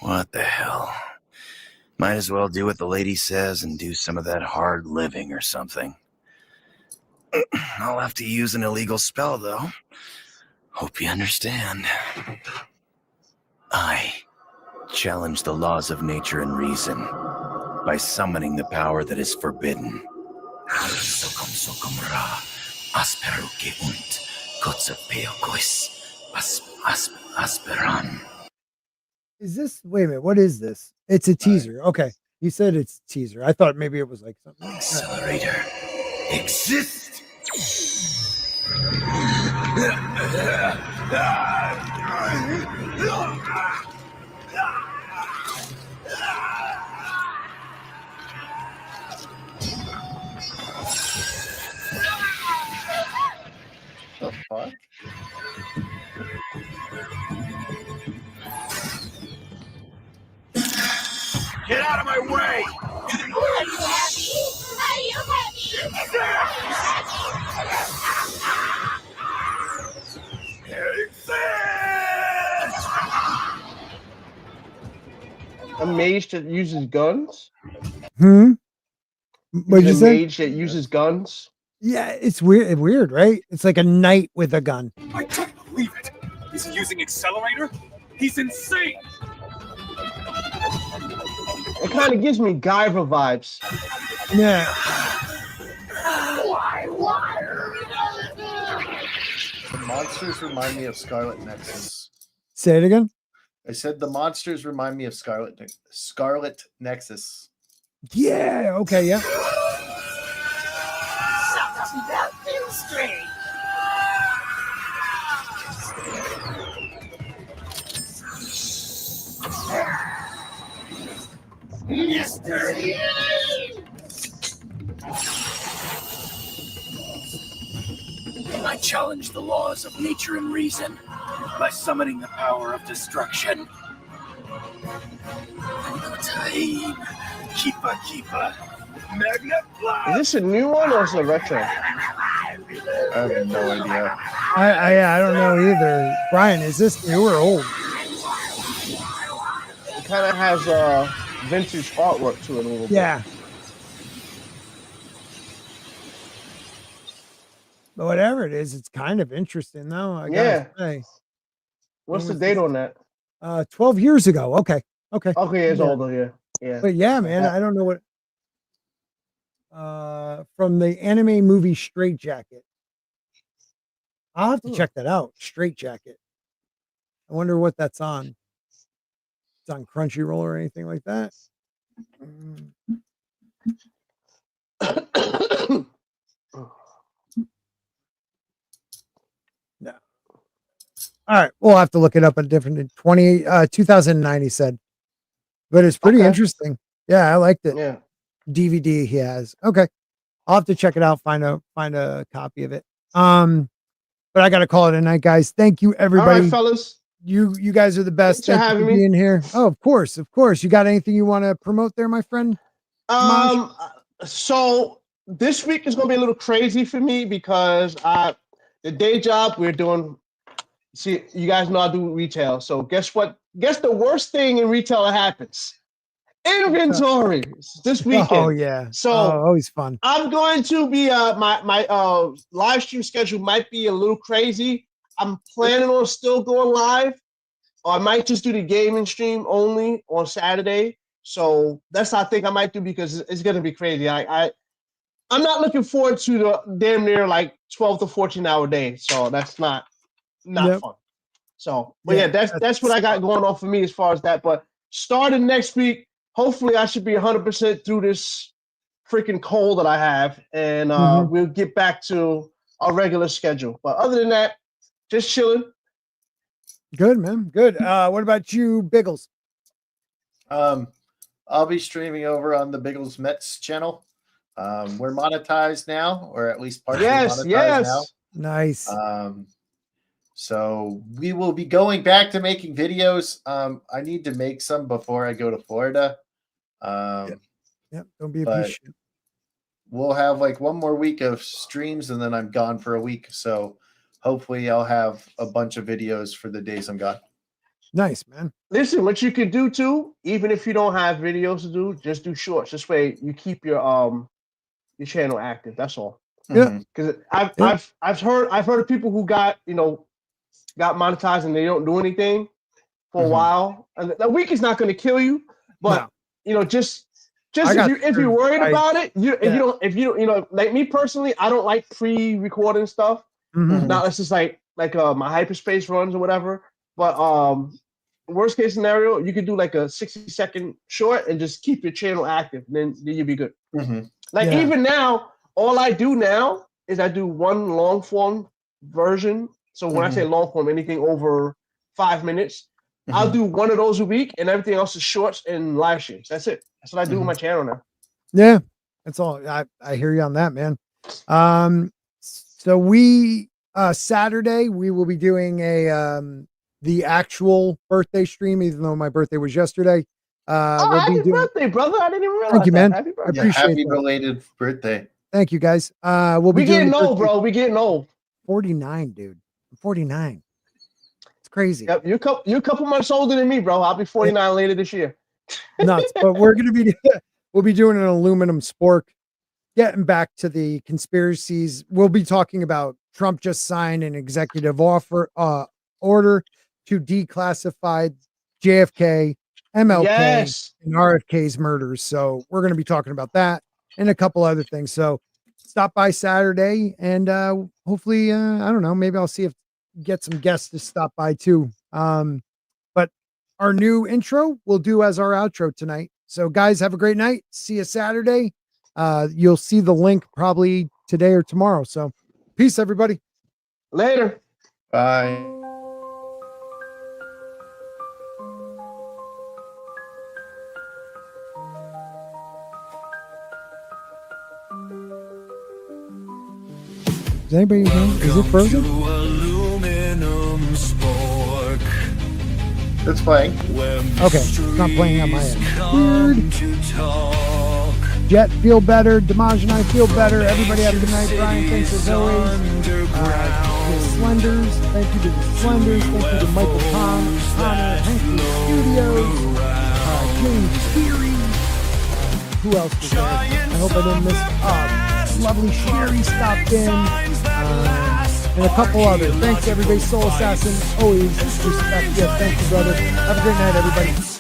What the hell? Might as well do what the lady says and do some of that hard living or something. I'll have to use an illegal spell, though. Hope you understand. I challenge the laws of nature and reason by summoning the power that is forbidden. Is this? Wait a minute. What is this? It's a teaser. Okay. You said it's a teaser. I thought maybe it was like something. Accelerator exist. The fuck? Get out of my way! Are you happy? Are you A mage that uses guns. What'd you A say? mage that uses guns. Yeah, it's weird. Weird, right? It's like a knight with a gun. I don't believe it. Is he using accelerator? He's insane. It kind of gives me Guyver vibes. Yeah. The monsters remind me of Scarlet Nexus. Say it again. I said the monsters remind me of Scarlet Nexus. Yeah. Okay. Yeah. Something that feels strange. Mystery. I challenge the laws of nature and reason by summoning the power of destruction. Time. Keepa. Magnet Blast. Is this a new one or is it a retro? I have no idea. I don't know either. Brian, is this new or old? It kind of has vintage artwork to it a little bit. Yeah. But whatever it is, it's kind of interesting though. I gotta say. What's the date on that? 12 years ago. Okay. Okay, it's older, yeah. Yeah. But yeah, man, I don't know what from the anime movie Straight Jacket. I'll have to check that out. Straight Jacket. I wonder what that's on. It's on Crunchyroll or anything like that. No. All right, we'll have to look it up at different 2009 he said. But it's pretty interesting. Yeah, I liked it. Yeah. DVD he has. Okay. I'll have to check it out, find a copy of it. But I gotta call it a night, guys. Thank you, everybody. All right, fellas. You guys are the best. Thanks for Thank you having for me. being here. Oh, of course, of course. You got anything you want to promote there, my friend? So this week is gonna be a little crazy for me because the day job we're doing. See, you guys know I do retail. So guess what? Guess the worst thing in retail that happens. Inventory this weekend. Oh yeah. So always fun. I'm going to be my live stream schedule might be a little crazy. I'm planning on still going live, or I might just do the gaming stream only on Saturday. So that's what I think I might do because it's gonna be crazy. I'm not looking forward to the damn near like 12 to 14 hour day. So that's not fun. So, but yeah, that's what I got going on for me as far as that. But starting next week, hopefully I should be 100% through this freaking cold that I have, and we'll get back to our regular schedule. But other than that, just chilling. Good, man. Good. What about you, Biggles? I'll be streaming over on the Biggles Mets channel. We're monetized now, or at least partially monetized now. Nice. So we will be going back to making videos. I need to make some before I go to Florida. Yep. Don't be a piece of shit. We'll have like one more week of streams and then I'm gone for a week. So hopefully I'll have a bunch of videos for the days I'm gone. Nice, man. Listen, what you can do too, even if you don't have videos to do, just do shorts. This way you keep your channel active. That's all. Yeah. Because I've heard of people who got monetized and they don't do anything for a while. And the week is not going to kill you, but just if you're worried about it, if you don't, like me personally, I don't like pre-recording stuff. Not unless it's like my hyperspace runs or whatever. But worst case scenario, you could do like a 60-second short and just keep your channel active. Then you'll be good. Even now, all I do now is I do one long form version. So when I say long form, anything over 5 minutes, I'll do one of those a week, and everything else is shorts and live streams. That's it. That's what I do with my channel now. Yeah, that's all. I hear you on that, man. So we Saturday we will be doing the actual birthday stream, even though my birthday was yesterday. Happy birthday, brother! I didn't even realize. Thank you, man. Happy birthday. I appreciate happy that. belated birthday. Thank you, guys. We'll be getting old, bro. We getting old. 49, dude. I'm 49. It's crazy. Yep, you're a couple months older than me, bro. I'll be 49 later this year. Nuts. But we'll be doing an aluminum spork. Getting back to the conspiracies, we'll be talking about Trump just signed an executive order to declassify JFK, MLK, and RFK's murders. So we're going to be talking about that and a couple other things. So stop by Saturday and hopefully, I don't know, maybe I'll see if get some guests to stop by too. But our new intro we'll do as our outro tonight. So guys, have a great night. See you Saturday. You'll see the link probably today or tomorrow. So peace, everybody. Later. Bye. Is anybody know? Is it frozen? It's playing. Okay, it's not playing on my end. Weird. Jet, feel better. Damaj and I feel better. Everybody have a good night. Brian, thanks as always. The Slenders, thank you to the Slenders. Thank you to Michael Connor, Hanky Studios, James Beery. Who else was there? I hope I didn't miss. Lovely Sherry stopped in. And a couple others. Thanks everybody. Soul Assassin, always respect. Yes, thank you, brother. Have a great night, everybody.